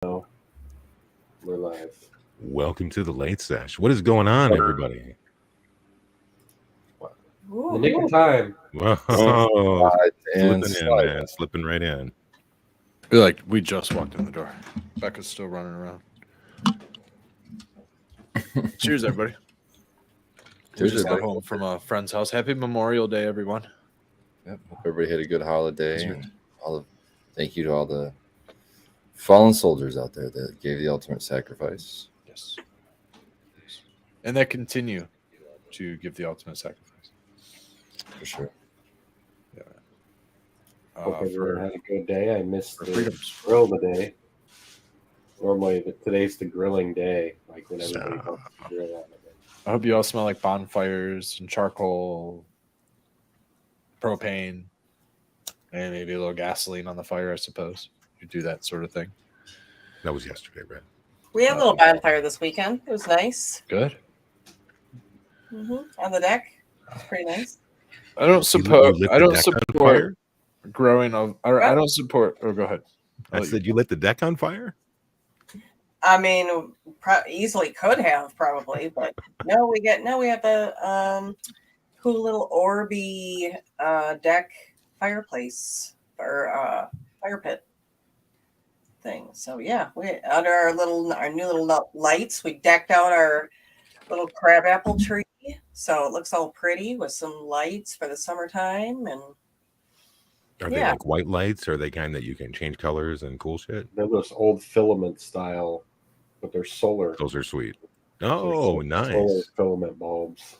No, we're live. Welcome to the Late Sesh. What is going on, everybody? The nick of time. Whoa, and slipping in, slide. man, slipping right in. Feel like we just walked in the door. Becca's still running around. Cheers, everybody. Cheers, We just got everybody. home from a friend's house. Happy Memorial Day, everyone. Yep. Hope everybody had a good holiday. Cheers. And thank you to all the fallen soldiers out there that gave the ultimate sacrifice. Yes. And that continue to give the ultimate sacrifice. For sure. Yeah. Hope everyone had a good day. I missed the freedoms. grill today. Normally, today's the grilling day, like when everybody wants to grill on it. I hope you all smell like bonfires and charcoal, propane, and maybe a little gasoline on the fire, I suppose. You do that sort of thing. That was yesterday, Brad. We had a little bonfire this weekend. It was nice. Good. On the deck. It's pretty nice. I don't support. You lit I the don't deck on support fire? growing of. I don't support. Oh, go ahead. I said you lit the deck on fire? I mean, easily could have probably, but no. We have a cool little Orby deck fireplace or fire pit thing. So yeah, we under our new little lights. We decked out our little crabapple tree, so it looks all pretty with some lights for the summertime. And Are they like white lights? Or are they kind that you can change colors and cool shit? They're those old filament style, but they're solar. Those are sweet. Oh, nice. Solar filament bulbs.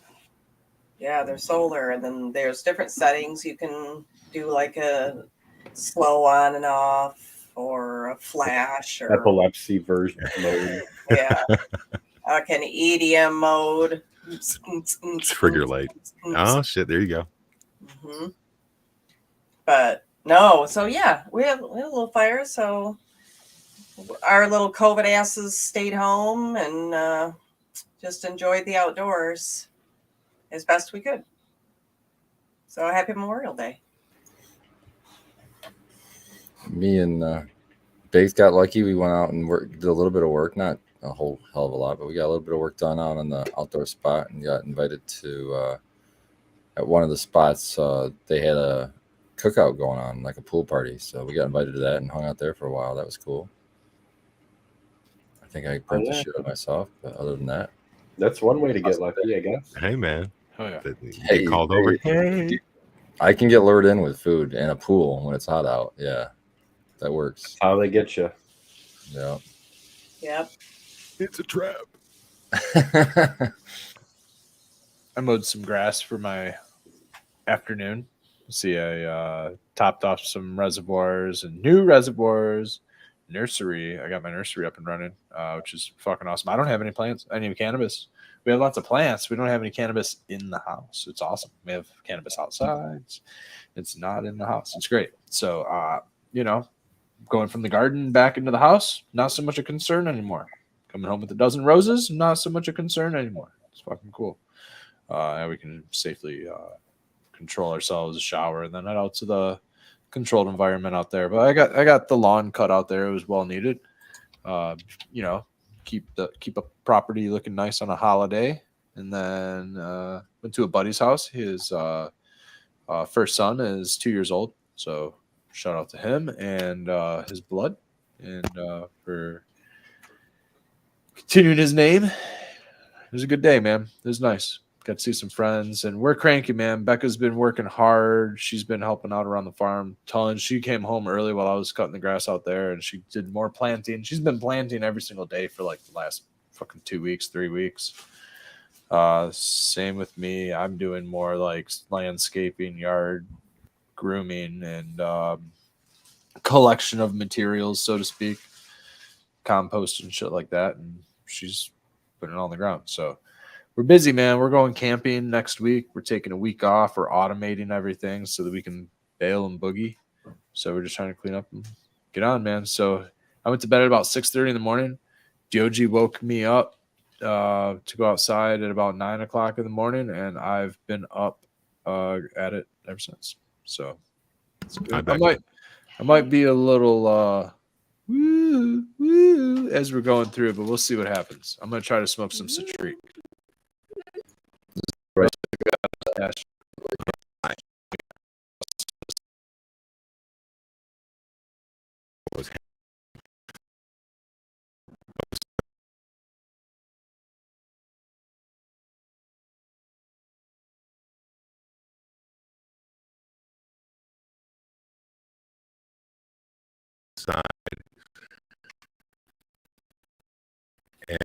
Yeah, they're solar, and then there's different settings. You can do like a slow on and off, or a flash, or Epilepsy version mode. yeah, like an EDM mode. Trigger light. Oh shit! There you go. But no, so yeah, we had a little fire. So our little COVID asses stayed home and just enjoyed the outdoors as best we could. So happy Memorial Day. Me and Bakes got lucky. We went out and did a little bit of work, not a whole hell of a lot, but we got a little bit of work done out on the outdoor spot and got invited to at one of the spots. They had a cookout going on, like a pool party. So we got invited to that and hung out there for a while. That was cool. I think I burnt the shit out myself, but other than that, that's one way to get lucky, I guess. Hey, man. Oh yeah. Hey, called over. Hey. I can get lured in with food and a pool when it's hot out. Yeah, that works. That's how they get you. Yeah. Yep. It's a trap. I mowed some grass for my afternoon. See, I topped off some reservoirs and new reservoirs. Nursery. I got my nursery up and running, which is fucking awesome. I don't have any plants, any cannabis. We have lots of plants. We don't have any cannabis in the house. It's awesome. We have cannabis outside. It's not in the house. It's great. So, going from the garden back into the house, not so much a concern anymore. Coming home with a dozen roses, not so much a concern anymore. It's fucking cool. And we can safely control ourselves, shower, and then head out to the controlled environment out there. But I got the lawn cut out there. It was well needed. Keep a property looking nice on a holiday. And then went to a buddy's house. His first son is 2 years old. So shout out to him and his blood and for continuing his name. It was a good day, man. It was nice. Got to see some friends, and we're cranky, man. Becca's been working hard. She's been helping out around the farm tons. She came home early while I was cutting the grass out there, and she did more planting. She's been planting every single day for like the last fucking 2 weeks, 3 weeks. Same with me. I'm doing more like landscaping, yard grooming, and collection of materials, so to speak, compost and shit like that. And she's putting it on the ground. So we're busy, man. We're going camping next week. We're taking a week off. We're automating everything so that we can bail and boogie. So we're just trying to clean up and get on, man. So I went to bed at about 6:30 in the morning. Dioji woke me up to go outside at about 9 o'clock in the morning, and I've been up at it ever since. So it's good. I might be a little woo, woo, as we're going through, but we'll see what happens. I'm going to try to smoke some citric. Right. Side and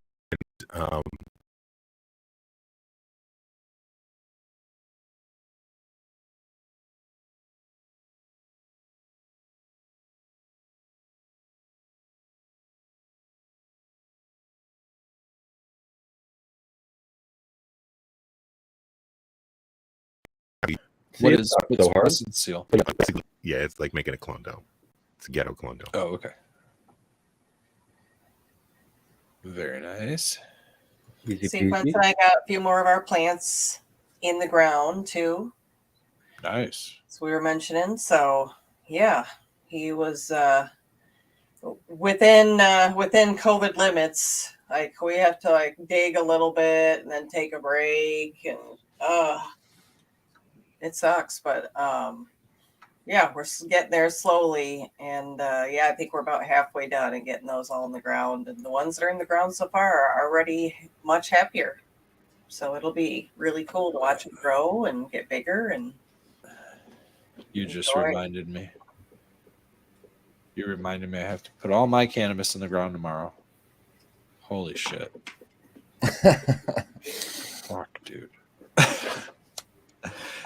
What See, is it's not what's so hard. Crescent Seal? basically, yeah, it's like making a clone dough. It's a ghetto clone dough. Oh, okay. Very nice. Easy Sequence peasy. and I got a few more of our plants in the ground too, Nice. as we were mentioning. So yeah, he was within COVID limits. Like we have to like dig a little bit and then take a break, and it sucks, but yeah, we're getting there slowly, and yeah, I think we're about halfway done and getting those all in the ground, and the ones that are in the ground so far are already much happier. So it'll be really cool to watch them grow and get bigger. And You just enjoy. reminded me. You reminded me I have to put all my cannabis in the ground tomorrow. Holy shit. Fuck, dude.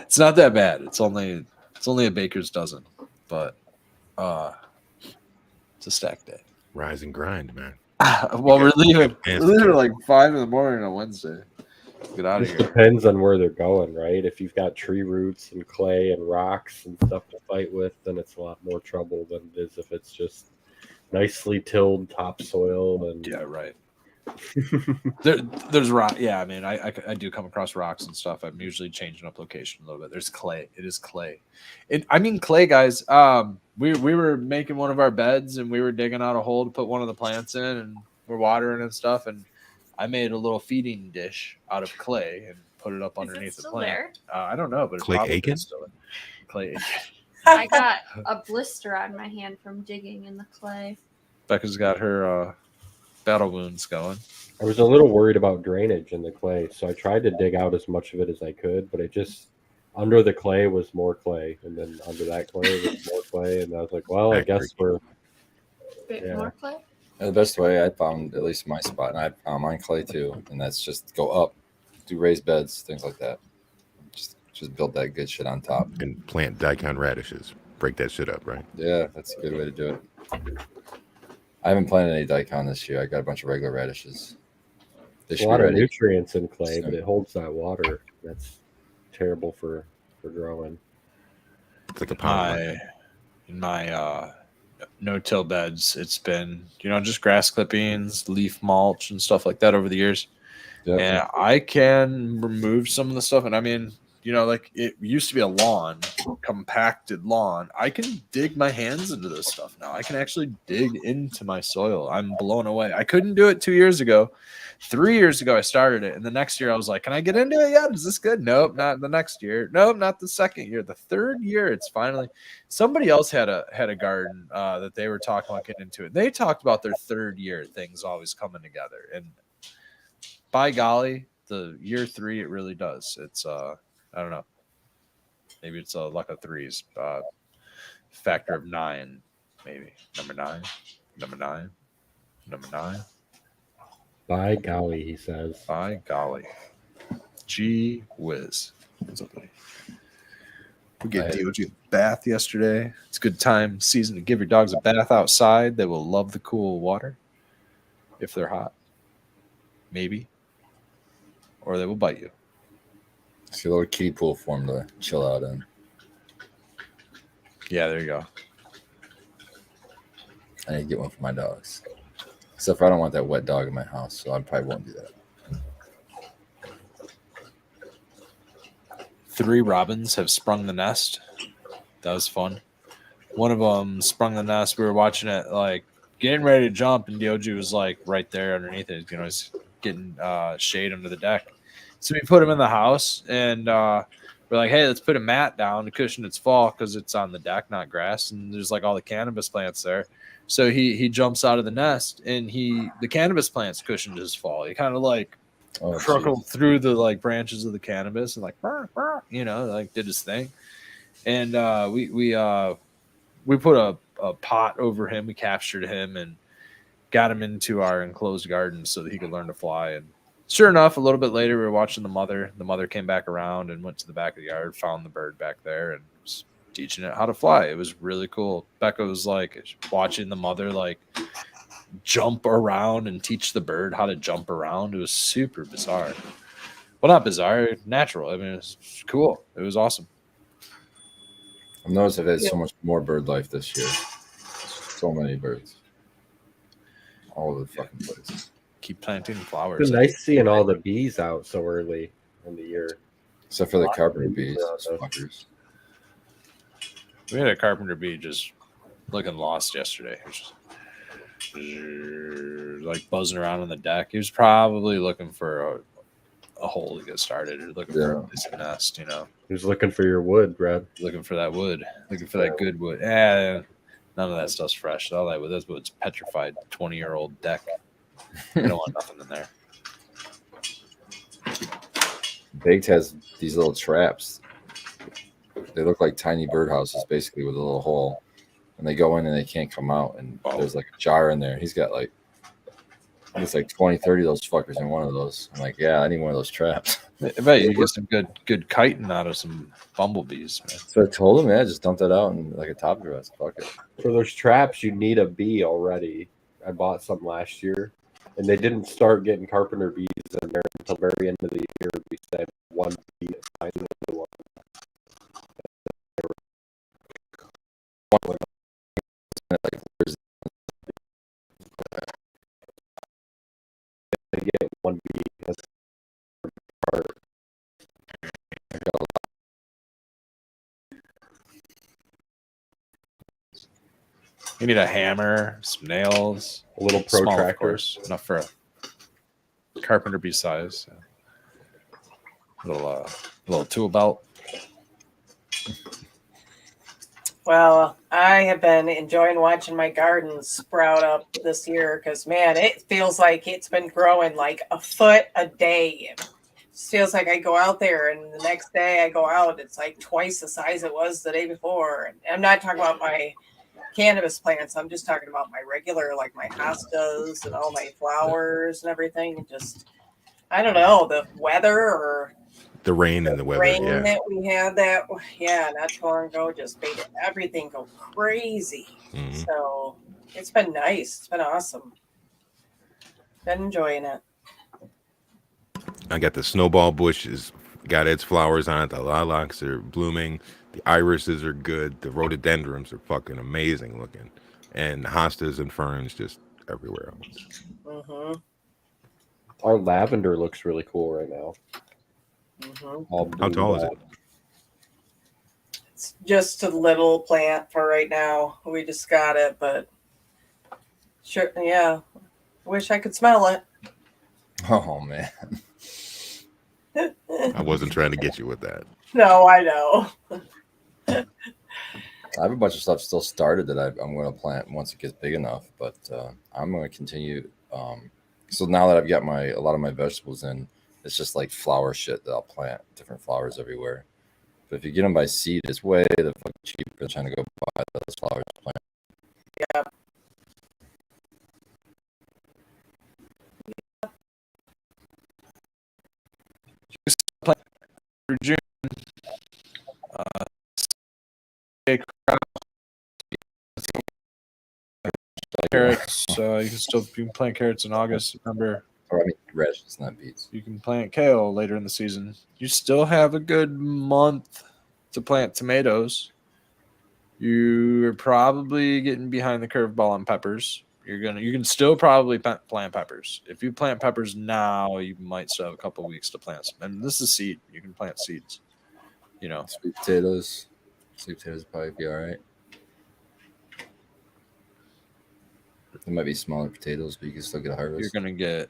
It's not that bad. It's only a baker's dozen, but it's a stack day. Rise and grind, man. Well, we're leaving Fancy like 5 in the morning on Wednesday. Get out of Just here. depends on where they're going, right? If you've got tree roots and clay and rocks and stuff to fight with, then it's a lot more trouble than it is if it's just nicely tilled topsoil. And Yeah, right. There's rock. Yeah, I mean, I do come across rocks and stuff. I'm usually changing up location a little bit. There's clay. It is clay. Clay, guys. We were making one of our beds and we were digging out a hole to put one of the plants in, and we're watering and stuff. And I made a little feeding dish out of clay and put it up underneath the still plant. I don't know, but it's Clay probably Aiken? still in. Clay Aiken. I got a blister on my hand from digging in the clay. Becca's got her battle wounds going. I was a little worried about drainage in the clay, so I tried to dig out as much of it as I could, but it just under the clay was more clay, and then under that clay was more clay, and I was like, well, I guess we're Bit Yeah. more clay. The best way I found, at least my spot, and I found mine clay too, and that's just go up, do raised beds, things like that. Just build that good shit on top. And plant daikon radishes. Break that shit up, right? Yeah, that's a good way to do it. I haven't planted any daikon this year. I got a bunch of regular radishes. They a should lot be of ready. nutrients in clay, but it holds that water. That's terrible for growing. It's like a pond. In my no-till beds, it's been just grass clippings, leaf mulch, and stuff like that over the years. Yep. And I can remove some of the stuff. And I mean, like it used to be a lawn, compacted lawn. I can dig my hands into this stuff now. I can actually dig into my soil. I'm blown away. I couldn't do it 2 years ago. 3 years ago, I started it. And the next year, I was like, can I get into it yet? Is this good? Nope, not the next year. Nope, not the second year. The third year, it's finally. Somebody else had a garden that they were talking about getting into it. They talked about their third year, things always coming together. And by golly, the year 3, it really does. It's I don't know. Maybe it's a luck of threes, factor of 9, maybe number 9. By golly, he says. By golly, gee whiz. What's up, buddy? We get DOG bath yesterday. It's a good time season to give your dogs a bath outside. They will love the cool water if they're hot, maybe, or they will bite you. It's a little kiddie pool for them to chill out in. Yeah, there you go. I need to get one for my dogs. Except for I don't want that wet dog in my house, so I probably won't do that. 3 robins have sprung the nest. That was fun. One of them sprung the nest. We were watching it like getting ready to jump, and Dioju was like right there underneath it. He's getting shade under the deck. So we put him in the house, and we're like, hey, let's put a mat down to cushion its fall because it's on the deck, not grass, and there's like all the cannabis plants there. So he jumps out of the nest, and the cannabis plants cushioned his fall. He kind of like truckled through the like branches of the cannabis and like burr, burr, like did his thing. And we put a pot over him. We captured him and got him into our enclosed garden so that he could learn to fly. And sure enough, a little bit later, we were watching the mother. The mother came back around and went to the back of the yard, found the bird back there, and was teaching it how to fly. It was really cool. Becca was like watching the mother like jump around and teach the bird how to jump around. It was super bizarre. Well, not bizarre, natural. I mean, it was cool. It was awesome. I've noticed I've had so much more bird life this year. So many birds. All over the fucking place. Keep planting flowers. It's nice seeing all the bees out so early in the year. Except for the carpenter bees. Fuckers. We had a carpenter bee just looking lost yesterday. Just, like buzzing around on the deck. He was probably looking for a hole to get started, or looking for a nest, He was looking for your wood, Brad. Looking for that wood. Looking for that good wood. None of that stuff's fresh. All that wood, that's wood's petrified 20-year-old deck. I don't want nothing in there. Baked has these little traps. They look like tiny birdhouses, basically, with a little hole. And they go in and they can't come out. And there's like a jar in there. He's got like, it's like 20, 30 of those fuckers in one of those. I'm like, yeah, I need one of those traps. I bet you get some good kiting out of some bumblebees, man. So I told him, just dump that out in like a top dress. Fuck it. For those traps, you need a bee already. I bought some last year, and they didn't start getting carpenter bees in there until the very end of the year. We said one bee to find the one. They get one bee. That's part. You need a hammer, some nails, A little small, of protractor. course, enough for a carpenter bee size. Little tool belt. Well, I have been enjoying watching my garden sprout up this year because, man, it feels like it's been growing like a foot a day. It feels like I go out there and the next day I go out, it's like twice the size it was the day before. And I'm not talking about my cannabis plants. I'm just talking about my regular, like my hostas and all my flowers and everything. Just, I don't know, the weather or the rain and the weather. rain Yeah. that we had not too long ago just made everything go crazy. Mhm. So it's been nice. It's been awesome. Been enjoying it. I got the snowball bush has got its flowers on it. The lilacs are blooming. The irises are good. The rhododendrons are fucking amazing looking. And hostas and ferns just everywhere else. Mm-hmm. Our lavender looks really cool right now. Mm-hmm. All How blue tall is it? It's just a little plant for right now. We just got it, but sure, yeah. Wish I could smell it. Oh, man. I wasn't trying to get you with that. No, I know. I have a bunch of stuff still started that I'm going to plant once it gets big enough, but I'm going to continue. So now that I've got a lot of my vegetables in, it's just like flower shit that I'll plant, different flowers everywhere. But if you get them by seed, it's way the fuck cheaper than trying to go buy those flowers to plant. Yeah. Through June. Carrots. You can plant carrots in August, September. Or I mean, radishes, not beets. You can plant kale later in the season. You still have a good month to plant tomatoes. You're probably getting behind the curveball on peppers. You can still probably plant peppers. If you plant peppers now, you might still have a couple of weeks to plant some. And this is seed. You can plant seeds. Sweet potatoes. Sweet potatoes would probably be all right. There might be smaller potatoes, but you can still get a harvest. You're gonna get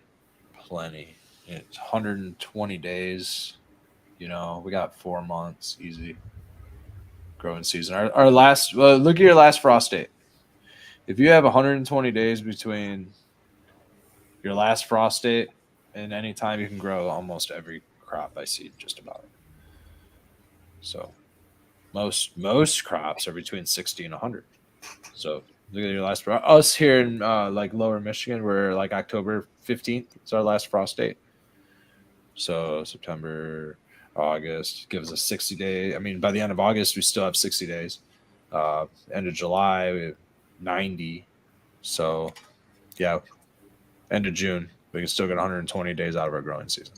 plenty. It's 120 days. You know, we got 4 months easy growing season. Our last look at your last frost date. If you have 120 days between your last frost date and any time, you can grow almost every crop I see, just about. So most crops are between 60 and 100. So look at your last frost. Us here in like lower Michigan, we're like October 15th is our last frost date. So September, August gives us 60 days. I mean, by the end of August, we still have 60 days. End of July, we have 90. So, yeah, end of June, we can still get 120 days out of our growing season.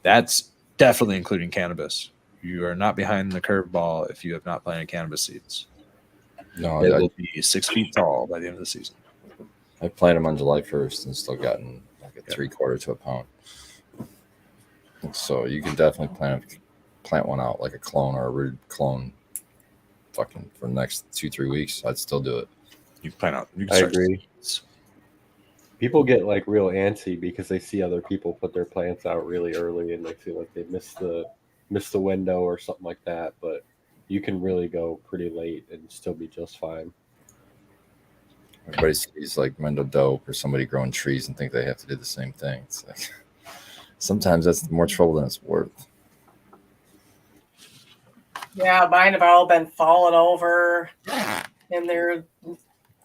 That's definitely including cannabis. You are not behind the curveball if you have not planted cannabis seeds. No, They I will be 6 feet tall by the end of the season. planted them on July 1st and still gotten like a 3/4 to a pound. So you can definitely plant one out like a clone or a rooted clone. Fucking for the next 2-3 weeks, I'd still do it. You plant out. You can I start agree. seeds. People get like real antsy because they see other people put their plants out really early and they feel like they missed the window or something like that. But you can really go pretty late and still be just fine. Everybody sees like Mendo Dope or somebody growing trees and think they have to do the same thing. It's like sometimes that's more trouble than it's worth. Yeah, mine have all been falling over in their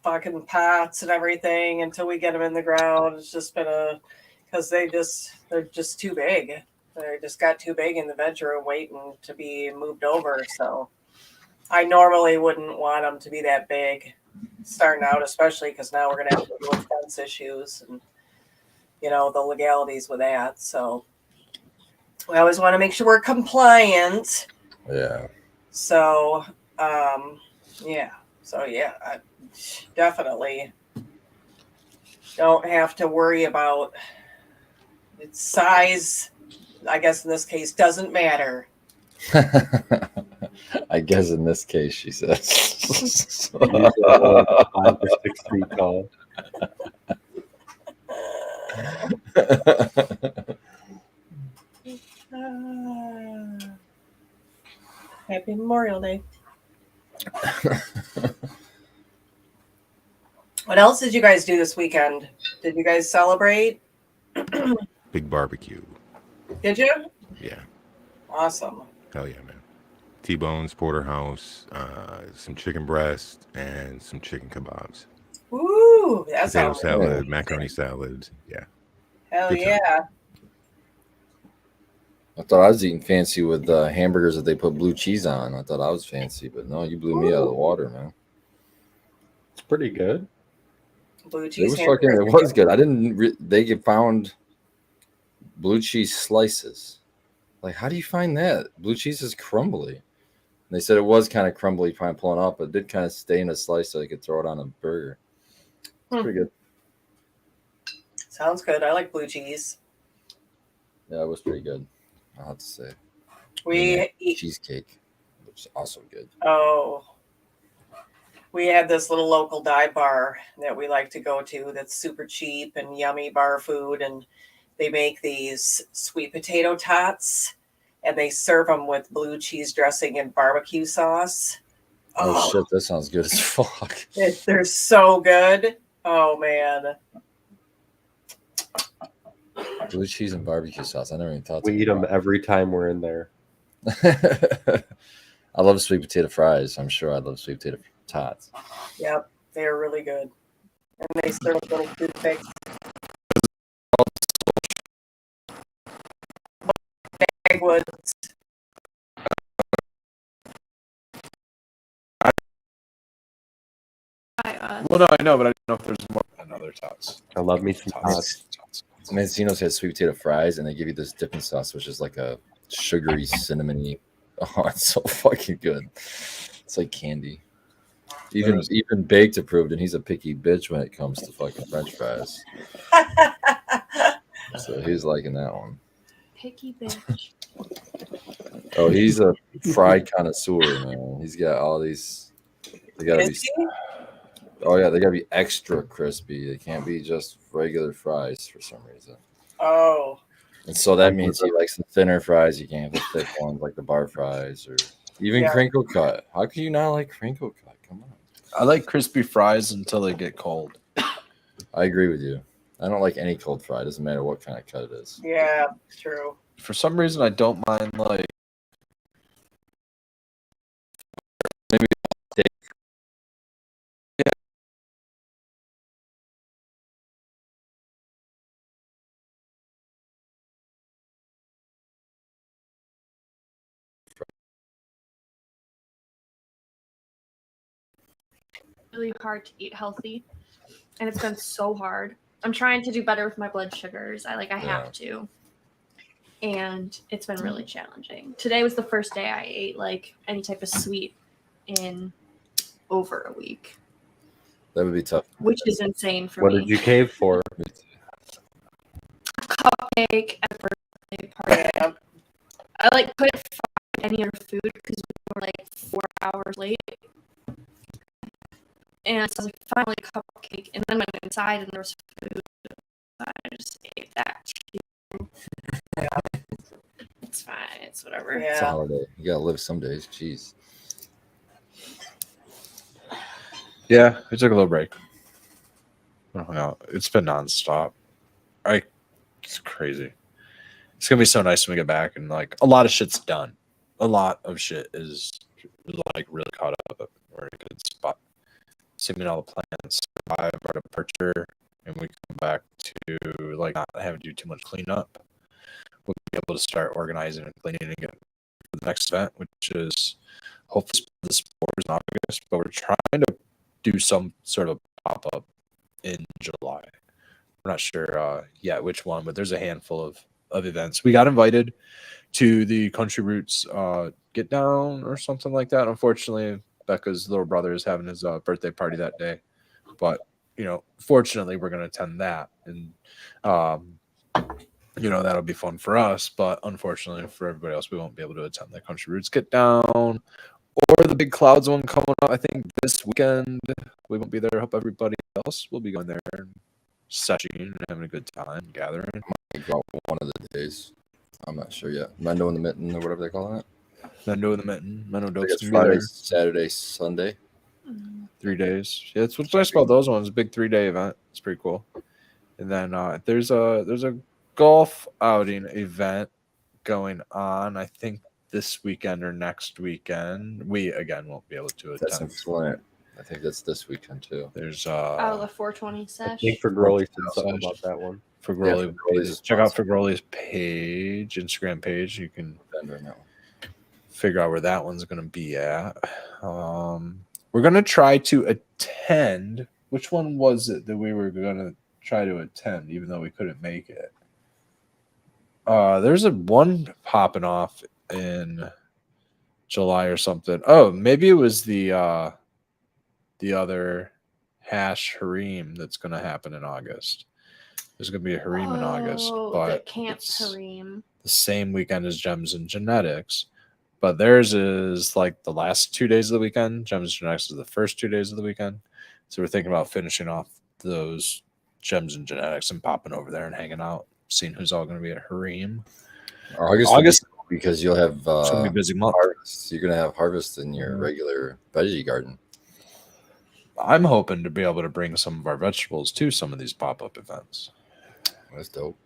fucking pots and everything until we get them in the ground. It's just been because they're just too big. They just got too big in the bedroom waiting to be moved over. So I normally wouldn't want them to be that big starting out, especially because now we're going to have to deal with fence issues and, you know, the legalities with that. So we always want to make sure we're compliant. Yeah. So, yeah. So, yeah, I definitely don't have to worry about its size. I guess in this case, doesn't matter. I guess in this case, she says. These are 5 or 6 feet tall. Happy Memorial Day. What else did you guys do this weekend? Did you guys celebrate? Big barbecue. Did you? Yeah. Awesome. Hell yeah, man. T-bones, porterhouse, some chicken breast, and some chicken kebabs. Ooh, that Potato sounds salad, good. macaroni salad. Yeah. Hell Good time. yeah. I thought I was eating fancy with hamburgers that they put blue cheese on. I thought I was fancy, but no, you blew me out of the water, man. It's pretty good. Blue It cheese was fucking. It was good. I didn't. They found blue cheese slices. Like, how do you find that? Blue cheese is crumbly. And they said it was kind of crumbly, trying to pull it off, but it did kind of stay in a slice so you could throw it on a burger. It's pretty good. Sounds good. I like blue cheese. Yeah, it was pretty good. I'll have to say. We eat. Cheesecake. It was also good. Oh, we have this little local dive bar that we like to go to that's super cheap and yummy bar food. And they make these sweet potato tots and they serve them with blue cheese dressing and barbecue sauce. Oh, shit, that sounds good as fuck. They're so good. Oh, man. Blue cheese and barbecue sauce. I never even thought We eat them every time we're in there. I love sweet potato fries. I'm sure I love sweet potato tots. Yep, they're really good. And they serve with little toothpicks. Bagwoods. Well, no, I know, but I don't know if there's more than other tots. I love me some tots. Mancino's has sweet potato fries, and they give you this dipping sauce, which is like a sugary, cinnamony. Oh, it's so fucking good. It's like candy. Even Baked approved, and he's a picky bitch when it comes to fucking French fries. So he's liking that one. Picky bitch. Oh, he's a fried connoisseur, man. He's got all these. They gotta be. Oh yeah, they gotta be extra crispy. They can't be just regular fries for some reason. Oh, And so that means he likes the thinner fries. You can't have the thick ones like the bar fries or even Yeah. crinkle cut. How can you not like crinkle cut? Come on. I like crispy fries until they get cold. I agree with you. I don't like any cold fry. It doesn't matter what kind of cut it is. yeah, true. For some reason, I don't mind like Maybe steak. Really hard to eat healthy, and it's been so hard. I'm trying to do better with my blood sugars. I have to, and it's been really challenging. Today was the first day I ate like any type of sweet in over a week, That would be tough. which is insane for What me. did you cave for? Cupcake at a birthday party. Yeah. I like couldn't find any other food because we were like 4 hours late. And so I was like, finally cupcake, and then went inside and there was food. I just ate that. It's fine. It's whatever. It's a Yeah. holiday. You gotta live some days. Jeez. yeah, I took a little break. Oh, yeah, it's been nonstop. It's crazy. It's gonna be so nice when we get back and like a lot of shit's done. A lot of shit is like really caught up. We're in a good spot. Assuming all the plants survive our departure and we come back to like not having to do too much cleanup, we'll be able to start organizing and cleaning and get for the next event, which is hopefully the spores in August. But we're trying to do some sort of pop up in July. We're not sure yet which one, but there's a handful of events. We got invited to the Country Roots Get Down or something like that. Unfortunately, Becca's little brother is having his birthday party that day. But, fortunately, we're going to attend that. And, that'll be fun for us. But unfortunately, for everybody else, we won't be able to attend the Country Roots Get Down or the Big Clouds one coming up. I think this weekend we won't be there. I hope everybody else will be going there and seshing and having a good time, gathering. I go out one of the days. I'm not sure yet. Mendo in the Mitten or whatever they call that. Mendo in the Mitten. Mendo I Dopes guess can be there. Friday, Saturday, Sunday. 3 days. Yeah, that's what's nice about those ones. Big 3-day event. It's pretty cool. And then there's a golf outing event going on. I think this weekend or next weekend. We again won't be able to That's in attend. Flint. I think that's this weekend too. There's Oh, the 420 I sesh. think for Growley said something about that one. for Yeah, Growley. for Growley's Check out sponsor. for Growley's page, Instagram page. You can Vendor on that one. figure out where that one's going to be at. We're going to try to attend. Which one was it that we were going to try to attend, even though we couldn't make it? There's a one popping off in July or something. Oh, maybe it was the other Hash Hareem that's going to happen in August. There's going to be a Hareem in August, Oh, but the Camp it's Hareem. the same weekend as Gems and Genetics. But theirs is like the last 2 days of the weekend. Gems and Genetics is the first 2 days of the weekend. So we're thinking about finishing off those Gems and Genetics and popping over there and hanging out, seeing who's all going to be at Hareem. August, August- because you'll have It's going to be a busy month. harvest. You're gonna have harvest in your Mhm. regular veggie garden. I'm hoping to be able to bring some of our vegetables to some of these pop-up events. That's dope.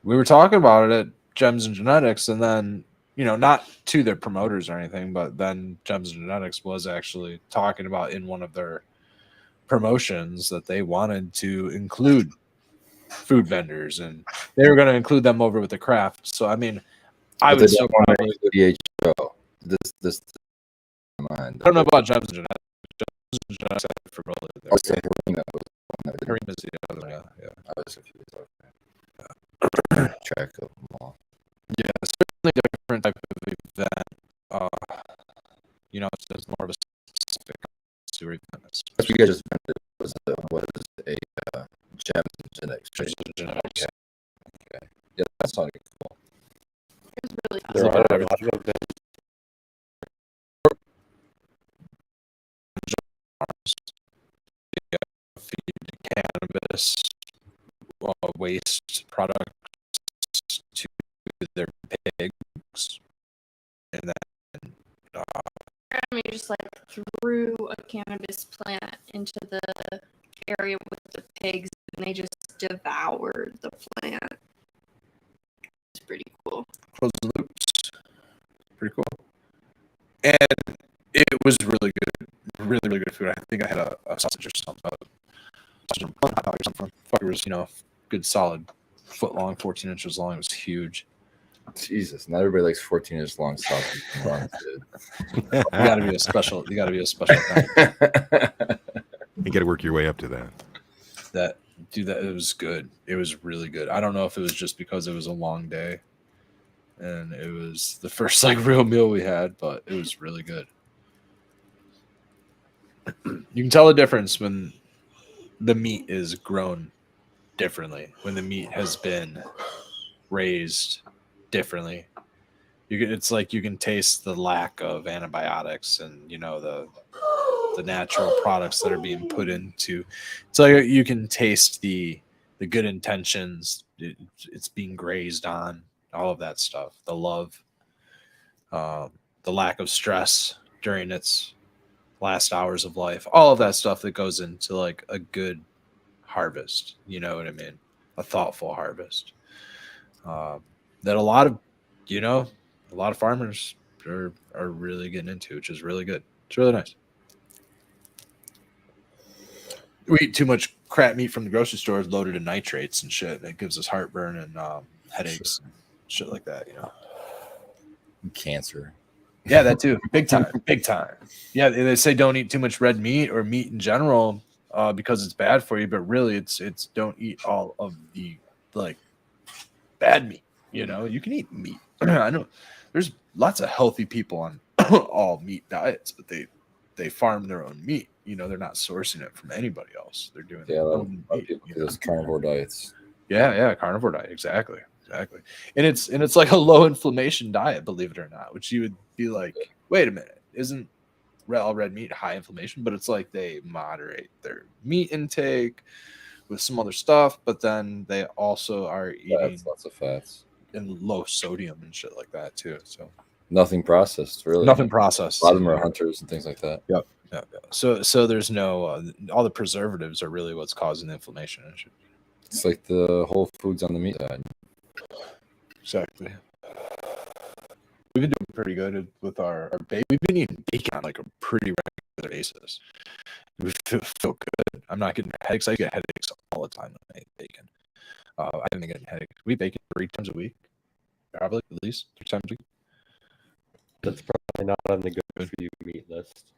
We were talking about it at Gems and Genetics, and then, not to their promoters or anything, but then Gems and Genetics was actually talking about in one of their promotions that they wanted to include food vendors, and they were going to include them over with the craft. So, I mean, I But they would still don't want to probably. include the HO. This mind. I don't know about Gems and Genetics. Gems and Genetics had for really I was saying Hareem, that was one that didn't- Hareem is the other one, yeah. I was confused. Okay. Track of them all. Yeah, certainly different type of event. It's more of a specific sewer event. That's what you guys just mentioned. Was a Gems and Genetics. Right? Gems and Genetics. Yeah, that sounded cool. It was really fun. There Yeah. are a lot of events. cannabis waste products to their pigs, and then I mean, just like threw a cannabis plant into the area with the pigs, and they just devoured the plant. It's pretty cool. frozen loops, pretty cool, and it was really good, really good food. I think I had a sausage or something, sausage and hot dog or something. Fucker was, good solid foot long, 14 inches long. It was huge. Jesus, not everybody likes 14-inch long sausage buns, dude. You got to be a special. You got to be a special kind. You got to work your way up to that. That it was good. It was really good. I don't know if it was just because it was a long day, and it was the first real meal we had, but it was really good. You can tell the difference when the meat is grown differently, when the meat has been raised differently. It's like you can taste the lack of antibiotics and the natural products that are being put into. It's like you can taste the good intentions. It's being grazed on, all of that stuff. The love, the lack of stress during its last hours of life, all of that stuff that goes into a good harvest. You know what I mean? A thoughtful harvest. That a lot of farmers are really getting into, which is really good. It's really nice. We eat too much crap meat from the grocery stores loaded in nitrates and shit, and it gives us heartburn and headaches and shit like that, Cancer. Yeah, that too. Big time. Yeah, they say don't eat too much red meat or meat in general because it's bad for you, but really it's don't eat all of the bad meat. You can eat meat. I know there's lots of healthy people on all meat diets, but they farm their own meat. They're not sourcing it from anybody else. They're doing Yeah, a lot of people do those carnivore diets. Yeah, carnivore diet, exactly. And it's like a low inflammation diet, believe it or not, which you would be like, wait a minute, isn't all red meat high inflammation? But it's like they moderate their meat intake with some other stuff, but then they also are eating Lots of fats and low sodium and shit like that too. So nothing processed, really. Nothing processed. A lot of them are hunters and things like that. Yep. So there's no all the preservatives are really what's causing the inflammation and shit. It's like the whole foods on the meat side. Exactly. We've been doing pretty good with our bacon. We've been eating bacon on a pretty regular basis. We feel good. I'm not getting headaches. I get headaches all the time when I eat bacon. I haven't been getting headaches. We bake it 3 times a week, probably at least 3 times a week. That's probably not on the good for you meat list.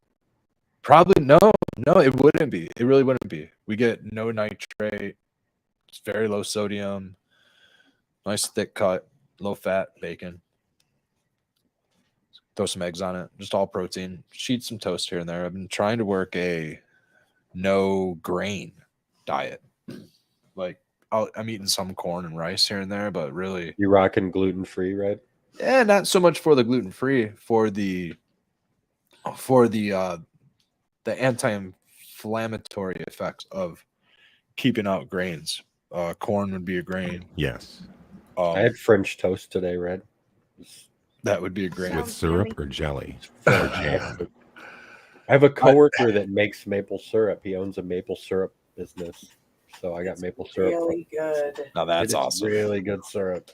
Probably no, it wouldn't be. It really wouldn't be. We get no nitrate. It's very low sodium. Nice thick cut, low fat bacon. Throw some eggs on it. Just all protein. Sheet some toast here and there. I've been trying to work a no grain diet. I'm eating some corn and rice here and there, but really, You rocking gluten free, right? yeah, not so much for the gluten free, for the anti-inflammatory effects of keeping out grains. Corn would be a grain. Yes. I had French toast today, Red. That would be a grain. With syrup or jelly? I have a coworker that makes maple syrup. He owns a maple syrup business. So I got maple syrup. Really good. Now that's It is awesome. Really good syrup.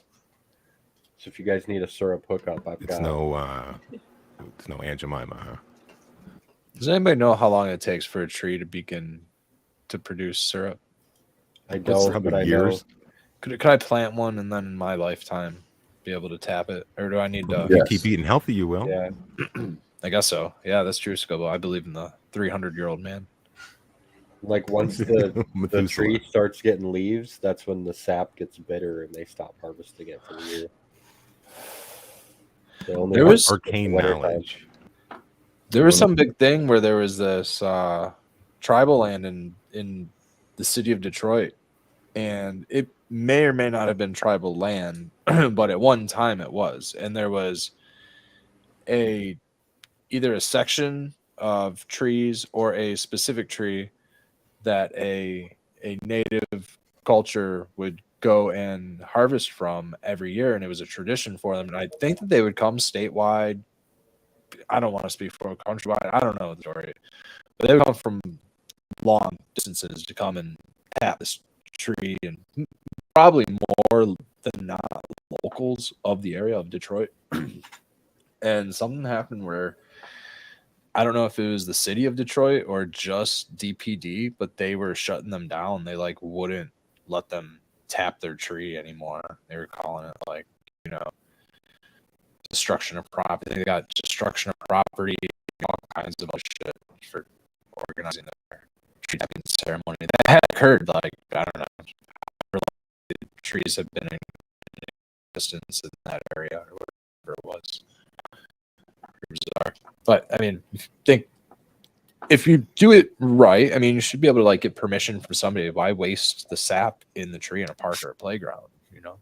So if you guys need a syrup hookup, I've It's got no Aunt Jemima, huh? Does anybody know how long it takes for a tree to begin to produce syrup? I don't, probably but I years. know. Could I plant one and then in my lifetime be able to tap it? Or do I need to? If you keep eating healthy, you will. Yeah. I guess so. Yeah, that's true, Scobo. I believe in the 300-year-old man. Like once the Methuselah. tree starts getting leaves, that's when the sap gets bitter and they stop harvesting it for the year. They only There was- harvest it in Arcane the wintertime. knowledge. There was some big thing where there was this tribal land in the city of Detroit, and it may or may not have been tribal land, but at one time it was. And there was either a section of trees or a specific tree that a a native culture would go and harvest from every year, and it was a tradition for them. And I think that they would come statewide. I don't want to speak for countrywide. I don't know the story, but they would come from long distances to come and tap this tree, and probably more than not locals of the area of Detroit. And something happened where I don't know if it was the city of Detroit or just DPD, but they were shutting them down. They like wouldn't let them tap their tree anymore. They were calling it like, you know, destruction of property. They got destruction of property, all kinds of other shit for organizing their tree tapping ceremony. That had occurred like, I don't know, the trees have been in existence in that area or whatever it was. Bizarre. But I mean, think if you do it right, I mean, you should be able to like get permission from somebody. Why waste the sap in the tree in a park or a playground? You know,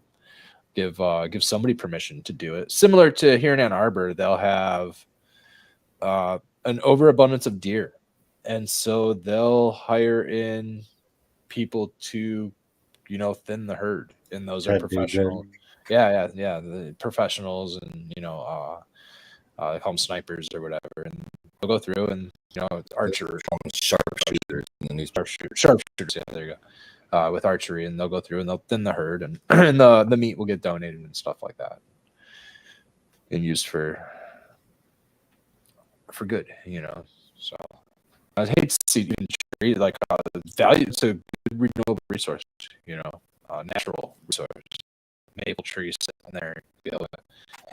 give somebody permission to do it. Similar to here in Ann Arbor, they'll have an overabundance of deer, and so they'll hire in people to, you know, thin the herd, and those are professional. Yeah, the professionals, and you know, they call them snipers or whatever, and they'll go through and, you know, archers, sharpshooters in the news. Sharpshooters. Yeah, there you go. With archery, and they'll go through and they'll thin the herd, and and the meat will get donated and stuff like that, and used for good, you know. So I hate to see tree like value. It's a good renewable resource, you know, natural resource. Maple tree sitting there, be able to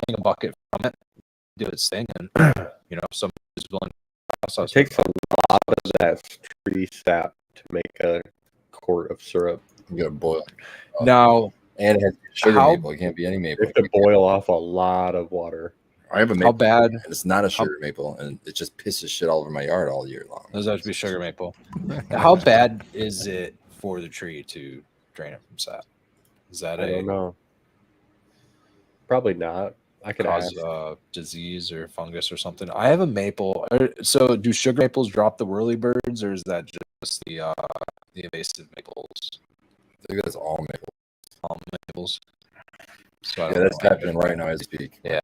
hang a bucket from it, do its thing, and you know, somebody who's willing to process. It takes a lot of that tree sap to make a quart of syrup. You gotta boil. Now, And it has sugar maple. It can't be any You maple. have to boil off a lot of water. I have a maple. how bad? And it's not a sugar maple, and it just pisses shit all over my yard all year long. Those have to be sugar maple. How bad is it for the tree to drain it from sap? Is that I don't know. Probably not. I could cause ask. disease or fungus or something? I have a maple. So, do sugar maples drop the whirlybirds, or is that just the invasive maples? I think that's all maple. All maples. So I Yeah, don't that's know. happening right now as we speak. Yeah.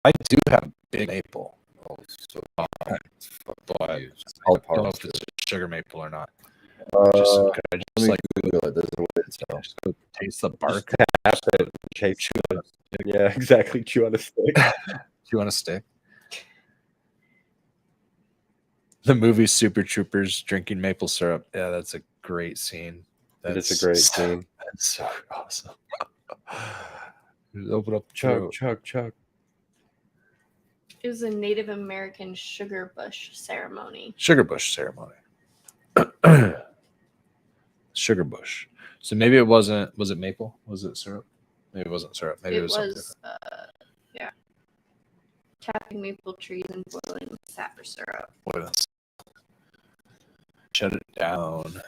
I do have a big maple. Oh, so But I huge. It's all don't know part if it's a sugar maple or not. of Just, it. could I Let just me like Google it. There's a way to tell. just go taste the bark? Tap it and chase it. Yeah, exactly. Chew on a stick. Do you want a stick? The movie Super Troopers drinking maple syrup. Yeah, that's a great scene. It's a great scene. That's so awesome. Just open up the Chug, throat. chug, chug. It was a Native American sugar bush ceremony. Sugar bush ceremony. Sugar bush. So maybe it wasn't. Was it maple? Was it syrup? Maybe it wasn't syrup. Maybe it was something different. Yeah. Tapping maple trees and boiling with sap or syrup. What else? Shut it down.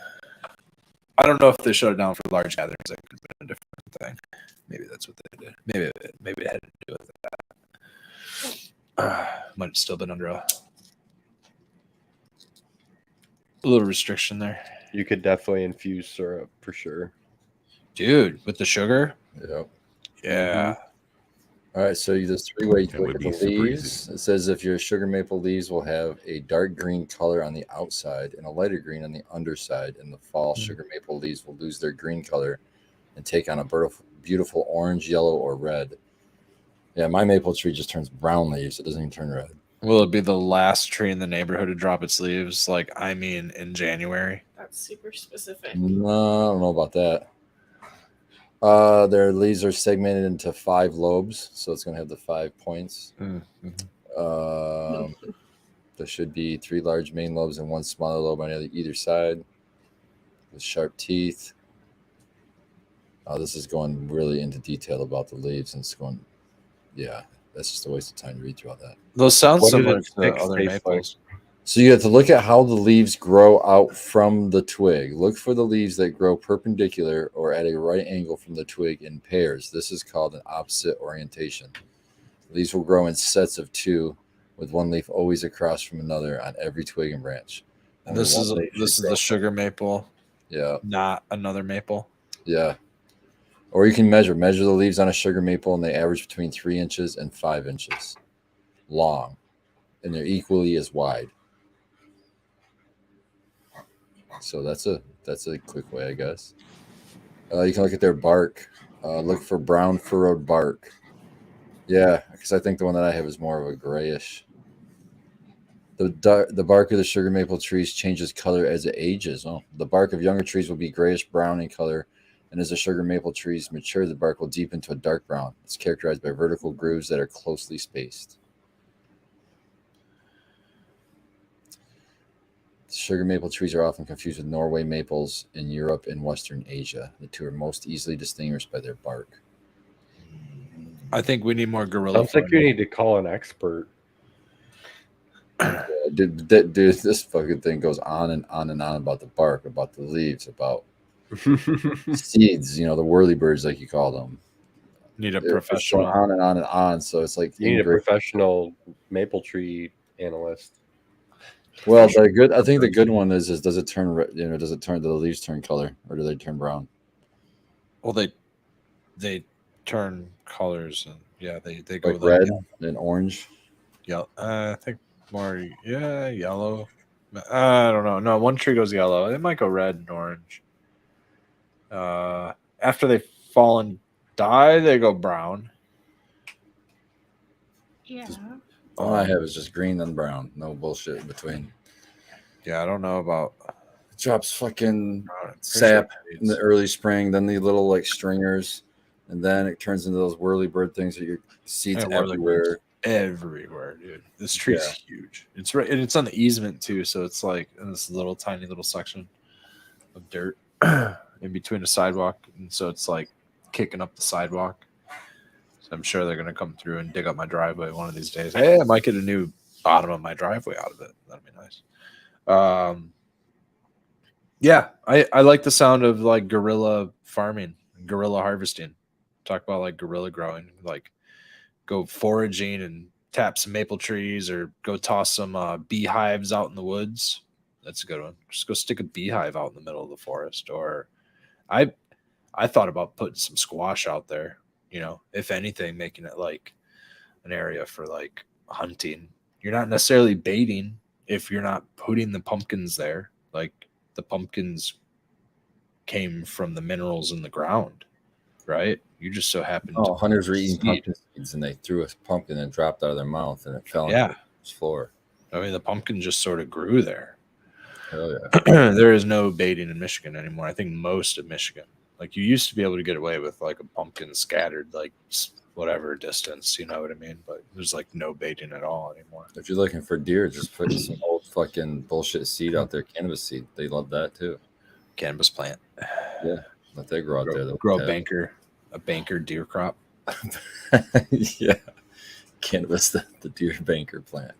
I don't know if they shut it down for large gatherings. That could have been a different thing. Maybe that's what they did. Maybe it had to do with that. Might have still been under a little restriction there. You could definitely infuse syrup for sure. Dude, with the sugar? Yep. Yeah. All right, so there's three ways to It look would at be the super leaves. easy. It says if your sugar maple leaves will have a dark green color on the outside and a lighter green on the underside. In the fall, sugar maple leaves will lose their green color and take on a beautiful orange, yellow, or red. Yeah, my maple tree just turns brown leaves. It doesn't even turn red. Will it be the last tree in the neighborhood to drop its leaves? Like, I mean, in January? That's super specific. No, I don't know about that. Their leaves are segmented into 5 lobes, so it's going to have the 5 points. There should be 3 large main lobes and 1 smaller lobe on either side with sharp teeth. This is going really into detail about the leaves, and it's going, yeah, that's just a waste of time to read through all that. Those sound What do similar the to sticks other taste maples. So you have to look at how the leaves grow out from the twig. Look for the leaves that grow perpendicular or at a right angle from the twig in pairs. This is called an opposite orientation. Leaves will grow in sets of 2, with one leaf always across from another on every twig and branch. This is the sugar maple. Yeah. not another maple. Yeah. Or you can measure the leaves on a sugar maple, and they average between 3 inches and 5 inches long, and they're equally as wide. So that's a quick way, I guess. You can look at their bark. Look for brown furrowed bark. Yeah, because I think the one that I have is more of a grayish. The bark of the sugar maple trees changes color as it ages. Oh, the bark of younger trees will be grayish brown in color, and as the sugar maple trees mature, the bark will deepen to a dark brown. It's characterized by vertical grooves that are closely spaced. Sugar maple trees are often confused with Norway maples in Europe and Western Asia. The two are most easily distinguished by their bark. I think we need more gorilla. Sounds like you farming. need to call an expert. Dude, this fucking thing goes on and on and on about the bark, about the leaves, about seeds. The whirlybirds, like you call them. Need a It's going professional. on and on and on. So it's like You need a professional maple tree analyst. Well, I think the good one is does it turn red? Does it turn, do the leaves turn color, or do they turn brown? Well, they turn colors, and yeah, they go Like red and orange. Yeah, I think more. Yeah, yellow. I don't know. No, one tree goes yellow. It might go red and orange. After they fall and die, they go brown. Yeah. The one I have is just green and brown. No bullshit in between. Yeah, I don't know about. It drops fucking Pretty sap sure in the early spring, then the little like stringers, and then it turns into those whirlybird things that your seeds Yeah, whirlybirds. everywhere. Dude. This tree's huge. It's right, and it's on the easement too, so it's like in this little tiny little section of dirt in between the sidewalk, and so it's like kicking up the sidewalk. So I'm sure they're gonna come through and dig up my driveway one of these days. Hey, I might get a new bottom of my driveway out of it. That'd be nice. Yeah, I like the sound of like guerrilla farming, guerrilla harvesting. Talk about like guerrilla growing, like go foraging and tap some maple trees or go toss some beehives out in the woods. That's a good one. Just go stick a beehive out in the middle of the forest. Or I thought about putting some squash out there, if anything, making it like an area for like hunting. You're not necessarily baiting if you're not putting the pumpkins there. Like the pumpkins came from the minerals in the ground, right? You just so happened to Hunters were eating seed. pumpkin seeds, and they threw a pumpkin and it dropped out of their mouth, and it fell Yeah. into the floor. I mean, the pumpkin just sort of grew there. Hell yeah. There is no baiting in Michigan anymore. I think most of Michigan, like you used to be able to get away with like a pumpkin scattered like whatever distance, you know what I mean? But there's like no baiting at all anymore. If you're looking for deer, just put some old fucking bullshit seed out there, cannabis seed. They love that too. Cannabis plant. Yeah, let that grow out there. Grow a banker deer crop. Yeah, cannabis, the deer banker plant.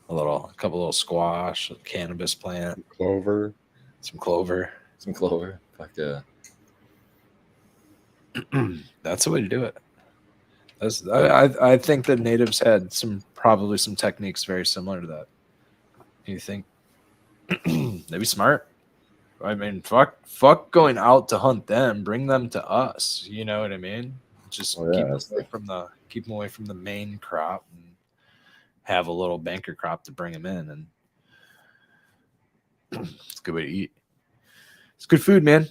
A couple little squash, a cannabis plant, Clover. some clover. Fuck yeah. That's the way to do it. I think the natives had probably some techniques very similar to that. You think they'd be smart? I mean, fuck going out to hunt them. Bring them to us. You know what I mean? Just keep them away from the main crop and have a little banker crop to bring them in. And it's a good way to eat. It's good food, man.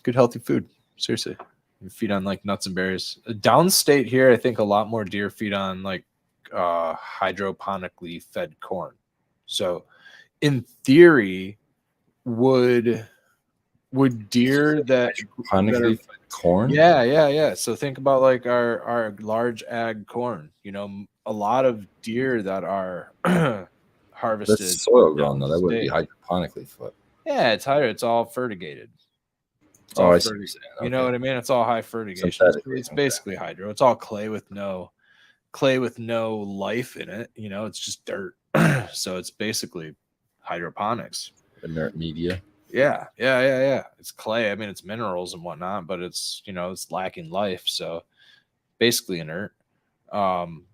Good healthy food. Seriously. You feed on like nuts and berries. Downstate here, I think a lot more deer feed on like hydroponically fed corn. So in theory, would deer that Hydroponically fed corn? Yeah. So think about like our large ag corn. A lot of deer that are harvested. That's soil grown though. That wouldn't be hydroponically fed. Yeah, it's all fertigated. I see what you're saying. You know what I mean? It's all high fertigation. It's basically hydro. It's all clay with no life in it. It's just dirt. So it's basically hydroponics. Inert media. Yeah. It's clay. I mean, it's minerals and whatnot, but it's it's lacking life. So basically inert. And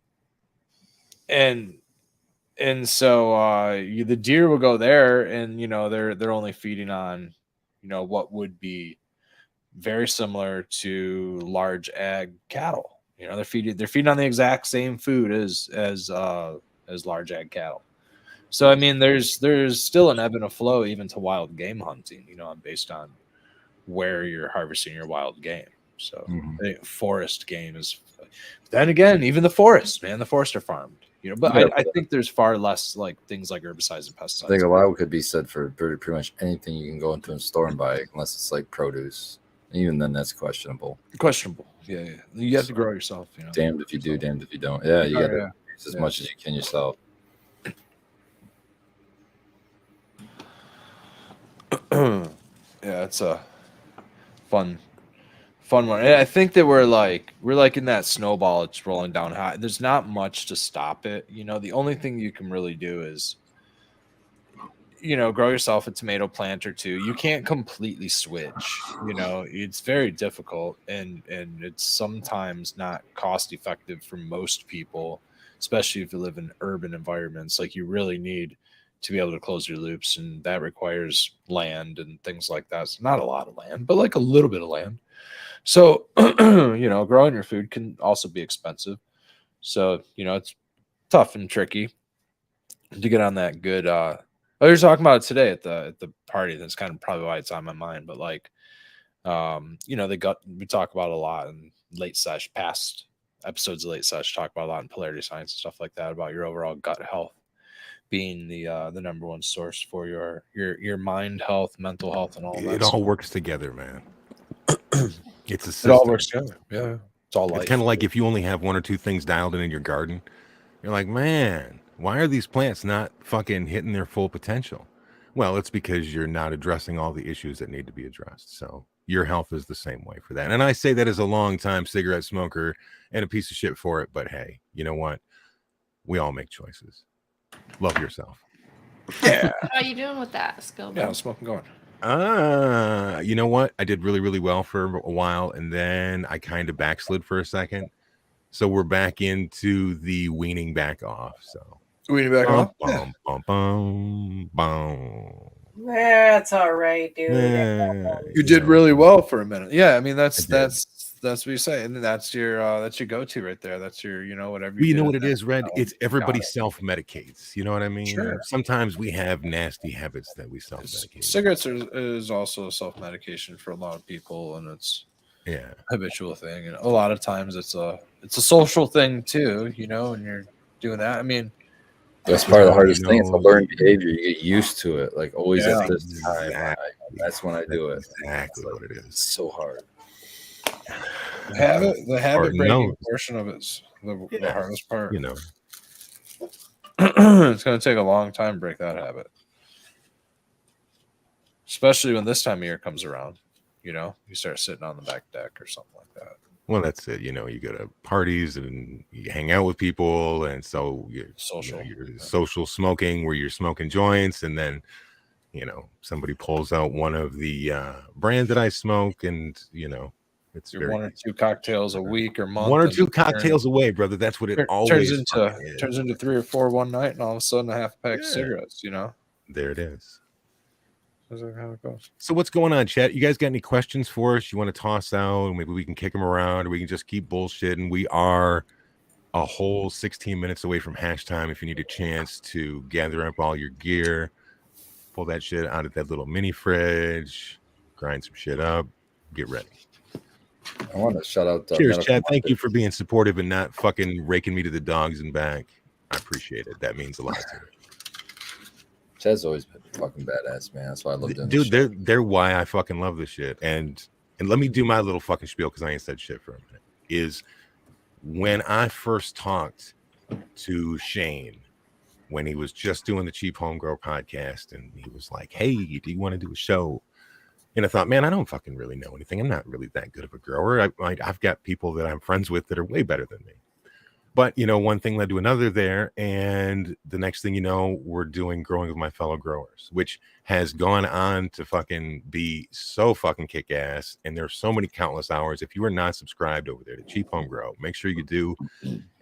so the deer will go there, and they're only feeding on what would be very similar to large ag cattle. They're feeding on the exact same food as large ag cattle. So I mean, there's still an ebb and a flow even to wild game hunting, based on where you're harvesting your wild game. So I think forest game is. Then again, even the forests are farmed. But I think there's far less like things like herbicides and pesticides. I think a lot could be said for pretty much anything you can go into a store and buy, unless it's like produce. Even then, that's questionable. Yeah. You have to grow yourself. Damned if you do, damned if you don't. Yeah, you got to use as much as you can yourself. Yeah, it's a fun one. And I think that we're like in that snowball. It's rolling down high. There's not much to stop it. The only thing you can really do is grow yourself a tomato plant or two. You can't completely switch. It's very difficult, and it's sometimes not cost effective for most people, especially if you live in urban environments. Like, you really need to be able to close your loops, and that requires land and things like that. It's not a lot of land, but like a little bit of land. So growing your food can also be expensive. So it's tough and tricky to get on that good we were talking about it today at the party. That's kind of probably why it's on my mind. But like, we talk about a lot in Late Sesh, past episodes of Late Sesh, talk about a lot in polarity science and stuff like that, about your overall gut health being the number one source for your mind health, mental health, and all that. It all works together, man. It's a system. It all works together. Yeah, it's all life. It's kind of like if you only have one or two things dialed in your garden, you're like, man, why are these plants not fucking hitting their full potential? Well, it's because you're not addressing all the issues that need to be addressed. So your health is the same way for that. And I say that as a long-time cigarette smoker and a piece of shit for it. But hey, you know what? We all make choices. Love yourself. Yeah. How are you doing with that, Skill? Yeah, I'm smoking going. You know what? I did really, really well for a while, and then I kind of backslid for a second. So we're back into the weaning back off. So weaning back off. That's all right, dude. You did really well for a minute. Yeah, I mean that's what you say, and that's your go-to right there. That's your whatever. You know what it is, Red? It's everybody self-medicates. You know what I mean? Sure. Sometimes we have nasty habits that we self-medicate. Cigarettes is also a self-medication for a lot of people, and it's a habitual thing. And a lot of times it's a social thing too. When you're doing that, I mean. That's part of the hardest thing. It's a learned behavior. You get used to it. Like always at this time. That's when I do it. Exactly what it is. It's so hard. The habit breaking portion of it's the hardest part. It's going to take a long time to break that habit, especially when this time of year comes around. You start sitting on the back deck or something like that. Well, that's it. You go to parties and you hang out with people, and so you're social smoking where you're smoking joints, and then somebody pulls out one of the brand that I smoke, and it's one or two cocktails a week or month. One or two cocktails away, brother. That's what it always turns into 3 or 4 one night, and all of a sudden a half pack of cigarettes. There it is. That's how it goes. So what's going on, chat? You guys got any questions for us? You want to toss out? Maybe we can kick them around, or we can just keep bullshitting. We are a whole 16 minutes away from hash time. If you need a chance to gather up all your gear, pull that shit out of that little mini fridge, grind some shit up, get ready. I want to shout out. Cheers, Chad. Thank you for being supportive and not fucking raking me to the dogs and back. I appreciate it. That means a lot to me. Chad's always been fucking badass, man. That's why I love doing this shit. They're why I fucking love this shit. And let me do my little fucking spiel because I ain't said shit for a minute. Is when I first talked to Shane when he was just doing the Cheap Home Grow podcast, and he was like, "Hey, do you want to do a show?" And I thought, man, I don't fucking really know anything. I'm not really that good of a grower. I've got people that I'm friends with that are way better than me. But, one thing led to another there. And the next thing you know, we're doing Growing with My Fellow Growers, which has gone on to fucking be so fucking kick ass. And there's so many countless hours. If you are not subscribed over there to Cheap Home Grow, make sure you do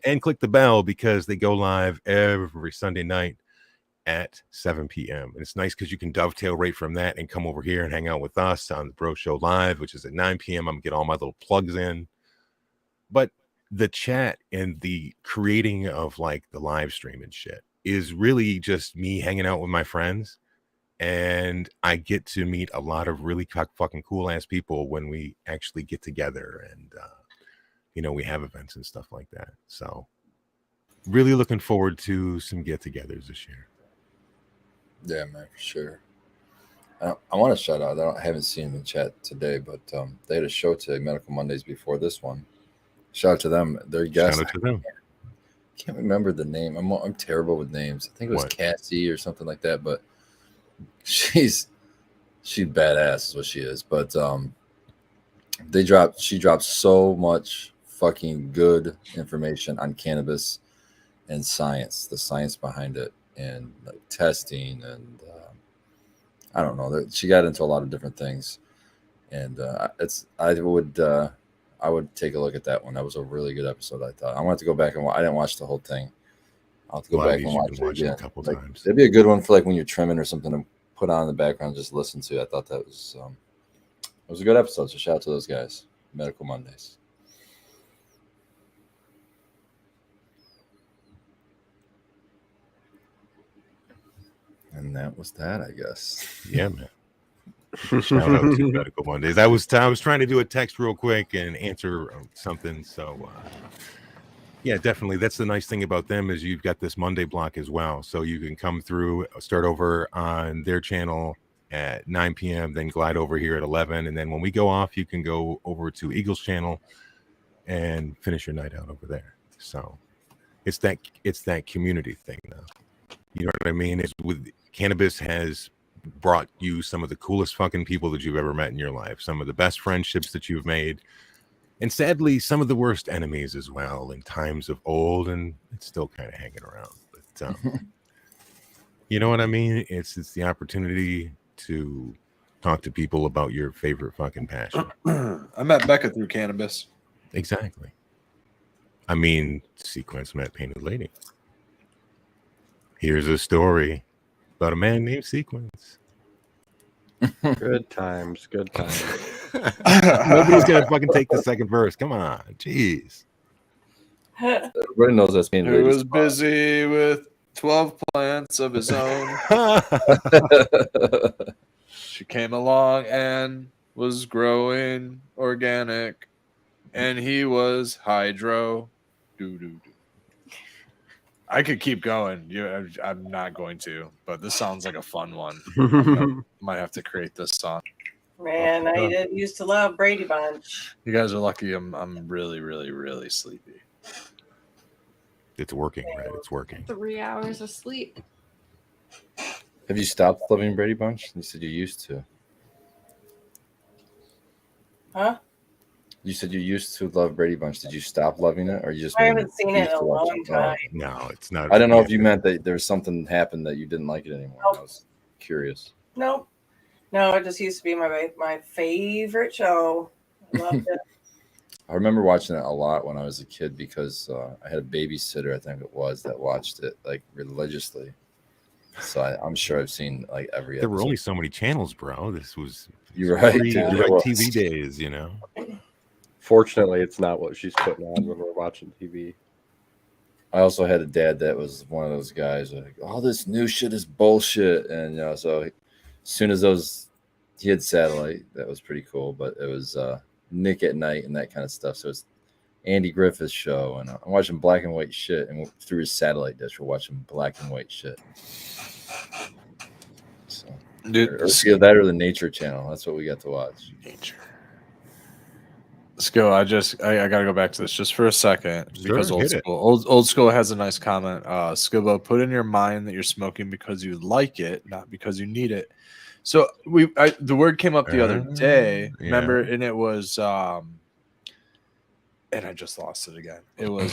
and click the bell because they go live every Sunday night at 7 p.m. And it's nice because you can dovetail right from that and come over here and hang out with us on the Bro Show Live, which is at 9 p.m. I'm going to get all my little plugs in. But the chat and the creating of like the live stream and shit is really just me hanging out with my friends. And I get to meet a lot of really fucking cool ass people when we actually get together and, you know, we have events and stuff like that. So really looking forward to some get-togethers this year. Yeah, man, for sure. I want to shout out. I haven't seen them in chat today, but they had a show today, Medical Mondays, before this one. Shout out to them. Their guest. Shout out to them. I can't remember the name. I'm terrible with names. I think it was What? Cassie or something like that. But she's badass is what she is. But she dropped so much fucking good information on cannabis and science, the science behind it, and like testing, and I don't know. She got into a lot of different things, and I would take a look at that one. That was a really good episode. I thought I wanted to go back and I didn't watch the whole thing. I'll have to go back and watch it again. A couple times. It'd be a good one for like when you're trimming or something to put on in the background, just listen to. I thought that was it was a good episode. So shout out to those guys. Medical Mondays. And that was that, I guess. Yeah, man. Shout out to Medical Mondays. I was trying to do a text real quick and answer something. So, yeah, definitely. That's the nice thing about them is you've got this Monday block as well. So you can come through, start over on their channel at 9 p.m., then glide over here at 11. And then when we go off, you can go over to Eagle's channel and finish your night out over there. So it's that community thing now. You know what I mean? It's with cannabis has brought you some of the coolest fucking people that you've ever met in your life, some of the best friendships that you've made, and sadly some of the worst enemies as well in times of old, and it's still kind of hanging around. But you know what I mean? It's the opportunity to talk to people about your favorite fucking passion. I met Becca through cannabis. Exactly. I mean, Sequence met Painted Lady. Here's a story about a man named Sequence. Good times. Good times. Nobody's gonna fucking take the second verse. Come on, jeez. Everybody knows that's being. Who was busy with 12 plants of his own. She came along and was growing organic, and he was hydro. Do. I could keep going. I'm not going to, but this sounds like a fun one. Might have to create this song. Man, I used to love Brady Bunch. You guys are lucky. I'm really, really, really sleepy. It's working, right? It's working. 3 hours of sleep. Have you stopped loving Brady Bunch? You said you used to. Huh? You said you used to love Brady Bunch. Did you stop loving it, or you just? I haven't seen it in a long time. No, it's not. I don't know if you meant that there's something happened that you didn't like it anymore. Nope. I was curious. Nope. No, it just used to be my favorite show. I loved it. I remember watching it a lot when I was a kid because I had a babysitter, I think it was, that watched it like religiously. So I'm sure I've seen like every episode. There were only so many channels, bro. This was You're right. TV days, you know. Fortunately, it's not what she's putting on when we're watching TV. I also had a dad that was one of those guys like, all this new shit is bullshit, and you know, so as soon as he had satellite, that was pretty cool. But it was Nick at Night and that kind of stuff. So it's Andy Griffith's show, and I'm watching black and white shit, and through his satellite dish, we're watching black and white shit. So, Dude, or that or the Nature Channel. That's what we got to watch. Nature. Let's go. I gotta go back to this just for a second because Sure, old school has a nice comment. Skibbo, put in your mind that you're smoking because you like it, not because you need it. So the word came up the other day, yeah. remember, and it was and I just lost it again. It was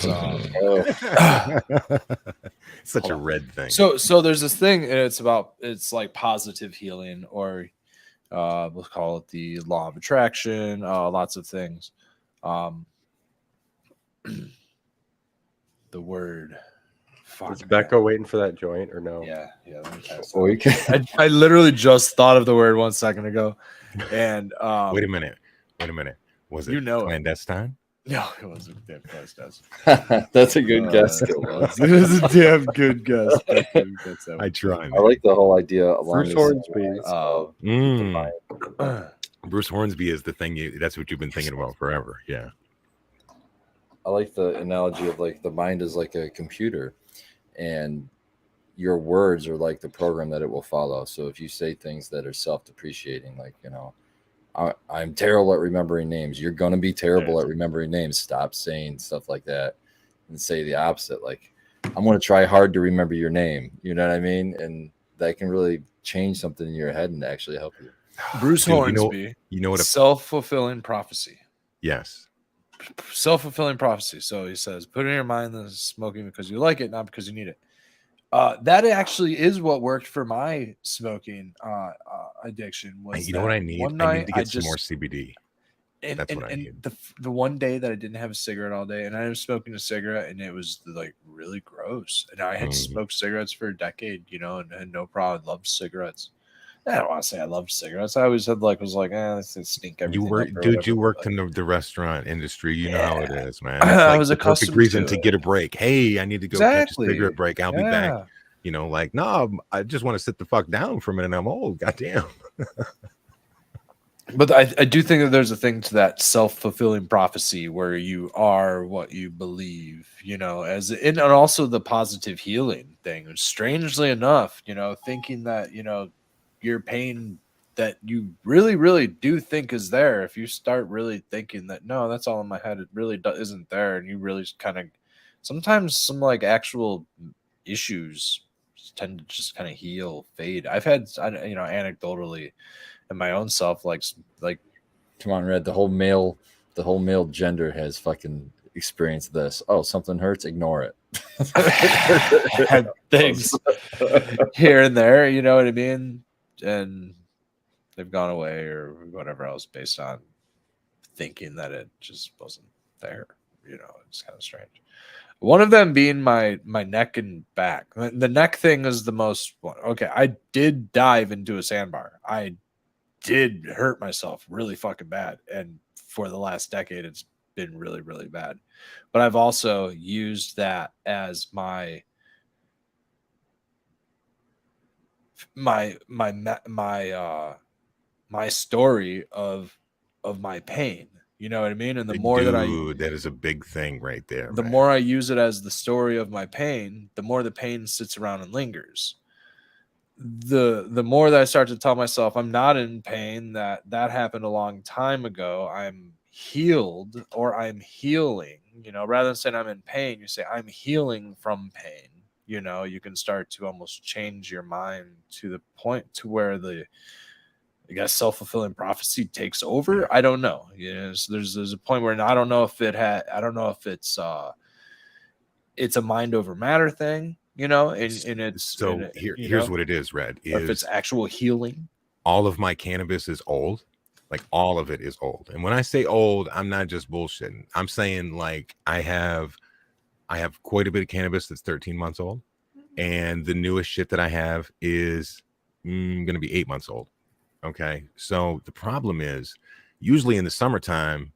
such a red thing. So there's this thing, and it's like positive healing, or we'll call it the law of attraction, lots of things. The word Fuck, Is Becca waiting for that joint or no? Yeah. Let me pass Or you that. can, I literally just thought of the word 1 second ago, and Wait a minute. Was it You know it. clandestine? no, it wasn't damn close, guys. that's a good guess. It was. It was a damn good guess. Thank you. That's that I one. try. I like the whole idea along Bruce these Hornsby. lines of Bruce Hornsby is the thing. That's what you've been thinking about forever. Yeah. I like the analogy of like the mind is like a computer, and your words are like the program that it will follow. So if you say things that are self-depreciating, like, you know, I'm terrible at remembering names, you're going to be terrible at remembering names. Stop saying stuff like that and say the opposite. Like, I'm going to try hard to remember your name. You know what I mean? And that can really change something in your head and actually help you. Bruce Dude, Hornsby. You know what? Self-fulfilling prophecy. Yes. Self-fulfilling prophecy. So he says, put in your mind that it's smoking because you like it, not because you need it. That actually is what worked for my smoking addiction. Was You know what I need? One I night need to get some more CBD. That's what I need. The one day that I didn't have a cigarette all day, and I was smoking a cigarette, and it was like really gross. And I had smoked cigarettes for a decade, you know, and had no problem. I loved cigarettes. I don't want to say I loved cigarettes. I always had was like, this stink everything. You worked in the restaurant industry. You know how it is, man. I like was the perfect accustomed reason to to get a break. Hey, I need to go catch a cigarette break. I'll be back. Yeah. You know, like, no, I just want to sit the fuck down for a minute. I'm old. Goddamn. But I do think that there's a thing to that self-fulfilling prophecy where you are what you believe, you know, and also the positive healing thing. Strangely enough, you know, thinking that, you know, your pain that you really, really do think is there. If you start really thinking that, no, that's all in my head, it really isn't there. And you really kind of, sometimes some like actual issues tend to just kind of heal, fade. I've had, you know, anecdotally, and my own self, like Come on, Red. The whole male gender has fucking experienced this. Oh, something hurts, ignore it. had things here and there, you know what I mean? And they've gone away or whatever else based on thinking that it just wasn't there. You know, it's kind of strange. One of them being my neck and back. The neck thing is the most okay. I did dive into a sandbar. I did hurt myself really fucking bad, and for the last decade it's been really, really bad. But I've also used that as my story of my pain. You know what I mean? And the more that is a big thing right there. The more I use it as the story of my pain, the more the pain sits around and lingers. The more that I start to tell myself I'm not in pain, that happened a long time ago, I'm healed or I'm healing, you know, rather than saying I'm in pain, you say I'm healing from pain. You know, you can start to almost change your mind to the point to where I guess self-fulfilling prophecy takes over. I don't know. You know, so there's a point where I don't know if it's a mind over matter thing. You know, and it's so here's what it is, Red. Or if it's actual healing. All of my cannabis is old. Like all of it is old. And when I say old, I'm not just bullshitting. I'm saying like I have quite a bit of cannabis that's 13 months old. And the newest shit that I have is going to be 8 months old. Okay. So the problem is usually in the summertime,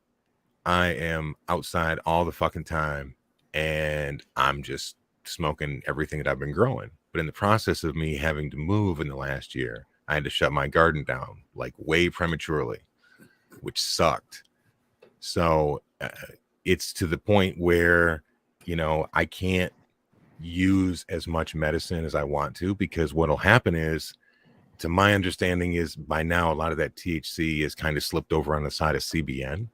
I am outside all the fucking time and I'm just smoking everything that I've been growing. But in the process of me having to move in the last year, I had to shut my garden down like way prematurely, which sucked. So it's to the point where, you know, I can't use as much medicine as I want to, because what'll happen is, to my understanding, is by now a lot of that THC is kind of slipped over on the side of CBN.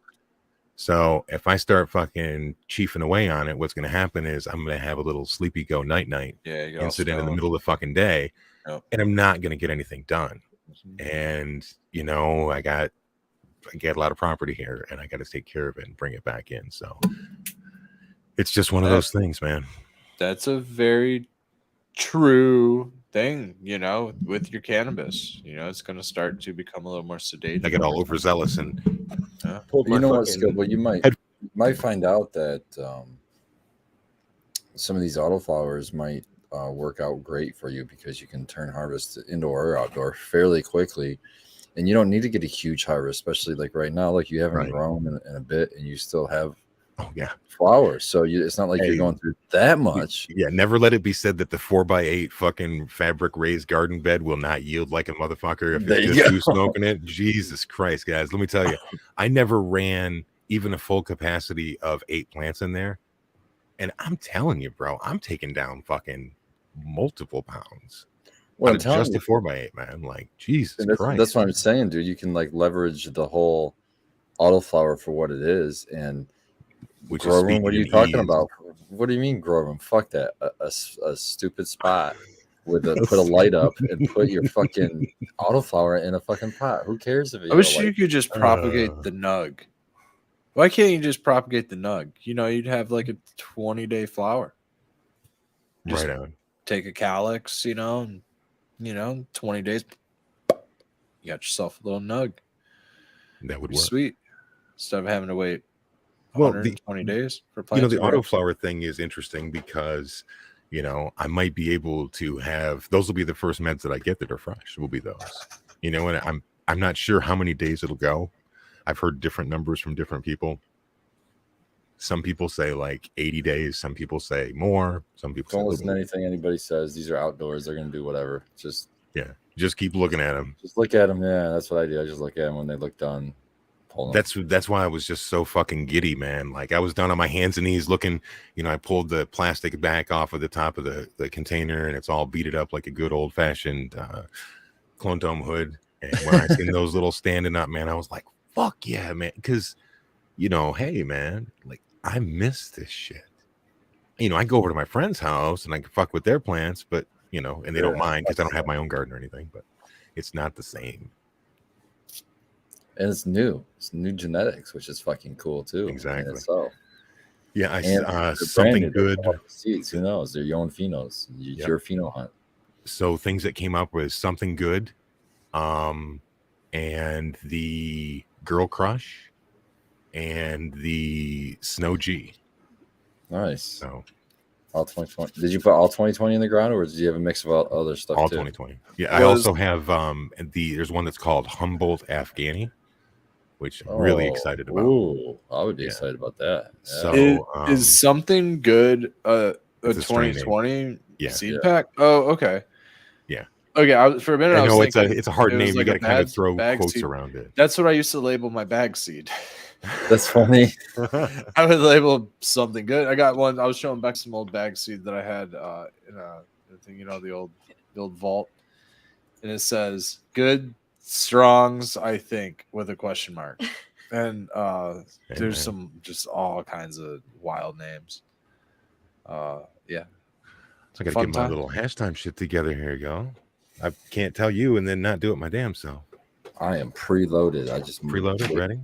So if I start fucking chiefing away on it, what's going to happen is I'm going to have a little sleepy go night incident in the middle of the fucking day. Yep. And I'm not going to get anything done. And, you know, I get a lot of property here and I got to take care of it and bring it back in. So it's just one of those things, man. That's a very true thing, you know, with your cannabis. You know, it's going to start to become a little more sedated. I get all overzealous and you know what, Skip? Well, you might find out that some of these autoflowers might work out great for you because you can turn harvest indoor or outdoor fairly quickly, and you don't need to get a huge harvest, especially like right now. Like you haven't Right. grown in a bit, and you still have Oh yeah. flowers, so it's not like you're Hey. going through that much. Yeah, never let it be said that the 4x8 fucking fabric raised garden bed will not yield like a motherfucker if There it's you just go. you smoking it. Jesus Christ, guys. Let me tell you, I never ran even a full capacity of 8 plants in there. And I'm telling you, bro, I'm taking down fucking multiple pounds. Well, Out I'm of telling just you, the 4x8, man. Like, Jesus and Christ. that's what I'm saying, dude. You can like leverage the whole autoflower for what it is, and Which grow is room. What are speed you and talking ease. about? What do you mean grow room? Fuck that. A stupid spot with put a light up and put your fucking autoflower in a fucking pot. Who cares if you I wish have a you light? could just propagate the nug. Why can't you just propagate the nug? You know, you'd have like a 20-day flower. Just Right on. take a calyx, you know, and 20 days, you got yourself a little nug. That would Be work. sweet. Instead of having to wait Well, 120 days for You know, plants. the to grow. autoflower thing is interesting because, you know, I might be able to have those will be the first meds that I get that are fresh. Will be those, you know, and I'm not sure how many days it'll go. I've heard different numbers from different people. Some people say like 80 days. Some people say more. Some people say a Don't little listen to bit. anything anybody says. These are outdoors. They're gonna do whatever. Just Just keep looking at them. just look at them. Yeah, that's what I do. I just look at them when they look done. Pull them. That's why I was just so fucking giddy, man. Like I was down on my hands and knees looking, you know, I pulled the plastic back off of the top of the container and it's all beaded up like a good old fashioned clone dome hood. And when I seen those little standing up, man, I was like, fuck yeah, man. Cause you know, hey man, like I miss this shit. You know, I go over to my friend's house and I can fuck with their plants, but you know, and they don't mind because I don't have my own garden or anything, but it's not the same. And it's new. It's new genetics, which is fucking cool too. Exactly. In itself. Yeah, And I they're something branded. They good. come up with seeds. Who knows? They're your own phenos. It's Yep. your pheno hunt. So things that came up was something good, and the Girl Crush, and the Snow G. Nice. So All 2020. Did you put all 2020 in the ground, or did you have a mix of all other stuff all too? 2020. Yeah, I also have there's one that's called Humboldt Afghani, which I'm really excited about. Ooh, I would be Yeah. excited about that. Yeah. So Is something good a it's a strain name. 2020 Yeah. seed Yeah. pack? Oh, okay. Yeah. Okay, for a minute I I was know thinking it's a hard it was name. You like got a to kind of bag- throw bag quotes seed. around it. That's what I used to label my bag seed. That's funny. I would label something good. I got one. I was showing Beck some old bag seed that I had in a thing, you know, the old vault, and it says "good strongs," I think, with a question mark. And there's some just all kinds of wild names. Yeah. So I got to Fun get my time. little hash time shit together. Here you go. I can't tell you and then not do it my damn self. I am preloaded. I just Preloaded, ready?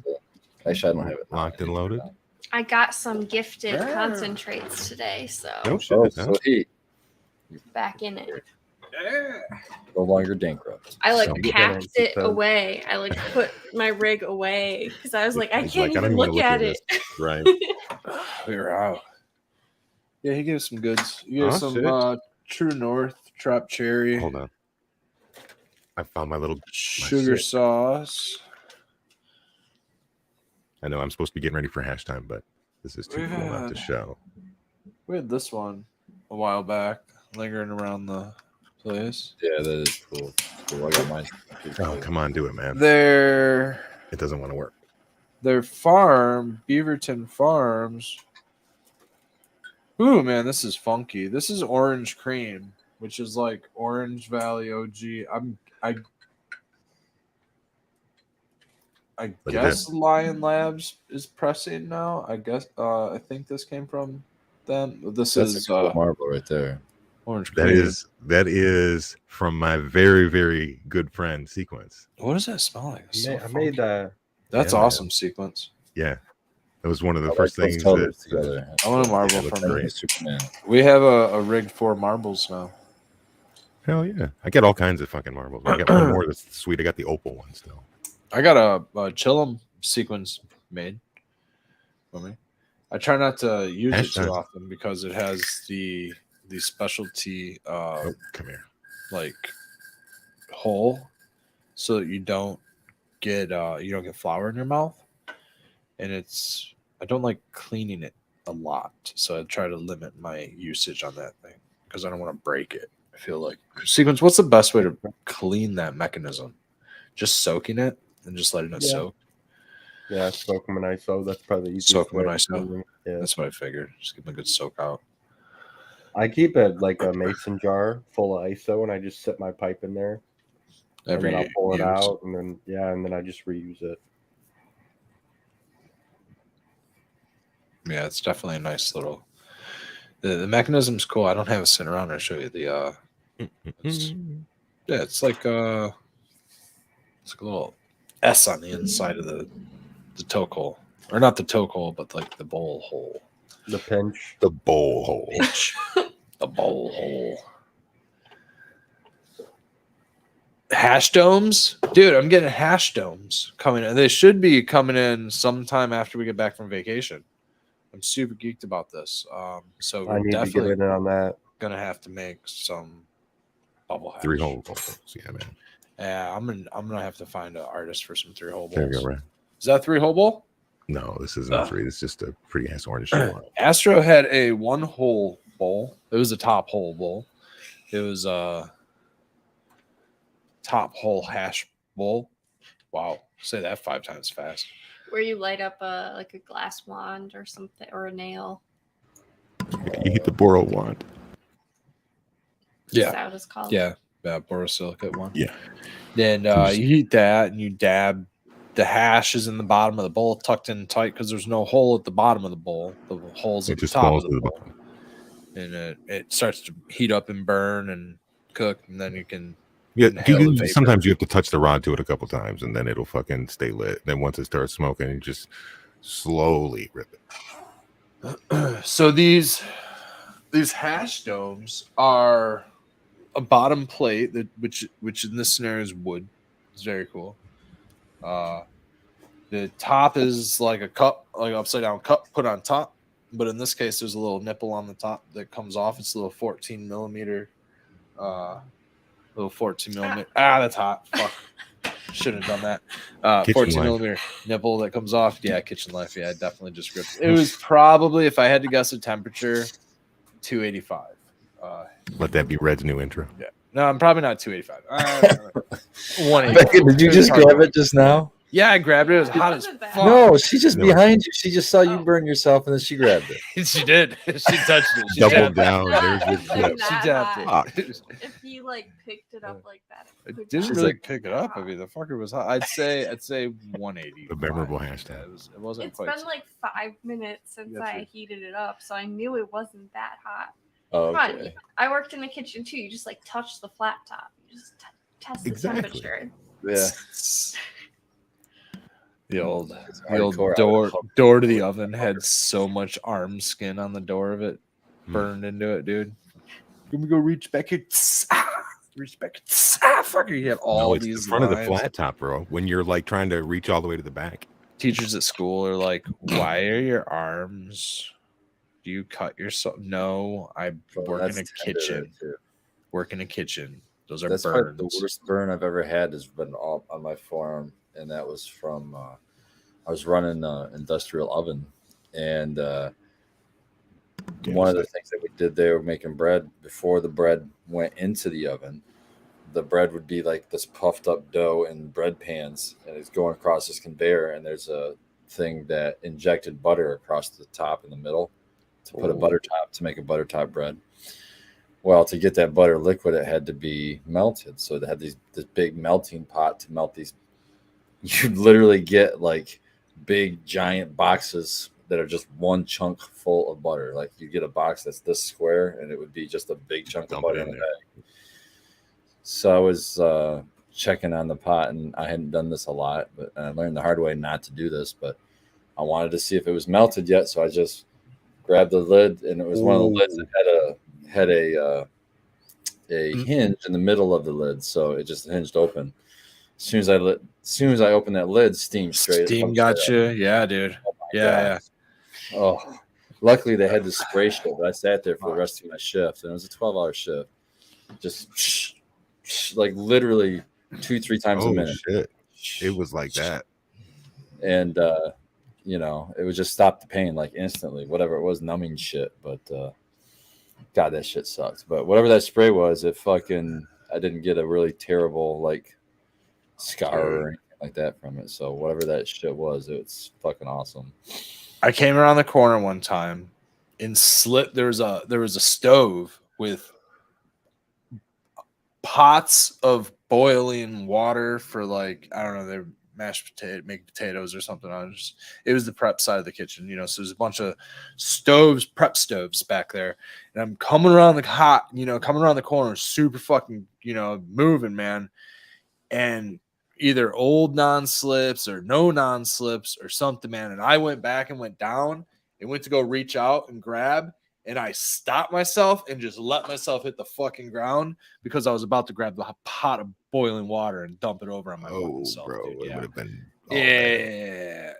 Actually, I don't have it Locked and loaded. I got some gifted concentrates today, so No shit. Oh, huh? so he back in it. no longer bankrupt. I like So- packed it away. I like put my rig away because I was like, I He's can't like, I don't even even look wanna at look it. Right. We're out. Yeah, he gave us some goods. He gave us some shit. True North Trap Cherry, Hold on. I found my little. sugar shit. sauce. I know I'm supposed to be getting ready for hash time, but this is too cool not to show. We had this one a while back, lingering around the place. Yeah, that is cool. Cool. I got mine. Oh, come on, do it, man. Their It doesn't want to work. farm, Beaverton Farms. Ooh, man, this is funky. This is orange cream, which is like Orange Valley OG. I at guess Lion Labs is pressing now. I guess I think this came from them. This That's is a cool marble right there. orange cream. That is from my very, very good friend Sequence. What does that smell like? It's so I funky. made that. That's Yeah, man. awesome sequence. Yeah. That was one of the I first like those things colors that together. I want a marble Yeah, it looks from great. it. Superman. We have a rigged 4 marbles now. hell yeah. I got all kinds of fucking marbles. I got one more that's sweet. I got the opal one still. I got a Chillum sequence made for me. I try not to use Hash it too time. often because it has the specialty Oh, come here. like hole, so that you don't get flour in your mouth, and I don't like cleaning it a lot, so I try to limit my usage on that thing because I don't want to break it. I feel like Sequence. What's the best way to clean that mechanism? Just soaking it and just letting it Yeah. soak. Yeah, soak them in ISO. That's probably the easiest Soak them in way. ISO? Yeah. That's what I figured. Just give them a good soak out. I keep it like a mason jar full of ISO, and I just sit my pipe in there, and then I'll pull it out, and then I just reuse it. Yeah, it's definitely a nice little. The mechanism's cool. I don't have it sitting around. I'll show you the. It's like a little S on the inside of the toke hole, or not the toke hole, but like the bowl hole. The pinch. The bowl hole. The bowl hole. Hash domes, dude. I'm getting hash domes coming in. They should be coming in sometime after we get back from vacation. I'm super geeked about this. So I we're need to get definitely in on that. gonna have to make some bubble hash. 3-hole bowls. Yeah, man. Yeah, I'm gonna have to find an artist for some 3-hole bowls. There you go, right? Is that 3-hole bowl? No, this isn't 3. It's just a pretty ass orange shell. Astro had a 1-hole bowl. It was a top hole bowl. It was a top hole hash bowl. Wow, say that 5 times fast. Where you light up a glass wand or something, or a nail. You hit the Boro wand. Is that what it's called? Yeah, borosilicate one. Yeah. Then you heat that and you dab. The hash is in the bottom of the bowl, tucked in tight, because there's no hole at the bottom of the bowl. The hole's at the top of the bowl. And it starts to heat up and burn and cook, and then you can. Yeah, sometimes you have to touch the rod to it a couple times, and then it'll fucking stay lit. Then once it starts smoking, you just slowly rip it. So these hash domes are a bottom plate which in this scenario is wood. It's very cool. The top is like a cup, like upside down cup put on top, but in this case, there's a little nipple on the top that comes off. It's a little 14 millimeter. That's hot. Fuck. Shouldn't have done that. 14 millimeter nipple that comes off. Yeah, kitchen life. Yeah, I definitely just ripped it. It was probably, if I had to guess a temperature, 285. Let that be Red's new intro. Yeah. No, I'm probably not 285. 180. Did you just grab it just now? Yeah, I grabbed it. It was hot as fuck. No, she's just behind you. She just saw you burn yourself, and then she grabbed it. She did. She touched it. She doubled down. There's your clip. She tapped it. If you picked it up like that, it didn't really pick it up. I mean, the fucker was hot. I'd say 180. The memorable hashtag. It wasn't. It's been 5 minutes since I heated it up, so I knew it wasn't that hot. Oh, okay. okay. I worked in the kitchen too. You just touch the flat top. You just test the temperature. Yeah. The old door to the oven had so much arm skin on the door of it, burned into it, dude. Let me go reach back here. Reach back. Fucker, you have all these. In front of the flat top, bro. When you're trying to reach all the way to the back. Teachers at school are like, "Why are your arms? Do you cut yourself?" No, I work in a kitchen. Work in a kitchen. Those are burns. The worst burn I've ever had has been all on my forearm, and that was from I was running an industrial oven, and one of the things that we did there, making bread, before the bread went into the oven, the bread would be like this puffed up dough in bread pans, and it's going across this conveyor, and there's a thing that injected butter across the top in the middle to put a butter top to make a butter top bread. Well, to get that butter liquid, it had to be melted. So they had this big melting pot to melt these. You'd literally get big giant boxes that are just one chunk full of butter. Like you get a box that's this square, and it would be just a big chunk of butter in the bag. So I was checking on the pot, and I hadn't done this a lot, but I learned the hard way not to do this. But I wanted to see if it was melted yet, so I just grabbed the lid, and it was one of the lids that had a hinge in the middle of the lid, so it just hinged open. As soon as I opened that lid, steam got you. Yeah, dude. Oh yeah. Oh, luckily they had the spray shit, but I sat there for the rest of my shift, and it was a 12-hour shift. Just like literally 2-3 times a Oh minute. shit! It was like that. And you know, it would just stop the pain like instantly, whatever it was, numbing shit. But God, that shit sucks. But whatever that spray was, it fucking, I didn't get a really terrible like scar or anything like that from it. So whatever that shit was, it's fucking awesome. I came around the corner one time and slipped. There was a stove with pots of boiling water for like, I don't know, they're make potatoes or something. It was the prep side of the kitchen, you know. So there's a bunch of prep stoves back there, and I'm coming around coming around the corner, super fucking, moving, man. And either old non-slips or no non-slips or something, man. And I went back and went down and went to go reach out and grab, and I stopped myself and just let myself hit the fucking ground because I was about to grab the pot of boiling water and dump it over on my fucking self, bro, dude. it Yeah. would have been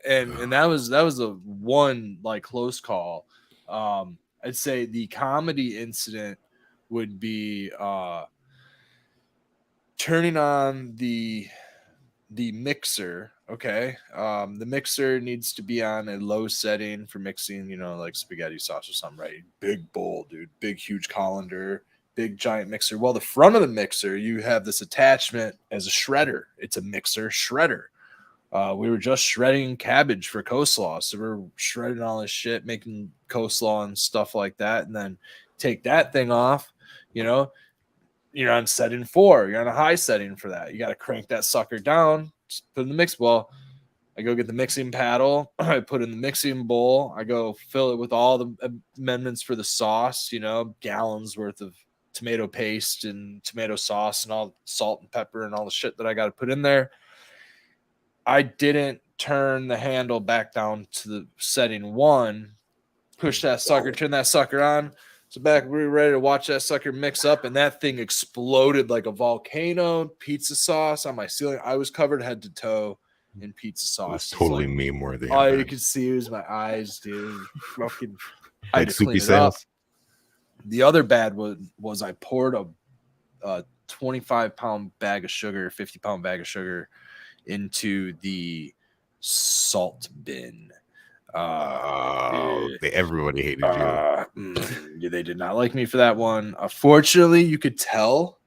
And that was a one like close call. I'd say the comedy incident would be turning on the mixer. Okay. The mixer needs to be on a low setting for mixing, like spaghetti sauce or something, right? Big bowl, dude, big, huge colander, big giant mixer. Well, the front of the mixer, you have this attachment as a shredder. It's a mixer shredder. We were just shredding cabbage for coleslaw. So we're shredding all this shit, making coleslaw and stuff like that. And then take that thing off, you're on setting 4. You're on a high setting for that. You got to crank that sucker down, put in the mix bowl. I go get the mixing paddle. I put in the mixing bowl. I go fill it with all the amendments for the sauce, gallons worth of tomato paste and tomato sauce and all salt and pepper and all the shit that I got to put in there. I didn't turn the handle back down to the setting 1, push that sucker, turn that sucker on. So back, we were ready to watch that sucker mix up, and that thing exploded like a volcano. Pizza sauce on my ceiling. I was covered head to toe in pizza sauce. It was totally like, meme worthy. All you could see was my eyes, dude. Fucking, I had Like to clean soupy it up. sales. The other bad was I poured a 25-pound bag of sugar, 50-pound bag of sugar into the salt bin. Everybody hated you. They did not like me for that one. Fortunately, you could tell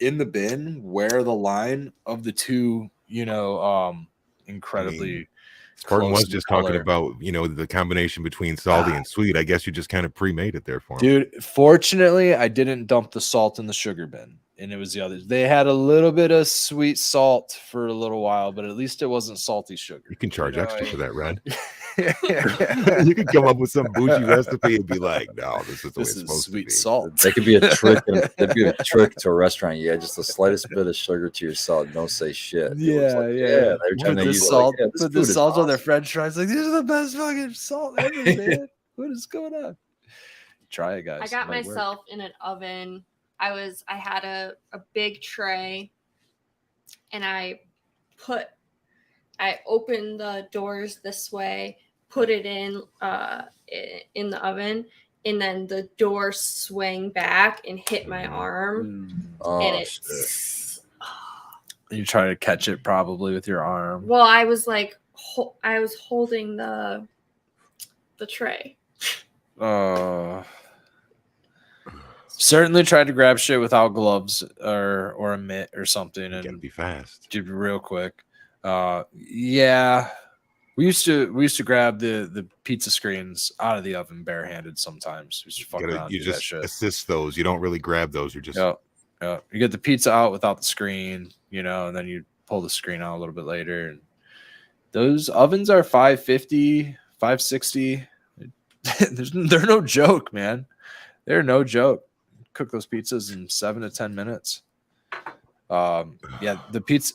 in the bin where the line of the two, incredibly. Spartan close was in just color. talking about, the combination between salty and sweet. I guess you just kind of pre-made it there for him. Dude, fortunately, I didn't dump the salt in the sugar bin, and it was the others. They had a little bit of sweet salt for a little while, but at least it wasn't salty sugar. You can charge extra for that, Red. Yeah. You can come up with some bougie recipe and be like, no, this is the way it's supposed sweet to be. salt. That could be a trick. That'd be a trick to a restaurant. Yeah, just the slightest bit of sugar to your salt. Don't say shit. Yeah. Every time Put they the use salt, it, like, yeah, this put the food is salt on their awesome. French fries. Like, these are the best fucking salt ever, man. What is going on? Try it, guys. I got It might work. myself in an oven. I had a big tray, and I opened the doors this way, put it in the oven, and then the door swang back and hit my arm. Oh, And it shit. You try to catch it probably with your arm. Well, I was like, I was holding the tray. Certainly tried to grab shit without gloves or a mitt or something, You gotta and be fast. did real quick. Yeah, we used to grab the pizza screens out of the oven barehanded sometimes. We used to fuck around, You do that just shit. assist those. You don't really grab those. You're just Yeah. You get the pizza out without the screen, and then you pull the screen out a little bit later. And those ovens are 550, 560. They're no joke, man. They're no joke. Cook those pizzas in 7 to 10 minutes. The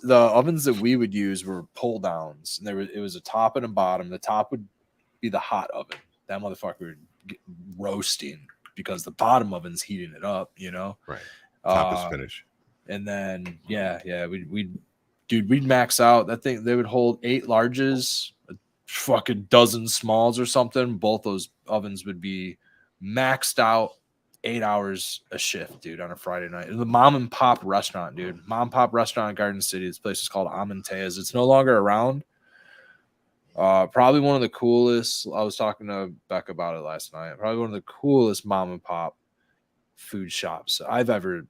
ovens that we would use were pull downs. And it was a top and a bottom. The top would be the hot oven. That motherfucker would get roasting because the bottom oven's heating it up, right. Top is finish. And then we'd max out that thing. They would hold 8 larges, a fucking dozen smalls or something, both those ovens would be maxed out 8 hours a shift, dude, on a Friday night. The mom and pop restaurant, dude. Mom and pop restaurant in Garden City. This place is called Amantea's. It's no longer around. Probably one of the coolest. I was talking to Beck about it last night. Probably one of the coolest mom and pop food shops I've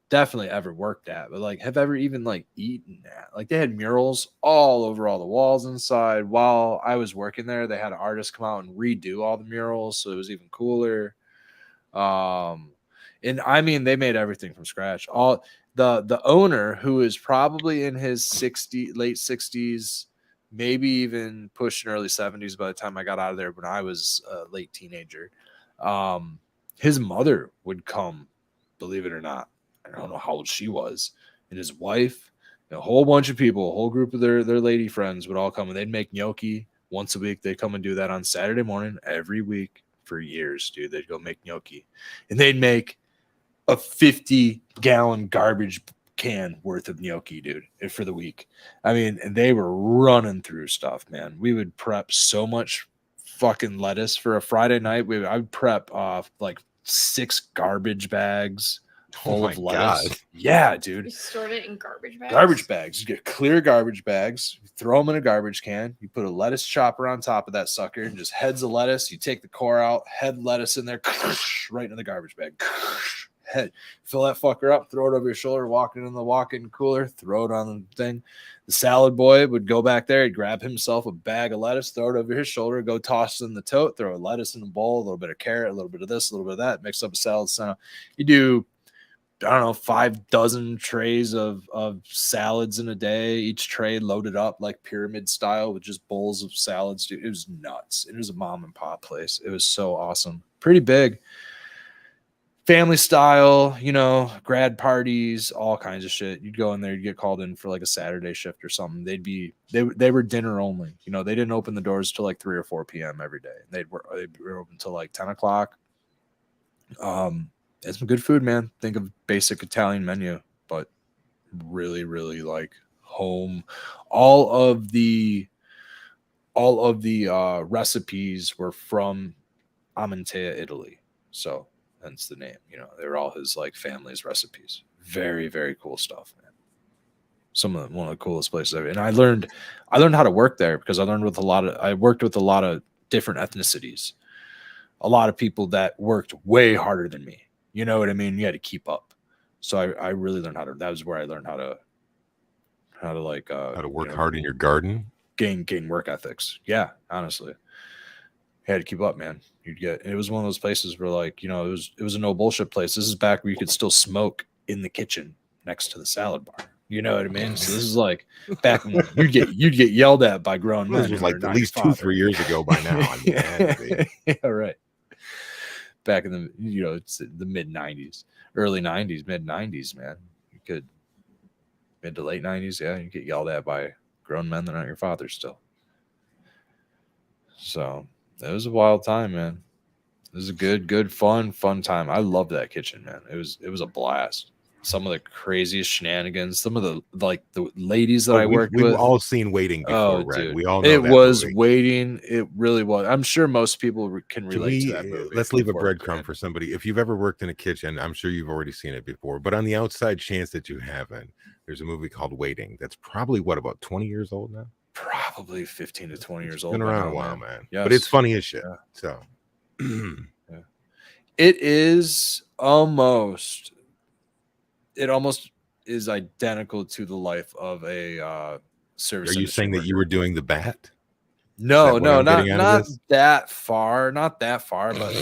definitely ever worked at, but like have ever even like eaten at. Like they had murals all over all the walls inside. While I was working there, they had artists come out and redo all the murals, so it was even cooler. And I mean, they made everything from scratch. All the owner, who is probably in his late 60s, maybe even pushing early 70s by the time I got out of there when I was a late teenager. His mother would come, believe it or not. I don't know how old she was. And his wife, a whole bunch of people, a whole group of their lady friends would all come, and they'd make gnocchi once a week. They'd come and do that on Saturday morning every week for years, dude. They'd go make gnocchi. And they'd make a 50-gallon garbage can worth of gnocchi, dude, for the week. I mean, and they were running through stuff, man. We would prep so much fucking lettuce for a Friday night. I would prep like 6 garbage bags full of lettuce. God. Yeah, dude. You stored it in garbage bags? Garbage bags. You get clear garbage bags, you throw them in a garbage can, you put a lettuce chopper on top of that sucker, and just heads of lettuce. You take the core out, head lettuce in there, right into the garbage bag. Head, fill that fucker up, throw it over your shoulder, walk it in the walk-in cooler, throw it on the thing. The salad boy would go back there, he'd grab himself a bag of lettuce, throw it over his shoulder, go toss it in the tote, throw a lettuce in the bowl, a little bit of carrot, a little bit of this, a little bit of that, mix up a salad. So you do, I don't know, 5 dozen trays of salads in a day, each tray loaded up like pyramid style with just bowls of salads. Dude, it was nuts. It was a mom and pop place. It was so awesome. Pretty big. Family style, you know, grad parties, all kinds of shit. You'd go in there, you'd get called in for like a Saturday shift or something. They were dinner only. You know, they didn't open the doors till like 3 or 4 p.m. every day. They were open till like 10 o'clock. It's some good food, man. Think of basic Italian menu, but really, really like home. All of the recipes were from Amantea, Italy. So hence the name. You know, they were all his like family's recipes. Very, very cool stuff, man. One of the coolest places ever. And I learned how to work there because I worked with a lot of different ethnicities. A lot of people that worked way harder than me. You know what I mean? You had to keep up. So I really learned that was where I learned how to work hard in your garden. Gain work ethics. Yeah, honestly. You had to keep up, man. It was one of those places where, like, you know, it was a no bullshit place. This is back where you could still smoke in the kitchen next to the salad bar. You know what I mean? So this is like back when you'd get yelled at by grown men. This was like at least 2-3 years ago by now. I mean, it had to be. Yeah, right. Back in the, you know, it's the mid 90s, early 90s, mid 90s, man. You could mid to late 90s, yeah, you get yelled at by grown men that aren't your father still. So it was a wild time, man. It was a good, fun time. I loved that kitchen, man. It was a blast. Some of the craziest shenanigans. Some of the ladies that I worked with. We've all seen Waiting before, right? Dude. We all know it that was movie. Waiting. It really was. I'm sure most people can relate to that movie. Let's leave a breadcrumb for somebody. If you've ever worked in a kitchen, I'm sure you've already seen it before. But on the outside chance that you haven't, there's a movie called Waiting. That's probably about 20 years old now. Probably 15 to 20 years old. Been around a while, man. Yes. But it's funny as shit. Yeah. So yeah. It almost is identical to the life of a service. Are you saying that you were doing the bat? No, not that far, but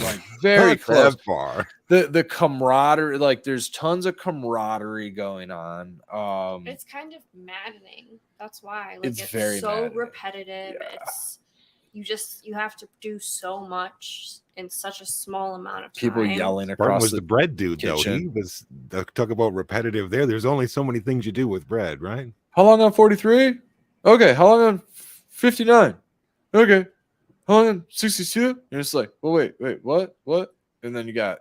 like very close. That far. The camaraderie, like there's tons of camaraderie going on. It's kind of maddening. That's why. Like it's very so maddening. repetitive. Yeah. You have to do so much in such a small amount of time. People yelling across. Martin was the bread dude, kitchen. Though. He was talk about repetitive there. There's only so many things you do with bread, right? How long on 43? Okay. How long on 59? Okay. How long on 62? And it's like, well, wait, what? And then you got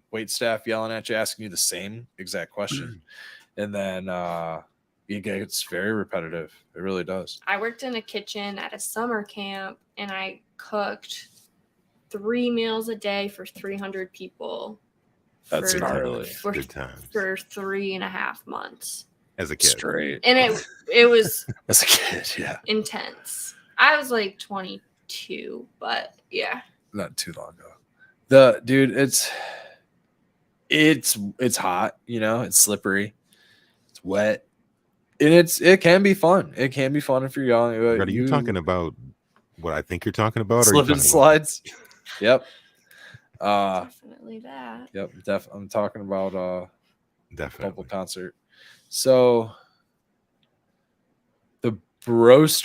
wait staff yelling at you, asking you the same exact question. And then it gets very repetitive. It really does. I worked in a kitchen at a summer camp, and I cooked 3 meals a day for 300 people. That's for, gnarly. for, Good times. for 3.5 months. As a kid. Straight. And it was As a kid, yeah. intense. I was like 22, but yeah. Not too long ago. Dude, it's hot, it's slippery, it's wet, and it can be fun. It can be fun if you're young. Are you talking about what I think you're talking about? Slip and slides? Yep. Definitely that. Yep. I'm talking about Definitely. local concert. So the broasters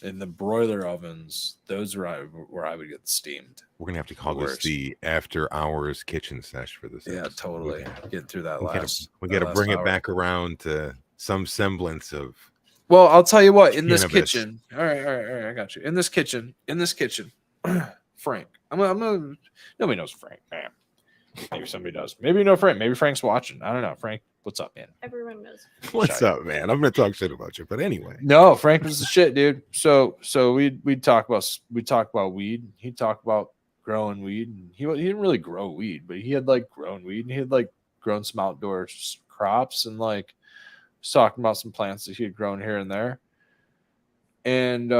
in the broiler ovens, those are where I would get steamed. We're gonna have to call this Worst. the after hours kitchen sesh for this. Yeah, episode. totally. Get through that We last. gotta bring hour. it back around to some semblance of. Well, I'll tell you what. In this Cannabis. kitchen, all right, I got you. In this kitchen, Frank. I'm gonna. Nobody knows Frank. Man. Maybe somebody does. Maybe you know Frank. Maybe Frank's watching. I don't know. Frank, what's up, man? Everyone knows. What's up, man? I'm gonna talk shit about you, but anyway. No, Frank was the shit, dude. So we'd talk about weed. He'd talk about growing weed. And he didn't really grow weed, but he had like grown weed, and he had like grown some outdoor crops, and like was talking about some plants that he had grown here and there. And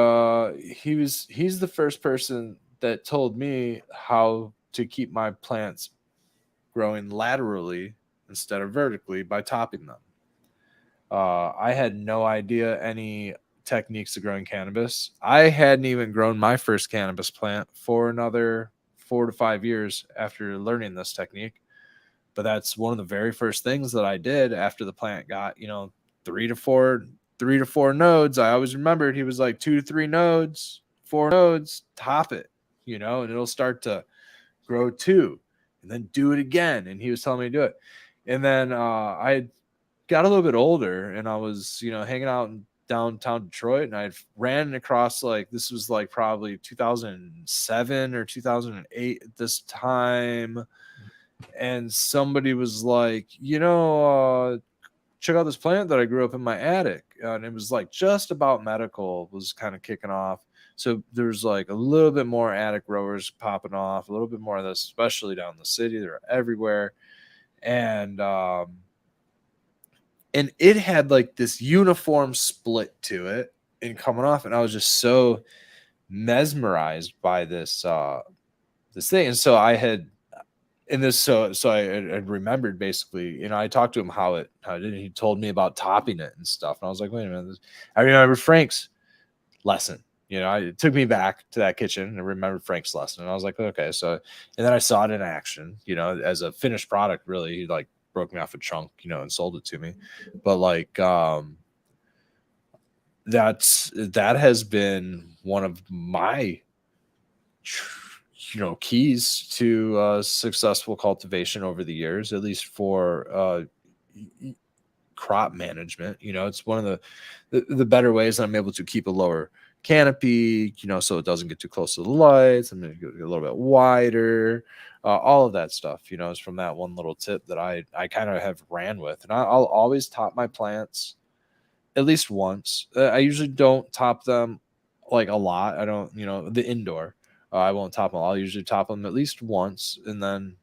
he's the first person that told me how to keep my plants growing laterally instead of vertically by topping them. I had no idea any techniques of growing cannabis. I hadn't even grown my first cannabis plant for another 4 to 5 years after learning this technique. But that's one of the very first things that I did after the plant got, 3 to 4 nodes. I always remembered he was like 2 to 3 nodes, 4 nodes, top it, and it'll start to grow 2 and then do it again. And he was telling me to do it. And then I got a little bit older, and I was, hanging out in downtown Detroit, and I ran across this was like probably 2007 or 2008 at this time. And somebody was like, check out this plant that I grew up in my attic. And it was like just about medical was kind of kicking off. So there's like a little bit more attic growers popping off, a little bit more of this, especially down in the city. They're everywhere. And it had like this uniform split to it and coming off. And I was just so mesmerized by this thing. And so I had in this, so I had remembered basically, I talked to him how it did, and he told me about topping it and stuff. And I was like, wait a minute. I remember Frank's lesson. It took me back to that kitchen and I remembered Frank's lesson. And I was like, okay. So, and then I saw it in action, as a finished product, really. He like broke me off a chunk, and sold it to me. But like, that has been one of my, keys to successful cultivation over the years, at least for crop management. It's one of the better ways I'm able to keep a lower canopy, so it doesn't get too close to the lights. I'm going to get a little bit wider. All of that stuff, is from that one little tip that I kind of have ran with. And I'll always top my plants at least once. I usually don't top them like a lot. I don't, the indoor. I won't top them. I'll usually top them at least once, and then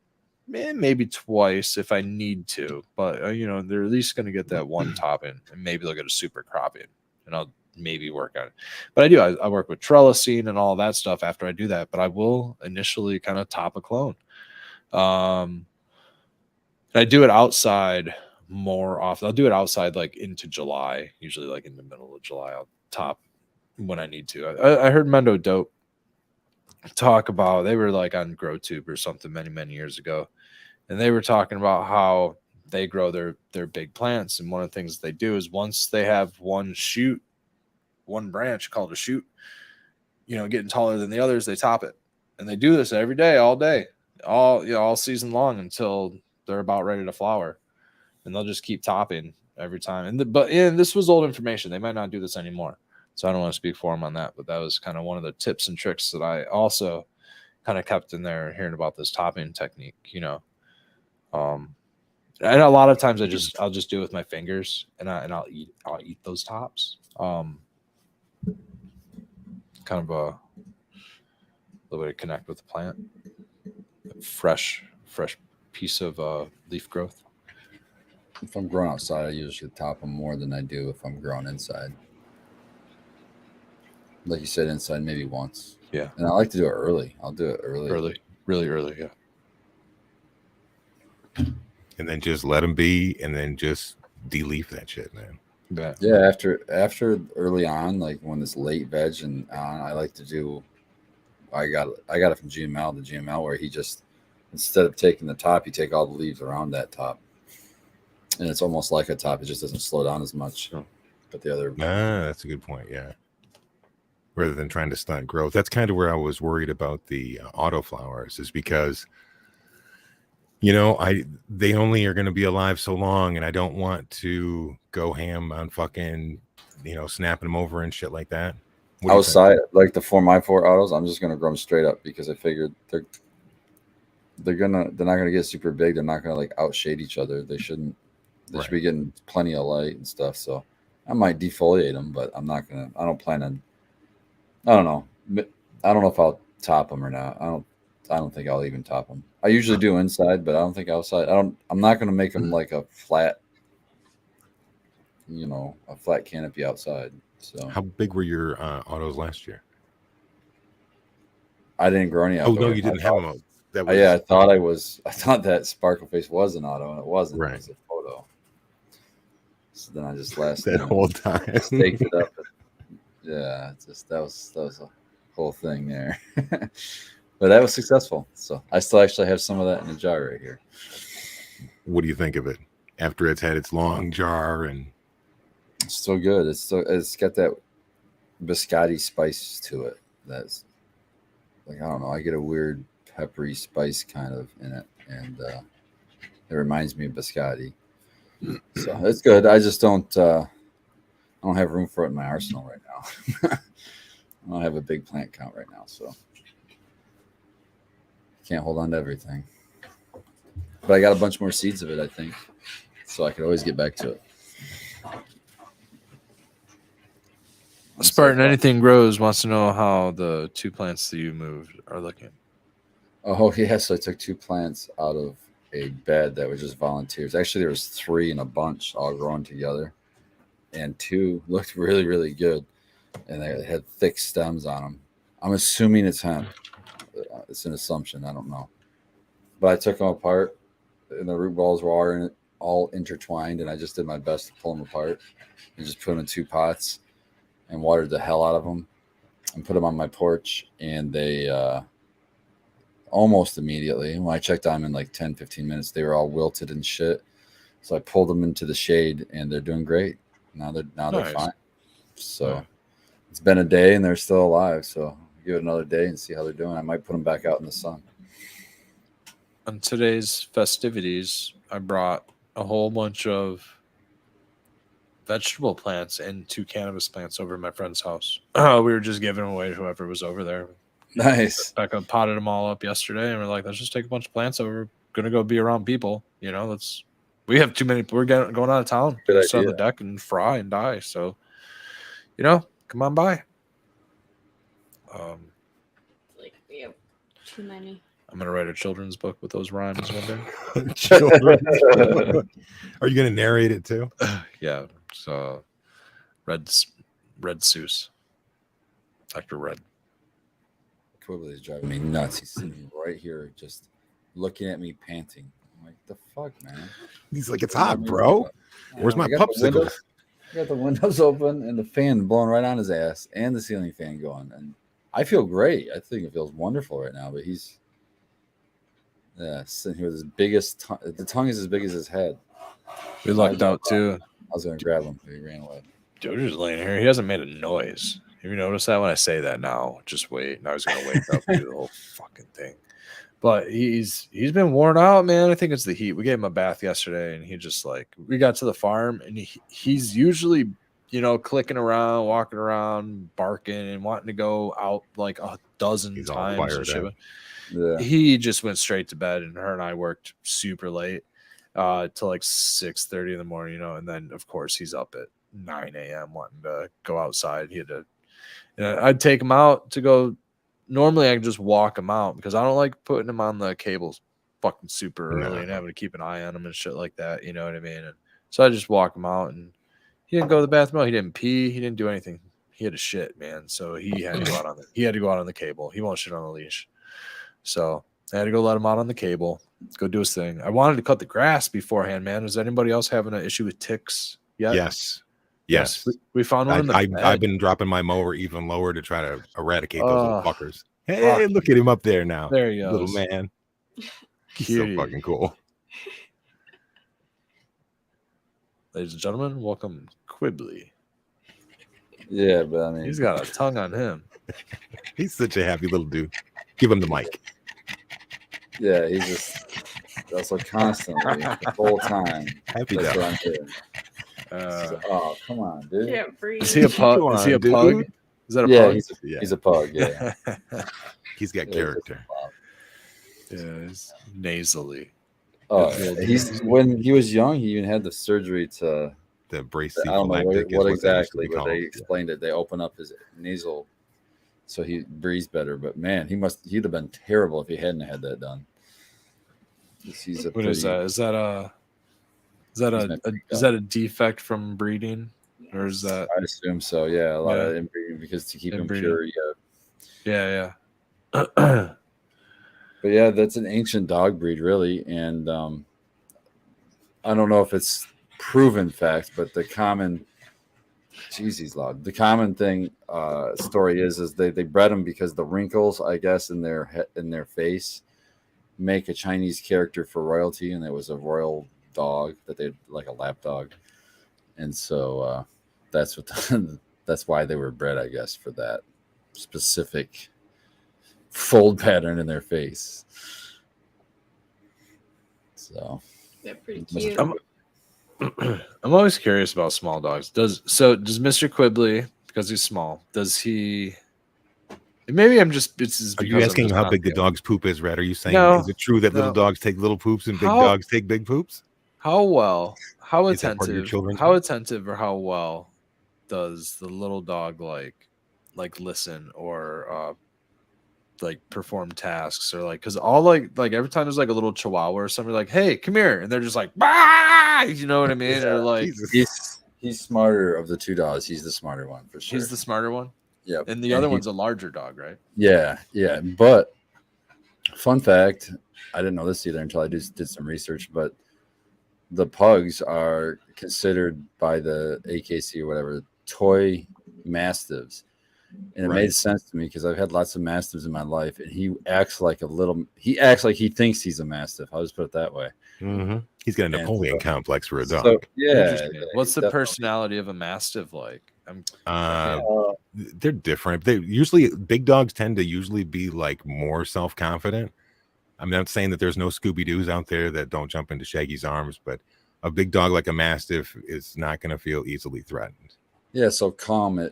maybe twice if I need to. But they're at least going to get that one topping, and maybe they'll get a super cropping, and I'll maybe work on it. But I work with trellising and all that stuff after I do that. But I will initially kind of top a clone. And I do it outside more often. I'll do it outside like into July, usually like in the middle of July. I'll top when I need to. I heard Mendo Dope talk about, they were like on GrowTube or something many years ago, and they were talking about how they grow their big plants. And one of the things they do is once they have one branch called a shoot, getting taller than the others, they top it. And they do this every day, all day, all season long until they're about ready to flower. And they'll just keep topping every time. And this was old information. They might not do this anymore, so I don't want to speak for them on that. But that was kind of one of the tips and tricks that I also kind of kept in there, hearing about this topping technique. And a lot of times I'll just do it with my fingers, and I'll eat those tops. Kind of a little way to connect with the plant. Fresh piece of leaf growth. If I'm growing outside, I usually top them more than I do if I'm growing inside. Like you said, inside maybe once. Yeah. And I like to do it early. I'll do it early. Really early, yeah. And then just let them be, and then just de-leaf that shit, man. Yeah, after early on, like when it's late veg and I like to do. I got it from GML, the GML, where he just, instead of taking the top, you take all the leaves around that top, and it's almost like a top. It just doesn't slow down as much. But the other, That's a good point. Yeah. Rather than trying to stunt growth, that's kind of where I was worried about the autoflowers, is because, you know, they only are going to be alive so long, and I don't want to go ham on fucking, you know, snapping them over and shit like that. outside, like the 4x4 autos, I'm just gonna grow them straight up because I figured they're not gonna get super big. They're not gonna like outshade each other. They shouldn't. They should be getting plenty of light and stuff. So I might defoliate them, but I'm not gonna. I don't plan on. I don't know. I don't know if I'll top them or not. I don't think I'll even top them. I usually do inside, but I don't think outside. I'm not gonna make them like a flat, you know, a flat canopy outside. So How big were your autos last year? I didn't grow any. Oh no, you didn't have them out. That was, Yeah, I thought that sparkle face was an auto, and it wasn't. Right. It was a photo. So then I just last that whole time staked it up. Yeah, that was a whole thing there. But that was successful. So I still actually have some of that in a jar right here. What do you think of it after it's had its long jar? And It's still good. It's got that biscotti spice to it. That's like, I don't know. I get a weird peppery spice kind of in it, and it reminds me of biscotti. So it's good. I just don't. I don't have room for it in my arsenal right now. I don't have a big plant count right now, so can't hold on to everything. But I got a bunch more seeds of it, I think, so I could always get back to it. Spartan Anything Grows wants to know how the 2 plants that you moved are looking. Oh yeah, so I took 2 plants out of a bed that was just volunteers. Actually, there was 3 in a bunch all growing together, and 2 looked really, really good, and they had thick stems on them. I'm assuming it's hemp. It's an assumption. I don't know, but I took them apart, and the root balls were all intertwined, and I just did my best to pull them apart and just put them in 2 pots and watered the hell out of them and put them on my porch, and they almost immediately, when I checked on them in like 10-15 minutes, they were all wilted and shit. So I pulled them into the shade, and they're doing great. Now they're fine. So it's been a day, and they're still alive. So I'll give it another day and see how they're doing. I might put them back out in the sun. On today's festivities, I brought a whole bunch of vegetable plants and 2 cannabis plants over at my friend's house. We were just giving them away to whoever was over there. Nice. Becca potted them all up yesterday, and we're like, let's just take a bunch of plants over. We're gonna go be around people, you know. We have too many. We're going out of town. Good Sit on idea. the deck and fry and die. So, you know, come on by. Like we have too many. I'm gonna write a children's book with those rhymes one day. Are you going to narrate it too? Yeah. So, Red Seuss, Dr. Red. Quibbly is driving me nuts. He's sitting right here, just looking at me, panting. I'm like, the fuck, man? He's like, it's hot, bro. Where's my popsicle? I got the windows open and the fan blowing right on his ass, and the ceiling fan going. And I feel great. I think it feels wonderful right now. But he's sitting here with his biggest tongue. The tongue is as big as his head. We lucked out too. I was going to grab him, but he ran away. Jojo's laying here. He hasn't made a noise. Have you noticed that when I say that now? Just wait. Now he's gonna wake up and do the whole fucking thing. But he's been worn out, man. I think it's the heat. We gave him a bath yesterday, and he just we got to the farm, and he's usually, you know, clicking around, walking around, barking, and wanting to go out like a dozen He's all times. fired up. Yeah. He just went straight to bed, and her and I worked super late. till like 6:30 in the morning, you know, and then of course he's up at 9 a.m. wanting to go outside. He had to, I'd take him out to go. Normally I can just walk him out because I don't like putting him on the cables fucking super early and having to keep an eye on him and shit like that. You know what I mean? And so I just walk him out, and he didn't go to the bathroom. He didn't pee. He didn't do anything. He had a shit, man. So he had to go out on the cable. He won't shit on the leash. So I had to go let him out on the cable, go do his thing. I wanted to cut the grass beforehand, man. Is anybody else having an issue with ticks yet? Yes. We found one in the bed. I've been dropping my mower even lower to try to eradicate those little fuckers. Hey, look at him up there now. There he goes. Little man. He's so fucking cool. Ladies and gentlemen, welcome Quibbly. Yeah, but I mean, He's got a tongue on him. He's such a happy little dude. Give him the mic. yeah, he's just also constantly the whole time. Happy That's dog. what I'm doing. Oh, come on, dude. Can't breathe. Is he a pug? Come Is he a on, dude. pug? Is that a Yeah, pug? he's a pug. Yeah, He's got Yeah, character. Yeah, he's nasally. Oh, he's when he was young, he even had the surgery to. The brace. I don't know what exactly, but they called. explained it. They open up his nasal, so he breathes better. But man, he'd have been terrible if he hadn't had that done. He's a What is that? Is that a defect from breeding, or is that? I assume so. Yeah, a lot Yeah. of inbreeding because to keep him Inbreeding. pure. Yeah, Yeah. but yeah, that's an ancient dog breed, really, and I don't know if it's proven fact, but the common, he's loud. The common thing story is they bred them because the wrinkles, I guess, in their face make a Chinese character for royalty, and it was a royal dog that they like a lap dog, and so that's what that's why they were bred, I guess, for that specific fold pattern in their face. So They're pretty cute. I'm always curious about small dogs. Does Mr. Quibbly, because he's small, does he? Maybe I'm just. Are you asking how big the dog's poop is, Red? Are you saying No, is it true that little no. dogs take little poops and big dogs take big poops? How Is that part of your attentive? children's How book? attentive or how well does the little dog like listen or like perform tasks or like because all like every time there's like a little chihuahua or something like, hey, come here, and they're just like, bah! You know what I mean? Or like he's smarter of the two dogs. He's the smarter one for sure. he's the smarter one. Yeah, And the other one's a larger dog, right? Yeah. But fun fact, I didn't know this either until I just did some research. But the pugs are considered by the AKC or whatever toy mastiffs. And it made sense to me because I've had lots of mastiffs in my life, and he acts like he thinks he's a mastiff. I'll just put it that way. Mm-hmm. He's got a Napoleon complex for a dog. So, yeah. What's the personality of a mastiff like? They're different. They usually big dogs tend to usually be like more self-confident. I'm not saying that there's no Scooby-Doos out there that don't jump into Shaggy's arms, but a big dog like a mastiff is not going to feel easily threatened. Yeah, so calm. I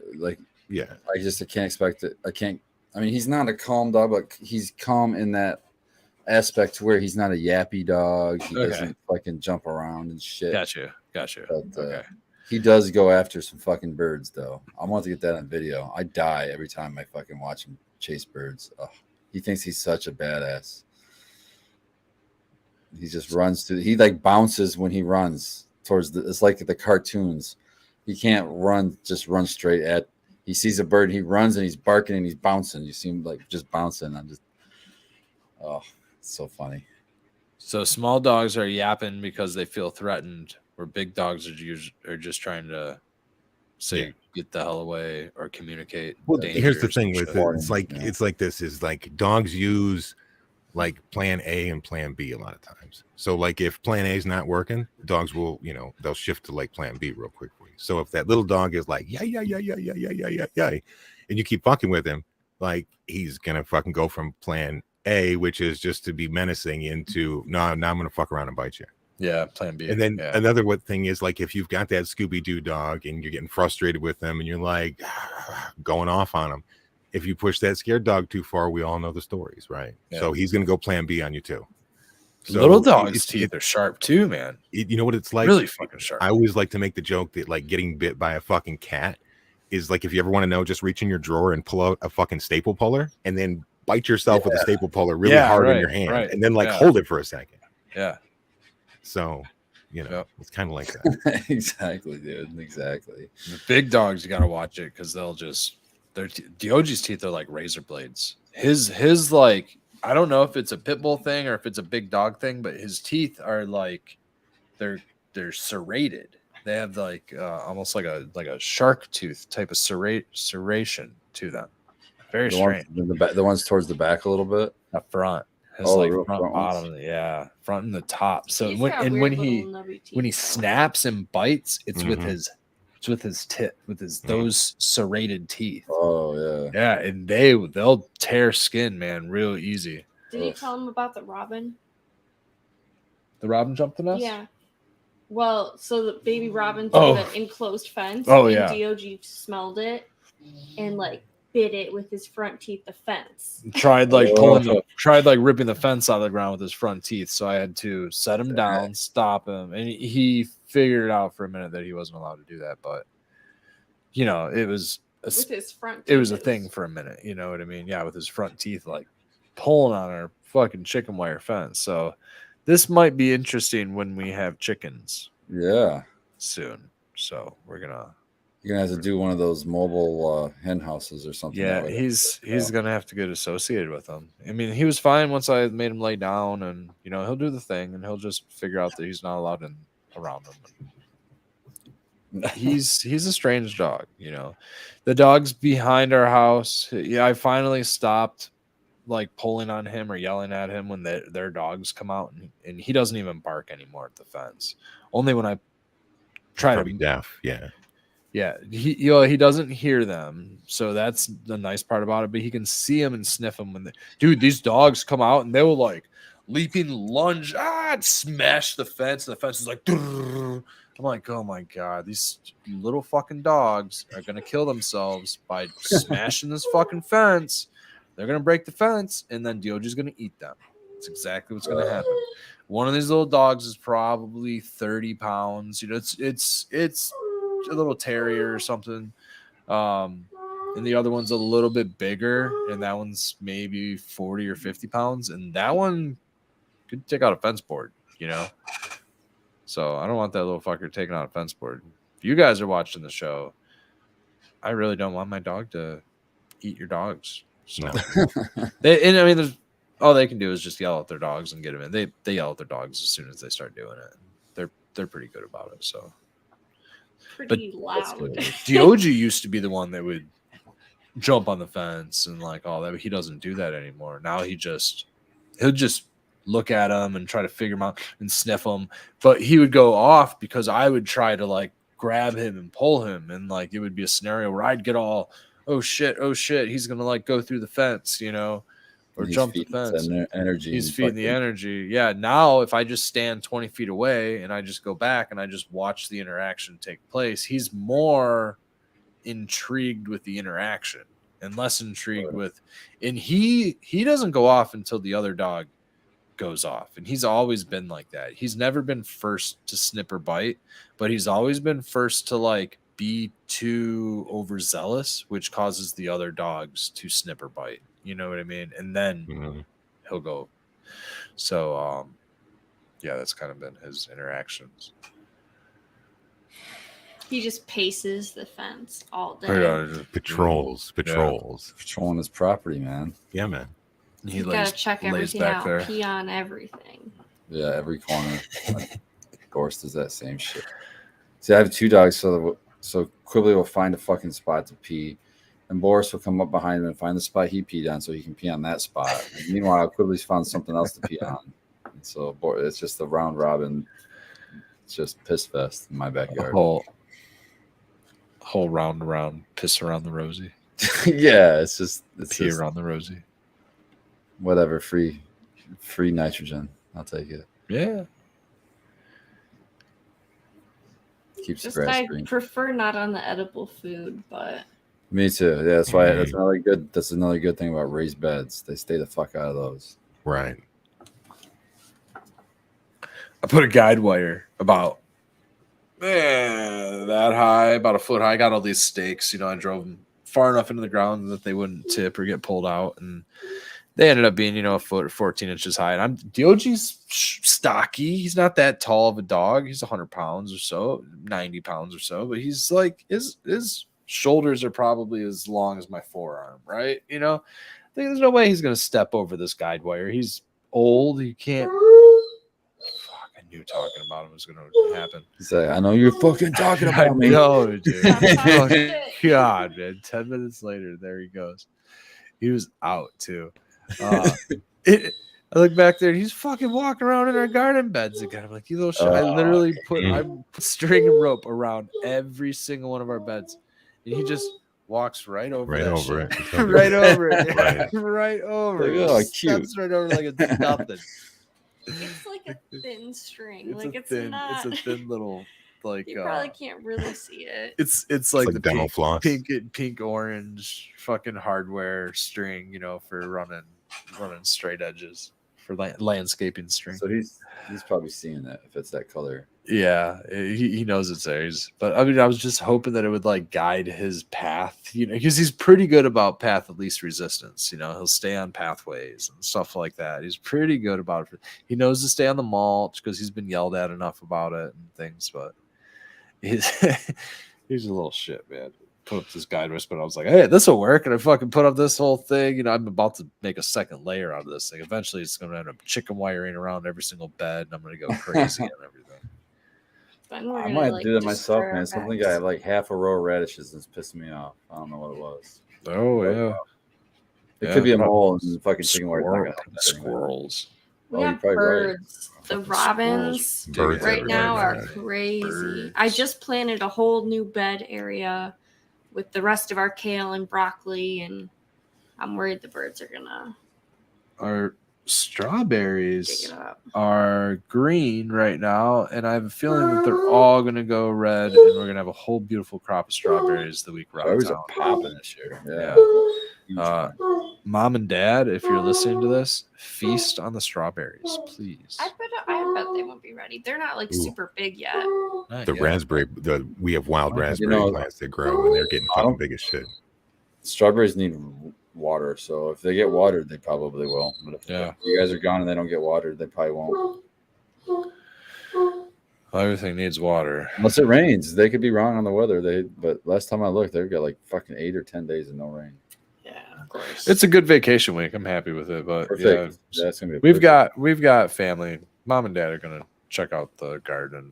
can't expect it. I mean, he's not a calm dog, but he's calm in that aspect to where he's not a yappy dog. He doesn't fucking jump around and shit. Gotcha. But, he does go after some fucking birds, though. I want to get that on video. I die every time I fucking watch him chase birds. Oh, he thinks he's such a badass. He just runs through. He like bounces when he runs towards it's like the cartoons. He can't run straight at. He sees a bird, he runs and he's barking and he's bouncing. You see him like just bouncing. Oh, it's so funny. So small dogs are yapping because they feel threatened, where big dogs are just trying to say get the hell away or communicate. Well, here's the thing with it. It's like this is like dogs use like plan A and plan B a lot of times. So like if plan A is not working, dogs will, they'll shift to like plan B real quick for you. So if that little dog is like, yeah, and you keep fucking with him, like he's going to fucking go from plan A, which is just to be menacing, into, no, now I'm going to fuck around and bite you. Yeah, plan B. And then another thing is like if you've got that Scooby-Doo dog and you're getting frustrated with them and you're like going off on him, if you push that scared dog too far, we all know the stories, right? Yeah. So he's going to go plan B on you too. So Little dog's it's- teeth are sharp too, man. you know what it's like? Really fucking sharp. I always like to make the joke that like getting bit by a fucking cat is like if you ever want to know, just reach in your drawer and pull out a fucking staple puller and then bite yourself with a staple puller really hard in your hand and then like hold it for a second. Yeah. So, you know, Yep. it's kind of like that. Exactly, dude. Exactly. The big dogs, you gotta watch it because they'll just Dioge's teeth are like razor blades. His like I don't know if it's a pit bull thing or if it's a big dog thing, but his teeth are like they're serrated. They have like almost like a shark tooth type of serration to them. Very strange. The ones towards the back a little bit. Up front. His Oh, the like real front front ones? bottom, yeah, front and the top. So He's when got and weird when little he nubby teeth. when he snaps and bites, it's with Mhm. his tip, with his those serrated teeth. Oh yeah. Yeah, and they'll tear skin, man, real easy. Did you tell him about the robin? The robin jumped the nest? Yeah. Well, so the baby robin Oh. through the enclosed fence. Oh, and yeah. Dog smelled it and like bit it with his front teeth, the fence. Tried like Oh. tried like ripping the fence out of the ground with his front teeth. So I had to set him down, stop him, and he figured it out for a minute that he wasn't allowed to do that. But you know, it was With his front it was a teeth. thing for a minute. You know what I mean? Yeah, with his front teeth like pulling on our fucking chicken wire fence. So this might be interesting when we have chickens Yeah. soon. So we're gonna. You're gonna have to do one of those mobile hen houses or something. Yeah, that way. he's gonna have to get associated with them. I mean, he was fine once I made him lay down, and you know he'll do the thing, and he'll just figure out that he's not allowed in around him. He's a strange dog, you know. The dogs behind our house. Yeah, I finally stopped like pulling on him or yelling at him when their dogs come out, and he doesn't even bark anymore at the fence. Only when I try Probably to. deaf. Yeah. Yeah, he doesn't hear them, so that's the nice part about it. But he can see them and sniff them when dude, these dogs come out and they will like leaping lunge, and smash the fence. And the fence is like, I'm like, oh my god, these little fucking dogs are gonna kill themselves by smashing this fucking fence. They're gonna break the fence, and then Dioge's gonna eat them. That's exactly what's gonna happen. One of these little dogs is probably 30 pounds. You know, it's a little terrier or something. And the other one's a little bit bigger, and that one's maybe 40 or 50 pounds. And that one could take out a fence board, you know? So I don't want that little fucker taking out a fence board. If you guys are watching the show, I really don't want my dog to eat your dogs. So No. and I mean, there's all they can do is just yell at their dogs and get them in. They yell at their dogs as soon as they start doing it. They're pretty good about it. So Pretty loud. Dioge used to be the one that would jump on the fence and like all that. But he doesn't do that anymore. Now he'll just look at them and try to figure them out and sniff them. But he would go off because I would try to like grab him and pull him, and like it would be a scenario where I'd get all, oh shit, he's gonna like go through the fence, you know, or He's jump the feeding fence. energy. He's and feeding the fucking- energy. Yeah. Now, if I just stand 20 feet away and I just go back and I just watch the interaction take place, he's more intrigued with the interaction and less intrigued with. And he doesn't go off until the other dog goes off. And he's always been like that. He's never been first to snip or bite, but he's always been first to like be too overzealous, which causes the other dogs to snip or bite. You know what I mean? And then Mhm. he'll go. So, yeah, that's kind of been his interactions. He just paces the fence all day. Patrols. Patrolling his property, man. Yeah, man. He You gotta check everything out. Pee on everything. Yeah, every corner. Like, Gorst does that same shit. See, I have two dogs, so Quibbly will find a fucking spot to pee, and Boris will come up behind him and find the spot he peed on, so he can pee on that spot. And meanwhile, Quibbly's found something else to pee on. And so it's just the round robin. It's just piss fest in my backyard. Whole round around, piss around the rosy, Yeah, it's pee just around the rosy. whatever. Free nitrogen. I'll take it. Yeah. Keeps the Just grass I green. prefer not on the edible food, but Me too. Yeah, that's why. That's another good thing about raised beds. They stay the fuck out of those. Right. I put a guide wire about that high, about a foot high. I got all these stakes. I drove them far enough into the ground that they wouldn't tip or get pulled out, and they ended up being, a foot or 14 inches high. And Dioge's stocky. He's not that tall of a dog. He's 100 pounds or so, 90 pounds or so. But he's like, his shoulders are probably as long as my forearm, right? There's no way he's going to step over this guide wire. He's old. He can't. Fuck, I knew talking about him was going to happen. He's like, I know you're fucking talking about me. No, dude. Stop talking Oh, shit. God, man. 10 minutes later, there he goes. He was out, too. I look back there, and he's fucking walking around in our garden beds again. I'm like, you little shit. I literally put string and rope around every single one of our beds, and he just walks right over Right that over shit. it. Right over it. Right. Right over it. Like, oh, Just steps right over like it's nothing. It's like a thin string. It's not. a thin little You probably can't really see it. It's like the dental floss. pink orange fucking hardware string, for running straight edges for landscaping string. So he's probably seeing that if it's that color. Yeah, he knows it's there. But I mean, I was just hoping that it would like guide his path, because he's pretty good about path of least resistance. He'll stay on pathways and stuff like that. He's pretty good about it. He knows to stay on the mulch because he's been yelled at enough about it and things. But he's he's a little shit, man. Put up this guide wire, but I was like, hey, this will work. And I fucking put up this whole thing. I'm about to make a second layer out of this thing. Eventually, it's going to end up chicken wiring around every single bed, and I'm going to go crazy and everything. I might do that myself, man. Something got like half a row of radishes that's pissing me off. I don't know what it was. Oh, yeah. It could be a mole and the fucking chicken wire. Squirrels. We have birds. Right. The robins Birds right now are everywhere. crazy. Birds. I just planted a whole new bed area with the rest of our kale and broccoli, and I'm worried the birds are gonna Our dig strawberries it up. are green right now, and I have a feeling that they're all gonna go red, and we're gonna have a whole beautiful crop of strawberries the week we're out of Strawberries town. are popping this year. Yeah. Yeah. Mom and Dad, if you're listening to this, feast on the strawberries, please. I bet they won't be ready. They're not like Ooh. super big yet. Not The yet. raspberry, we have wild raspberry plants that grow, and they're getting fucking big as shit. Strawberries need water, so if they get watered, they probably will. But if you guys are gone and they don't get watered, they probably won't. Well, everything needs water. Unless it rains. They could be wrong on the weather. But last time I looked, they've got like fucking 8 or 10 days of no rain. Yeah, of course. It's a good vacation week. I'm happy with it. But Perfect. yeah, That's gonna be we've got family. Mom and Dad are gonna check out the garden,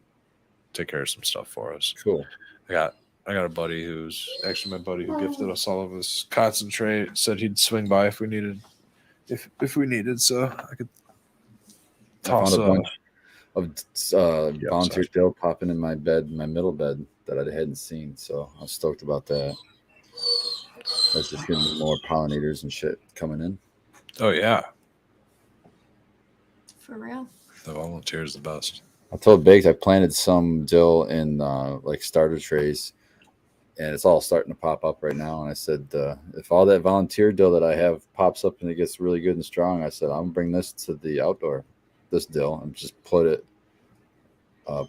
take care of some stuff for us. cool. I got a buddy who's actually my buddy who gifted us all of his concentrate. Said he'd swing by if we needed, so I could I found toss a bunch of Yeah, volunteer sorry. dill popping in my bed, my middle bed that I hadn't seen. So I was stoked about that. That's just giving me more pollinators and shit coming in. Oh yeah, For real. the volunteer is the best. I told Biggs I planted some dill in like starter trays, and it's all starting to pop up right now. And I said, if all that volunteer dill that I have pops up and it gets really good and strong, I said, I'm gonna bring this to the outdoor, this dill, and just put it,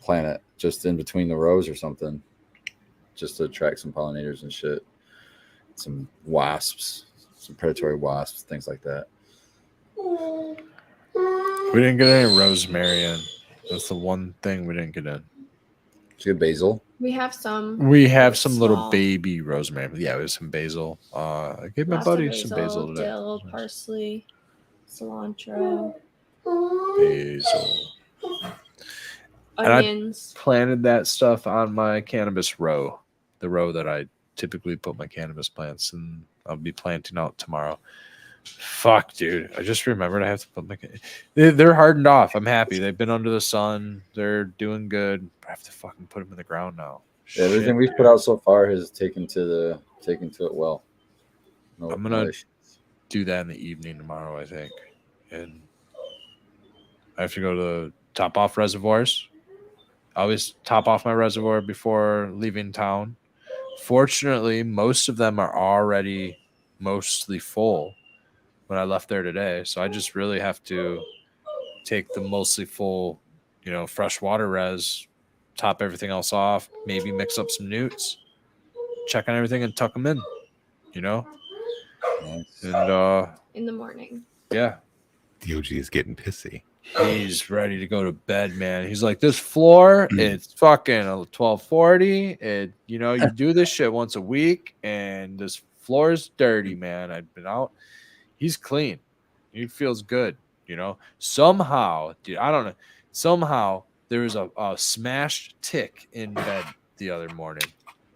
plant it just in between the rows or something, just to attract some pollinators and shit, some wasps, some predatory wasps, things like that. We didn't get any rosemary in. That's the one thing we didn't get in. Did you get basil? We have some. We have some little Small. baby rosemary. Yeah, we have some basil. I gave my Lots of buddy some basil today. dill, parsley, cilantro, Basil. And I- onions. Planted that stuff on my cannabis row, the row that I typically put my cannabis plants, and I'll be planting out tomorrow. Fuck, dude! I just remembered I have to put my. They're hardened off. I'm happy. They've been under the sun. They're doing good. I have to fucking put them in the ground now. Yeah, everything Shit, we've put out so far has taken to it well. No, I'm gonna- no issues. do that in the evening tomorrow, I think. And I have to go to top off reservoirs. I always top off my reservoir before leaving town. Fortunately, most of them are already mostly full when I left there today. So I just really have to take the mostly full, fresh water res, top everything else off, maybe mix up some newts, check on everything and tuck them in, Nice. and In the morning. yeah, DOG is getting pissy. he's ready to go to bed, man. He's like, this floor, it's fucking 1240. You do this shit once a week, and this floor is dirty, man. I've been out. He's clean. He feels good, Somehow, dude, I don't know. Somehow there was a smashed tick in bed the other morning.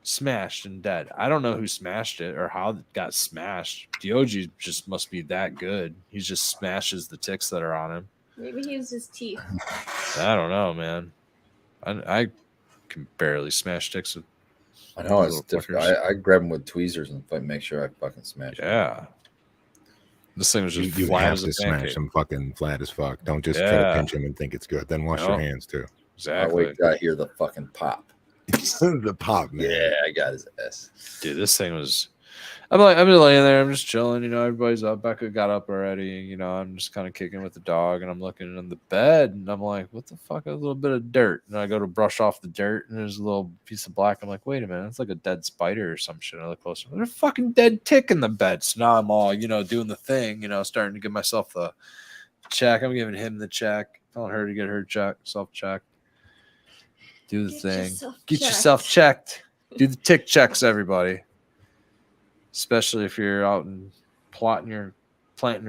Smashed and dead. I don't know who smashed it or how it got smashed. DOG just must be that good. He just smashes the ticks that are on him. Maybe he used his teeth. I don't know, man. I can barely smash ticks with I know it's little different. flickers. I grab them with tweezers and make sure I fucking smash it. Yeah. This thing was just You flat have as a to smash pancake. them fucking flat as fuck. Don't just try to Yeah. pinch them and think it's good. Then wash your No. hands too. I Exactly. wait till I hear the fucking pop. The pop, man. Yeah, I got his ass. Dude, this thing was. I'm just laying there. I'm just chilling. Everybody's up. Becca got up already. I'm just kind of kicking with the dog, and I'm looking in the bed, and I'm like, "What the fuck?" A little bit of dirt, and I go to brush off the dirt, and there's a little piece of black. I'm like, "Wait a minute, it's like a dead spider or some shit." I look closer. There's a fucking dead tick in the bed. So now I'm all, doing the thing, starting to give myself the check. I'm giving him the check, telling her to get her check, self-checked. Do the thing. Get yourself checked. Do the tick checks, everybody. Especially if you're out and planting your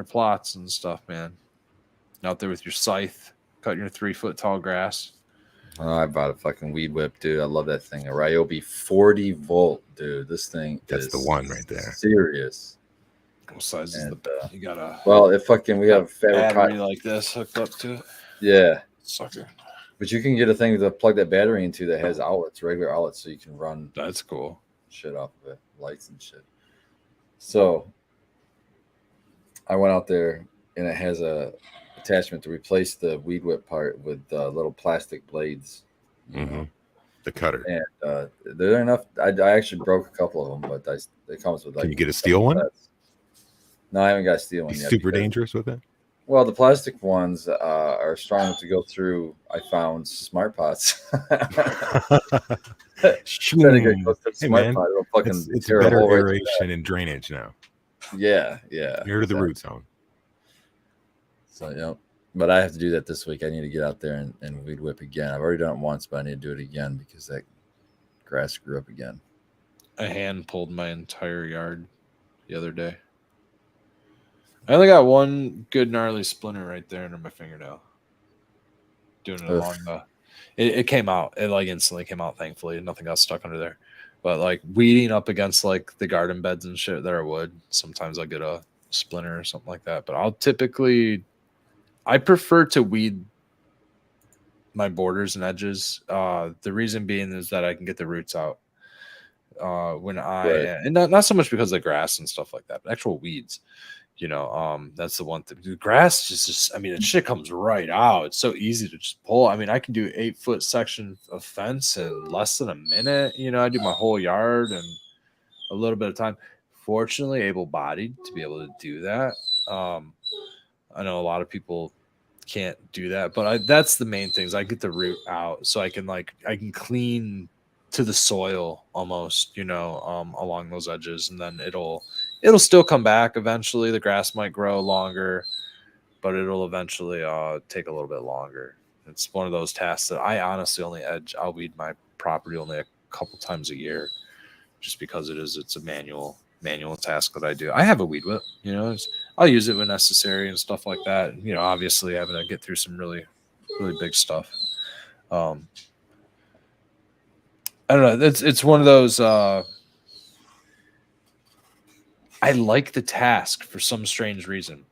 plots and stuff, man. Out there with your scythe, cutting your 3-foot tall grass. Oh, I bought a fucking weed whip, dude. I love that thing. A Ryobi 40 volt, dude. This thing That's is the one right there. Serious. What size is And, the bed? You got a Well, we have a favorite battery pot. like this hooked up to it. Yeah. Sucker. But you can get a thing to plug that battery into that has outlets, regular outlets, so you can run That's cool. shit off of it, lights and shit. So I went out there and it has a attachment to replace the weed whip part with little plastic blades. Mm-hmm. The cutter. And they're enough. I actually broke a couple of them, but it comes with like. Can you get a steel one? No, I haven't got a steel one He's yet. super dangerous with it. Well, the plastic ones are strong to go through. I found smart pots. Trying to get close to the Hey, smart man, pot, it'll fucking it's tear a better hole right through aeration and drainage now. that. Yeah. Near to the root zone. So yeah, but I have to do that this week. I need to get out there and weed whip again. I've already done it once, but I need to do it again because that grass grew up again. A hand pulled my entire yard the other day. I only got one good gnarly splinter right there under my fingernail. Doing it along the. It came out. It like instantly came out. Thankfully, nothing got stuck under there. But like weeding up against like the garden beds and shit that are wood, sometimes I'll get a splinter or something like that. But I prefer to weed my borders and edges. The reason being is that I can get the roots out. And not so much because of the grass and stuff like that, but actual weeds. That's the one thing. The grass just that shit comes right out. It's so easy to just pull. I can do 8-foot section of fence in less than a minute. I do my whole yard in a little bit of time. Fortunately, able-bodied to be able to do that. I know a lot of people can't do that, but that's the main things. I get the root out so I can clean to the soil almost, along those edges, and then it'll still come back eventually. The grass might grow longer, but it'll eventually take a little bit longer. It's one of those tasks that I honestly I'll weed my property only a couple times a year, just because it's a manual task that I do. I have a weed whip, I'll use it when necessary and stuff like that. Obviously having to get through some really, really big stuff. I don't know. It's one of those. I like the task for some strange reason.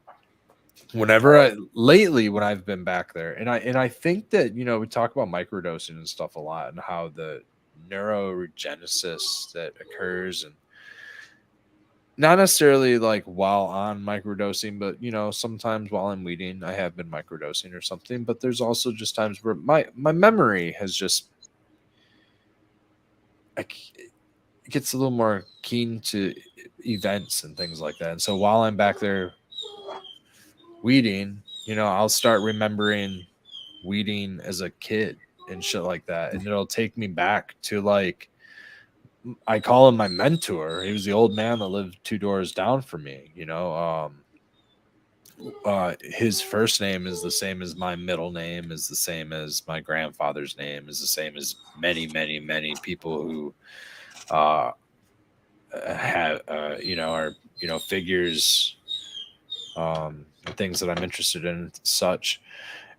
When I've been back there, and I think that we talk about microdosing and stuff a lot, and how the neurogenesis that occurs, and not necessarily like while on microdosing, but sometimes while I'm weeding, I have been microdosing or something. But there's also just times where my memory has just it gets a little more keen to events and things like that. And so while I'm back there weeding, I'll start remembering weeding as a kid and shit like that, and it'll take me back to like, I call him my mentor. He was the old man that lived 2 doors down from me. His first name is the same as my middle name, is the same as my grandfather's name, is the same as many, many, many people who have are figures, things that I'm interested in, and such.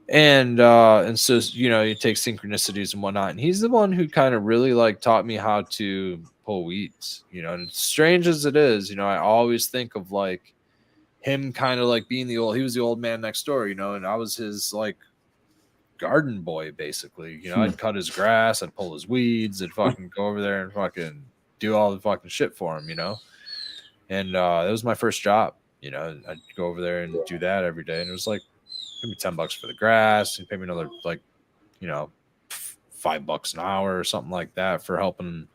And so you take synchronicities and whatnot, and he's the one who kind of really like taught me how to pull weeds. And strange as it is, I always think of like him kind of like being he was the old man next door, and I was his like garden boy basically. I'd cut his grass, I'd pull his weeds, I'd fucking go over there and fucking do all the fucking shit for him. And that was my first job. I'd go over there and do that every day, and it was like, give me $10 for the grass, and pay me another like, $5 an hour or something like that for helping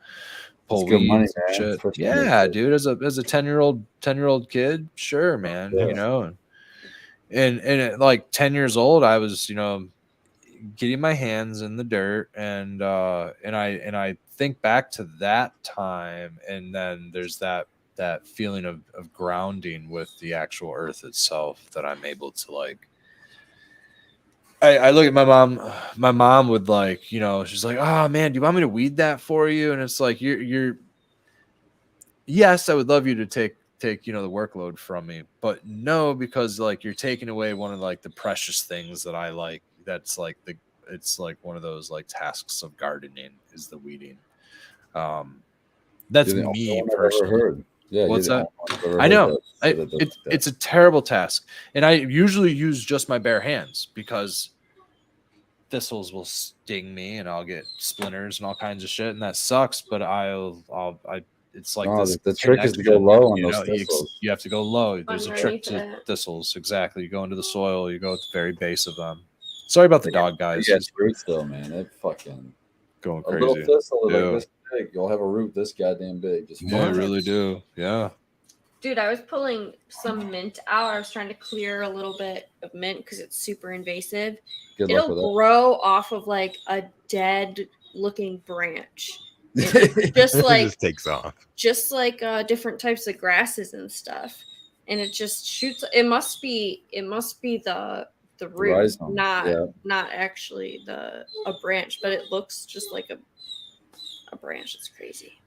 pull It's good weeds money, and man. shit. Especially Yeah, with- dude. As a 10-year-old kid, sure, man. Yeah. And at like 10 years old, I was, getting my hands in the dirt, and I think back to that time, and then there's that feeling of grounding with the actual earth itself that I'm able to like. I look at my mom. My mom would like, she's like, "Oh man, do you want me to weed that for you?" And it's like, you're. Yes, I would love you to take the workload from me, but no, because like you're taking away one of like the precious things that I like. That's like it's like one of those like tasks of gardening is the weeding. That's You're the me only one I've ever personally. heard. Yeah, What's you're the that? only one I've ever I heard know. that- It's a terrible task, and I usually use just my bare hands because thistles will sting me, and I'll get splinters and all kinds of shit, and that sucks. But it's like No, this. the trick is to go low on those thistles. You have to go low. There's a trick to Underneath it. thistles. Exactly. You go into the soil. You go at the very base of them. Sorry about the dog, guys. Yeah, He's roots though, man. It fucking going a little crazy. thistle is Yeah. like this big. You'll have a root this goddamn big. Just Yeah, I really do. Yeah. Dude, I was pulling some mint out. I was trying to clear a little bit of mint because it's super invasive. Good luck with It'll that. grow off of like a dead looking branch. Just It like just takes off. different types of grasses and stuff. And it just shoots. It must be the root, rhizome, not actually a branch, but it looks just like a branch. It's crazy.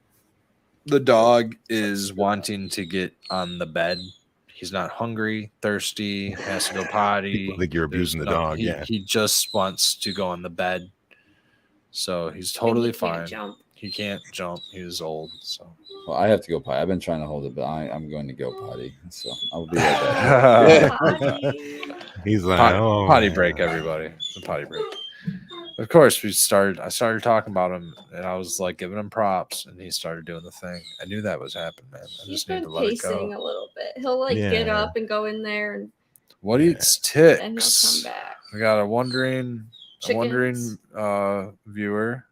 The dog is wanting to get on the bed. He's not hungry, thirsty, has to go potty. People think you're abusing the dog. Yeah. He just wants to go on the bed. So he's totally And he can't fine. jump. He can't jump. He's old. So Well, I have to go potty. I've been trying to hold it, but I'm going to go potty. So I'll be right back. Potty. He's like, potty break, everybody. It's a potty break. Of course, I started talking about him, and I was like giving him props, and he started doing the thing. I knew that was happening, man. I He's just need been to let it pacing go. a little bit. He'll like get Yeah. up and go in there, and What eats then he'll come ticks? back. I got a wondering Chickens. viewer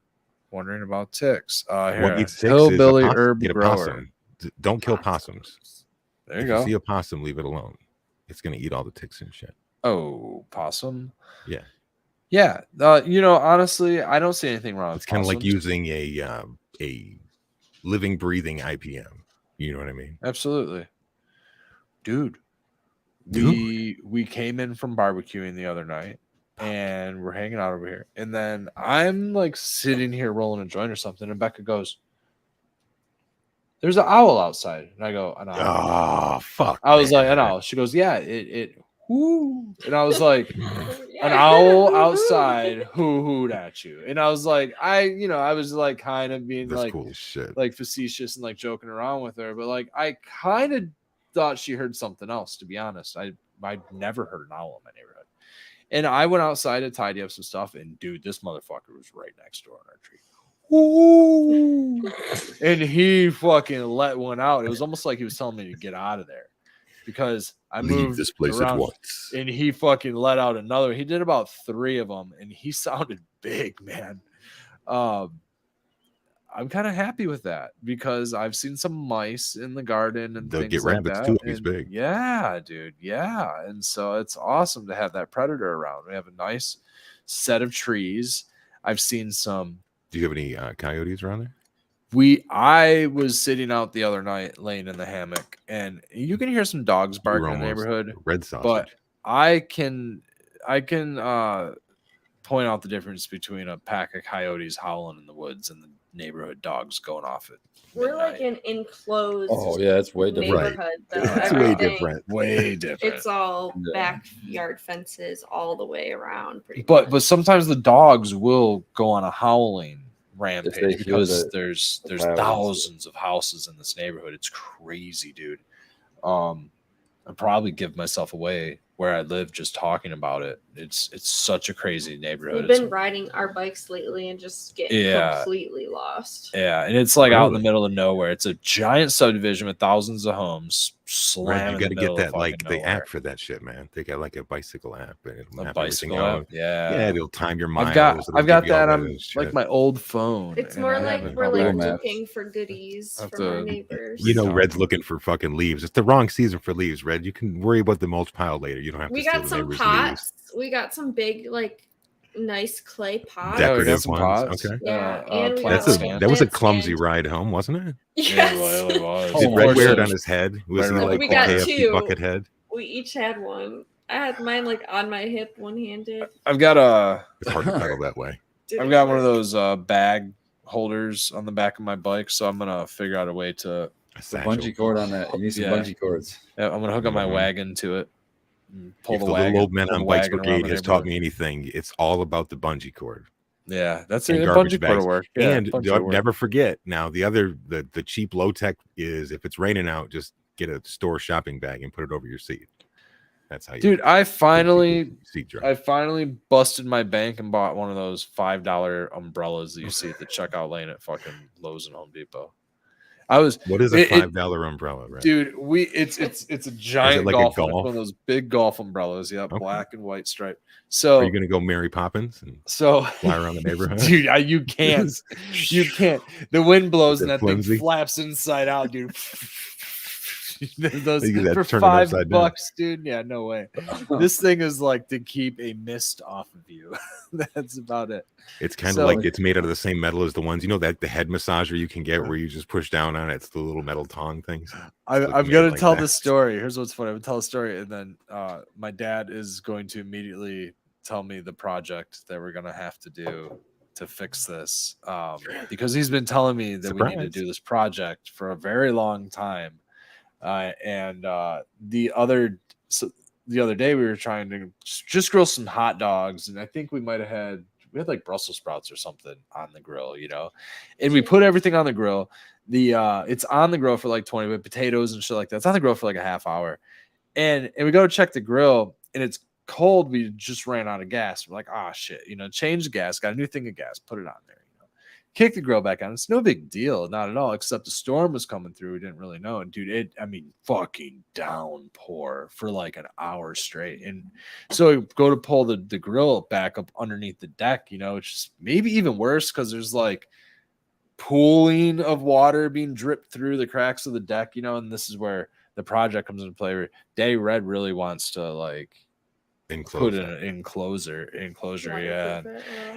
wondering about ticks. Here, What eats ticks is hillbilly a possum. herb Get a grower. possum. Don't kill possums. There you If go. you see a possum, leave it alone. It's gonna eat all the ticks and shit. Oh, possum. Yeah. Yeah. Honestly, I don't see anything wrong with It's kind of like possums. using a living, breathing IPM. You know what I mean? Absolutely. Dude. Dude. We came in from barbecuing the other night, and we're hanging out over here. And then I'm like sitting here rolling a joint or something, and Becca goes, "There's an owl outside." And I go, "An owl." Oh fuck! I was like, man. "An owl." She goes, "Yeah, it whoo." And I was like, "An owl outside hooed at you." And I was like, I was like kind of being That's like cool as shit. like facetious and like joking around with her, but like I kind of thought she heard something else, to be honest. I'd never heard an owl in my neighborhood. And I went outside to tidy up some stuff, and dude, this motherfucker was right next door on our tree. Ooh. And he fucking let one out. It was almost like he was telling me to get out of there because I Leave moved this place around, at once. and he fucking let out another. He did about 3 of them, and he sounded big, man. I'm kind of happy with that because I've seen some mice in the garden and They'll things get like rabbits that. too if he's And big. yeah, dude. Yeah. And so it's awesome to have that predator around. We have a nice set of trees. I've seen some. Do you have any coyotes around there? I was sitting out the other night, laying in the hammock, and you can hear some dogs You were barking in the almost neighborhood. red sausage. But I can point out the difference between a pack of coyotes howling in the woods and the neighborhood dogs going off at We're like midnight. an enclosed Oh yeah, it's way different. neighborhood, though. It's way Everything- different. Way different. It's all Yeah. backyard fences all the way around. Pretty But much. sometimes the dogs will go on a howling rampage hear because the there's sirens. thousands of houses in this neighborhood. It's crazy, dude. I'd probably give myself away where I live just talking about it. It's such a crazy neighborhood. We've been riding our bikes lately and just getting Yeah. completely lost. Yeah, and it's like out in the Really? middle of nowhere. It's a giant subdivision with thousands of homes. Red, Slam you in got the to middle get of that like fucking the nowhere. app for that shit, man. They got like a bicycle app. And it'll A map bicycle everything app. out. Yeah. Yeah, it'll time your miles. I've got it'll that give you all on that like shit. my old phone. It's and more I like haven't we're Google like Maps. looking for goodies Have from our to- neighbors. You know, Down. Red's looking for fucking leaves. It's the wrong season for leaves, Red. You can worry about the mulch pile later. You don't have to We steal got the some neighbor's pots. We got some big, like, nice clay pots. Yeah, we got Decorative some ones, pots. okay. Yeah, and we plant got That's like stand. that was a plant clumsy stand. ride home, wasn't it? Yeah, Yes. it really was. Oh, Did my Red wear it gosh. on his head? Was Right he around like the We got KFC two. bucket head? We each had one. I had mine like on my hip, one handed. I've got It's hard to pedal that way. I've got one of those bag holders on the back of my bike, so I'm gonna figure out a way to. A The satchel. bungee cord on that. You need some Yeah. bungee cords. I'm gonna hook up my Mhm. wagon to it. And pull If the the wagon. little old men pull on the Bikes wagon around Brigade the has taught neighborhood. me anything, it's all about the bungee cord Yeah, that's and it. garbage Bungee cord bags. will work. Yeah, And bungee will work. never forget now the cheap low tech is if it's raining out, just get a store shopping bag and put it over your seat. That's how you Dude, I finally seat dry. I finally busted my bank and bought one of those $5 umbrellas that you see at the checkout lane at fucking Lowe's and Home Depot. I was, What is a it- $5 umbrella, right? dude. It's a giant like a golf, one, golf? one of those big golf umbrellas. Yeah, Okay. black and white stripe. Are So you gonna go Mary Poppins and so fly around the neighborhood? dude, you can't. You can't. The wind blows Is and it that thing flimsy? flaps inside out, dude. Those You gotta for turn it upside down. $5, dude. Yeah, no way. This thing is like to keep a mist off of you. That's about it. It's kind of So- like it's made out of the same metal as the ones that the head massager you can get where you just push down on it. It's the little metal tong things. I'm like gonna made like tell that. the story. Here's what's funny. I'm gonna tell a story, and then my dad is going to immediately tell me the project that we're gonna have to do to fix this, because he's been telling me that we need to Surprise. do this project for a very long time. And the other day we were trying to just grill some hot dogs, and I think we had like Brussels sprouts or something on the grill, and we put everything on the grill. It's on the grill for like 20 minutes, potatoes and shit like that. It's on the grill for like a half hour, and we go to check the grill, and it's cold. We just ran out of gas. We're like, ah, shit, change the gas, got a new thing of gas, put it on there. Kick the grill back on. It's no big deal, not at all, except the storm was coming through. We didn't really know. And dude, fucking downpour for like an hour straight. And so we go to pull the grill back up underneath the deck, which is maybe even worse because there's like pooling of water being dripped through the cracks of the deck, and this is where the project comes into play. Daddy Red really wants to like put in an enclosure, yeah.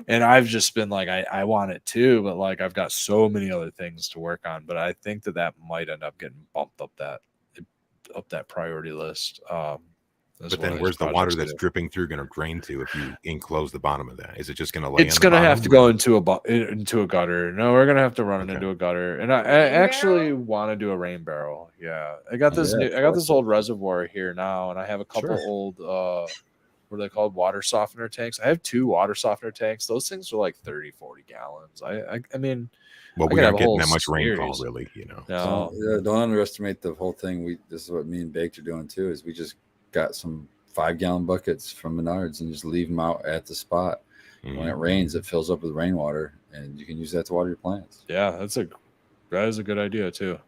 And I've just been like, I want it too, but like I've got so many other things to work on. But I think that might end up getting bumped up that priority list. But then where's the water that's dripping through going to drain to if you enclose the bottom of that? Is it just going to lay? It's going to have to go into a gutter. No, we're going to have to run it Okay. into a gutter. And I Rain actually barrel? want to do a rain barrel. Yeah, I got this. Yeah, I got this old reservoir here now, and I have a couple Sure. old. What are they called? Water softener tanks. I have 2 water softener tanks. Those things are like 30, 40 gallons. I mean, Well, I we could aren't have a getting whole that much rainfall, series. really. no. Don't underestimate the whole thing. This is what me and Baked are doing too. Is we just got some 5-gallon buckets from Menards and just leave them out at the spot. Mhm. When it rains, it fills up with rainwater, and you can use that to water your plants. Yeah, that is a good idea too.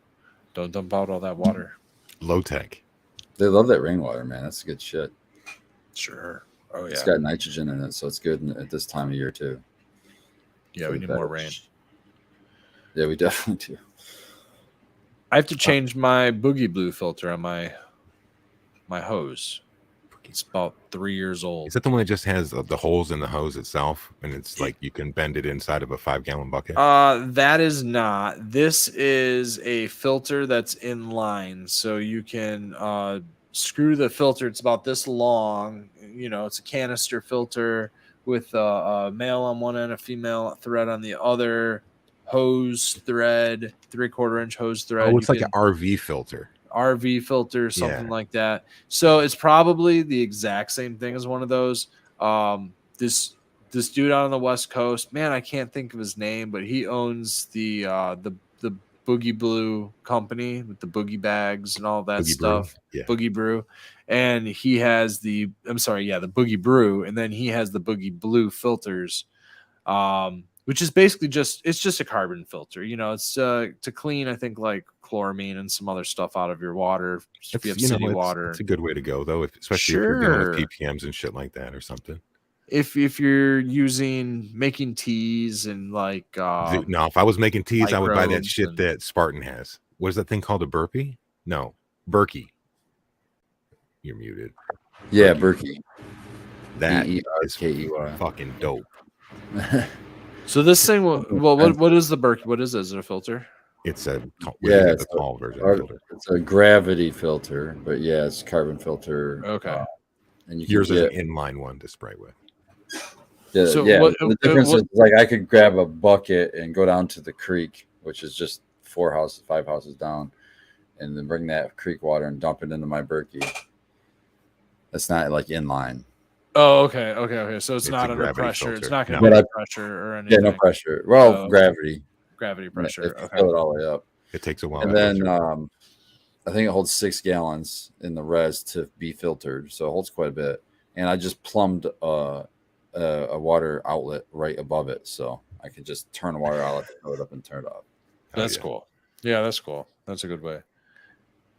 Don't dump out all that water. Low tech. They love that rainwater, man. That's good shit. Sure. Oh It's yeah. got nitrogen in it, so it's good at this time of year too. Yeah, for we the need more beverage. rain. Yeah, we definitely do. I have to change my boogie blue filter on my hose. It's about 3 years old. Is that the one that just has the holes in the hose itself, and it's like you can bend it inside of a 5-gallon bucket? That is not. This is a filter that's in line, so you can screw the filter. It's about this long. It's a canister filter with a male on one end, a female thread on the other. Hose thread, 3/4 inch hose thread. Oh, it's like an RV filter. RV filter, something like that. So it's probably the exact same thing as one of those. This dude out on the West Coast, man, I can't think of his name, but he owns the Boogie Blue company with the boogie bags and all that Boogie stuff. Brew. Yeah. Boogie Brew. And he has the Boogie Brew, and then he has the Boogie Blue filters. Which is basically just a carbon filter. It's to clean, I think, like chloramine and some other stuff out of your water. If you have city water. It's a good way to go, though, especially if you're dealing with PPMs and shit like that or something. If you're making teas and like no, if I was making teas, I would buy that shit and... that Spartan has. What is that thing called? A burpee? No, Berkey. You're muted. Yeah, Berkey. That is Berkey. fucking dope. So this thing, what is the Berkey? What is it? Is it a filter? It's a it's a tall version of filter. It's a gravity filter, but yeah, it's a carbon filter. Okay. And yours is an inline one to spray with. Yeah, so the difference is like I could grab a bucket and go down to the creek, which is just 5 houses down, and then bring that creek water and dump it into my Berkey. It's not like inline. Oh, okay. So it's not under pressure. Filter. It's not going to be pressure or anything. Yeah, no pressure. Well, gravity. Gravity pressure. Okay. Fill it all the way up. It takes a while. And then I think it holds 6 gallons in the res to be filtered, so it holds quite a bit. And I just plumbed a water outlet right above it, so I could just turn the water outlet, fill it up, and turn it off. That's cool. Yeah, that's cool. That's a good way.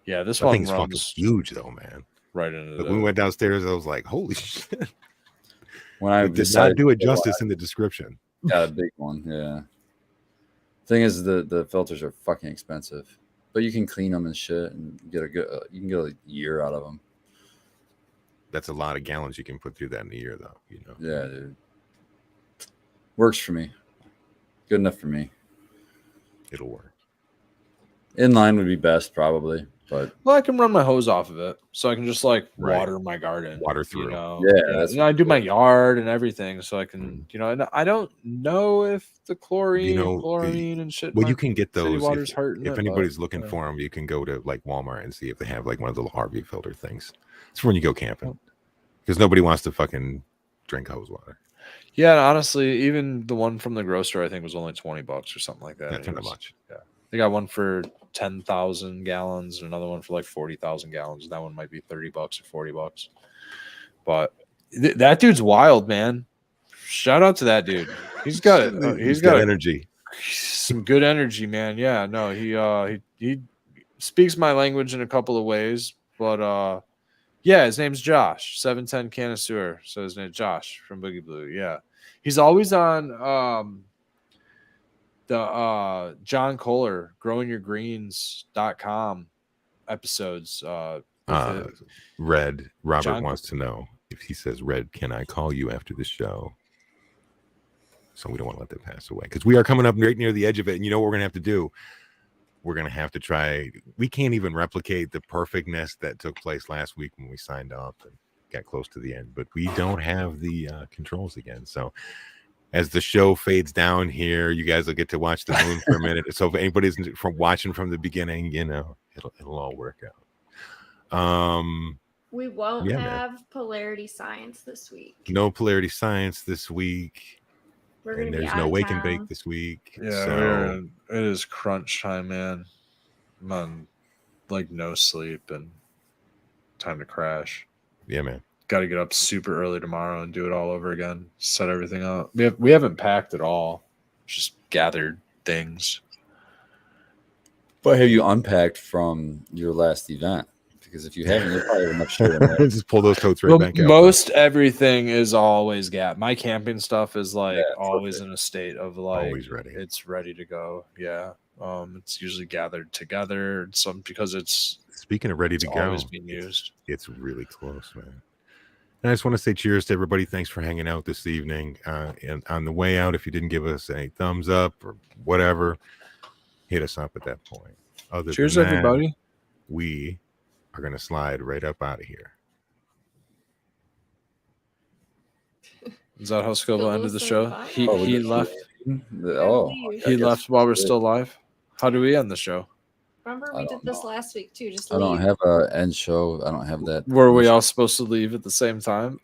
Yeah, this that one thing's fucking huge, though, man. Right into when we went downstairs, I was like, "Holy shit!" When I did not do it justice in the description. Got a big one, yeah. Thing is, the filters are fucking expensive, but you can clean them and shit, and get you can get a year out of them. That's a lot of gallons you can put through that in a year, though. Yeah, dude. Works for me. Good enough for me. It'll work. Inline would be best, probably. But I can run my hose off of it, so I can just water my garden, water through. Yeah, I do my yard and everything, so I can, and I don't know if the chloramine and shit. Well, you can get those. If anybody's looking for them, you can go to like Walmart and see if they have like one of the little RV filter things. It's for when you go camping, because nobody wants to fucking drink hose water. Yeah, and honestly, even the one from the grocery, I think, was only $20 or something like that. That's not much. Yeah, they got one for 10,000 gallons and another one for like 40,000 gallons. That one might be $30 or $40. But that dude's wild, man. Shout out to that dude. He's got it. He's got energy. Some good energy, man. Yeah, no, he speaks my language in a couple of ways, but yeah, his name's Josh, 710 Canisseur. So his name's Josh from Boogie Blue. Yeah. He's always on the John Kohler growingyourgreens.com episodes. Red Robert wants to know if he says, Red, can I call you after the show? So we don't want to let that pass away, because we are coming up right near the edge of it. And you know what we're gonna have to do? We're gonna have to try. We can't even replicate the perfectness that took place last week when we signed up and got close to the end, but we don't have the controls again. So as the show fades down here, you guys will get to watch the moon for a minute. So if anybody's from watching from the beginning, it'll all work out. We won't have polarity science this week. No polarity science this week. There's no wake and bake this week. Yeah, so it is crunch time, man. I'm on like no sleep and time to crash. Yeah, man. Got to get up super early tomorrow and do it all over again. Set everything up. We haven't packed at all. Just gathered things. But have you unpacked from your last event? Because if you haven't, you'll probably have enough shit in there. Just pull those coats right back out. Most everything is always my camping stuff is always in a state of always ready. It's ready to go. Yeah. It's usually gathered together. Because it's speaking of ready to go, always being used. It's really close, man. And I just want to say cheers to everybody. Thanks for hanging out this evening. And on the way out, if you didn't give us a thumbs up or whatever, hit us up at that point. Other Cheers, than that, everybody. we are going to slide right up out of here. Is that how Scoville ended the show? He Oh, he we- left. Oh, leave. I He guess left while we're we did. still live. How do we end the show? Remember, I we did don't this know. last week too. Just I don't leave. have a end show. I don't have that. Were we all supposed to leave at the same time?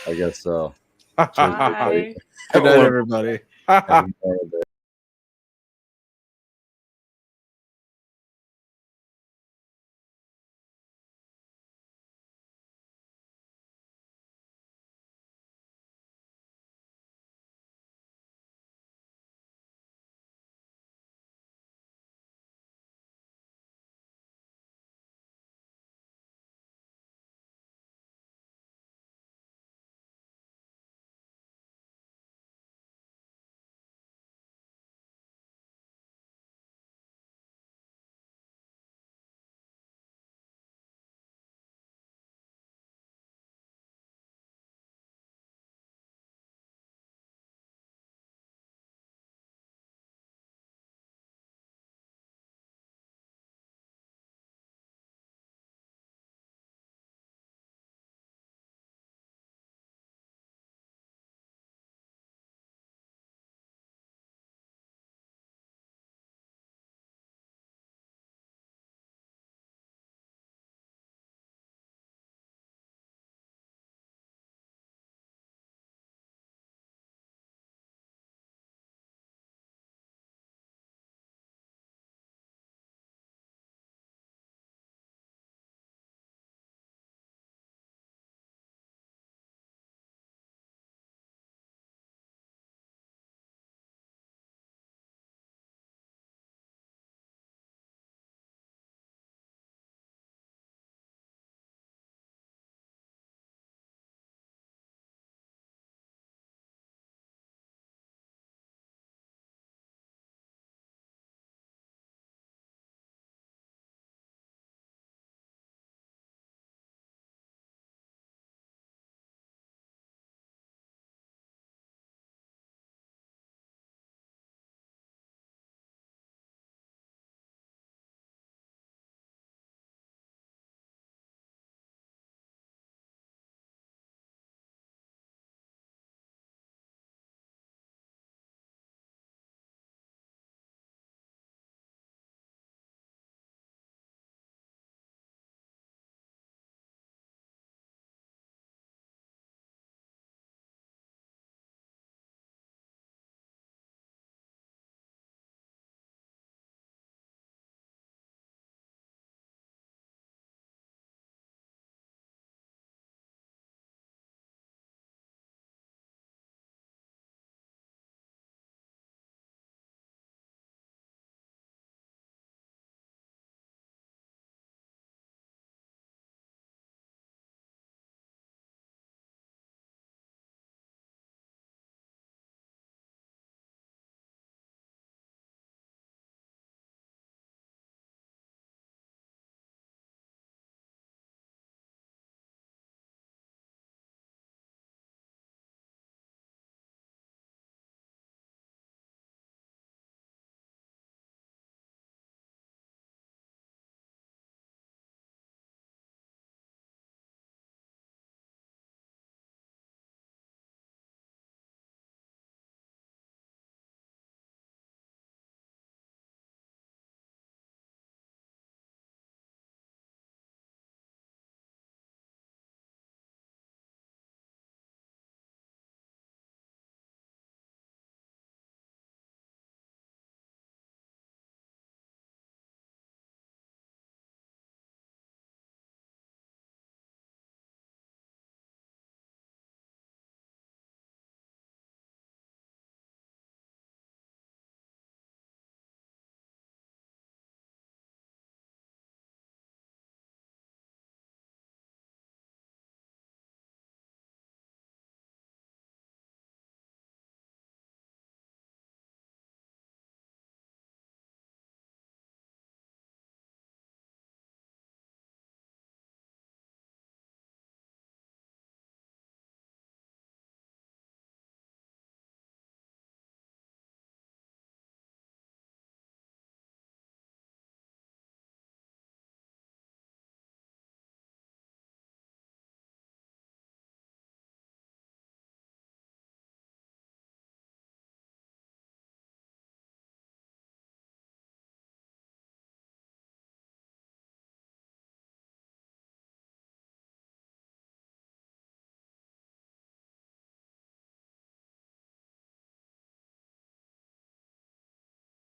I guess so. Bye. Good night, everybody. Have a good day.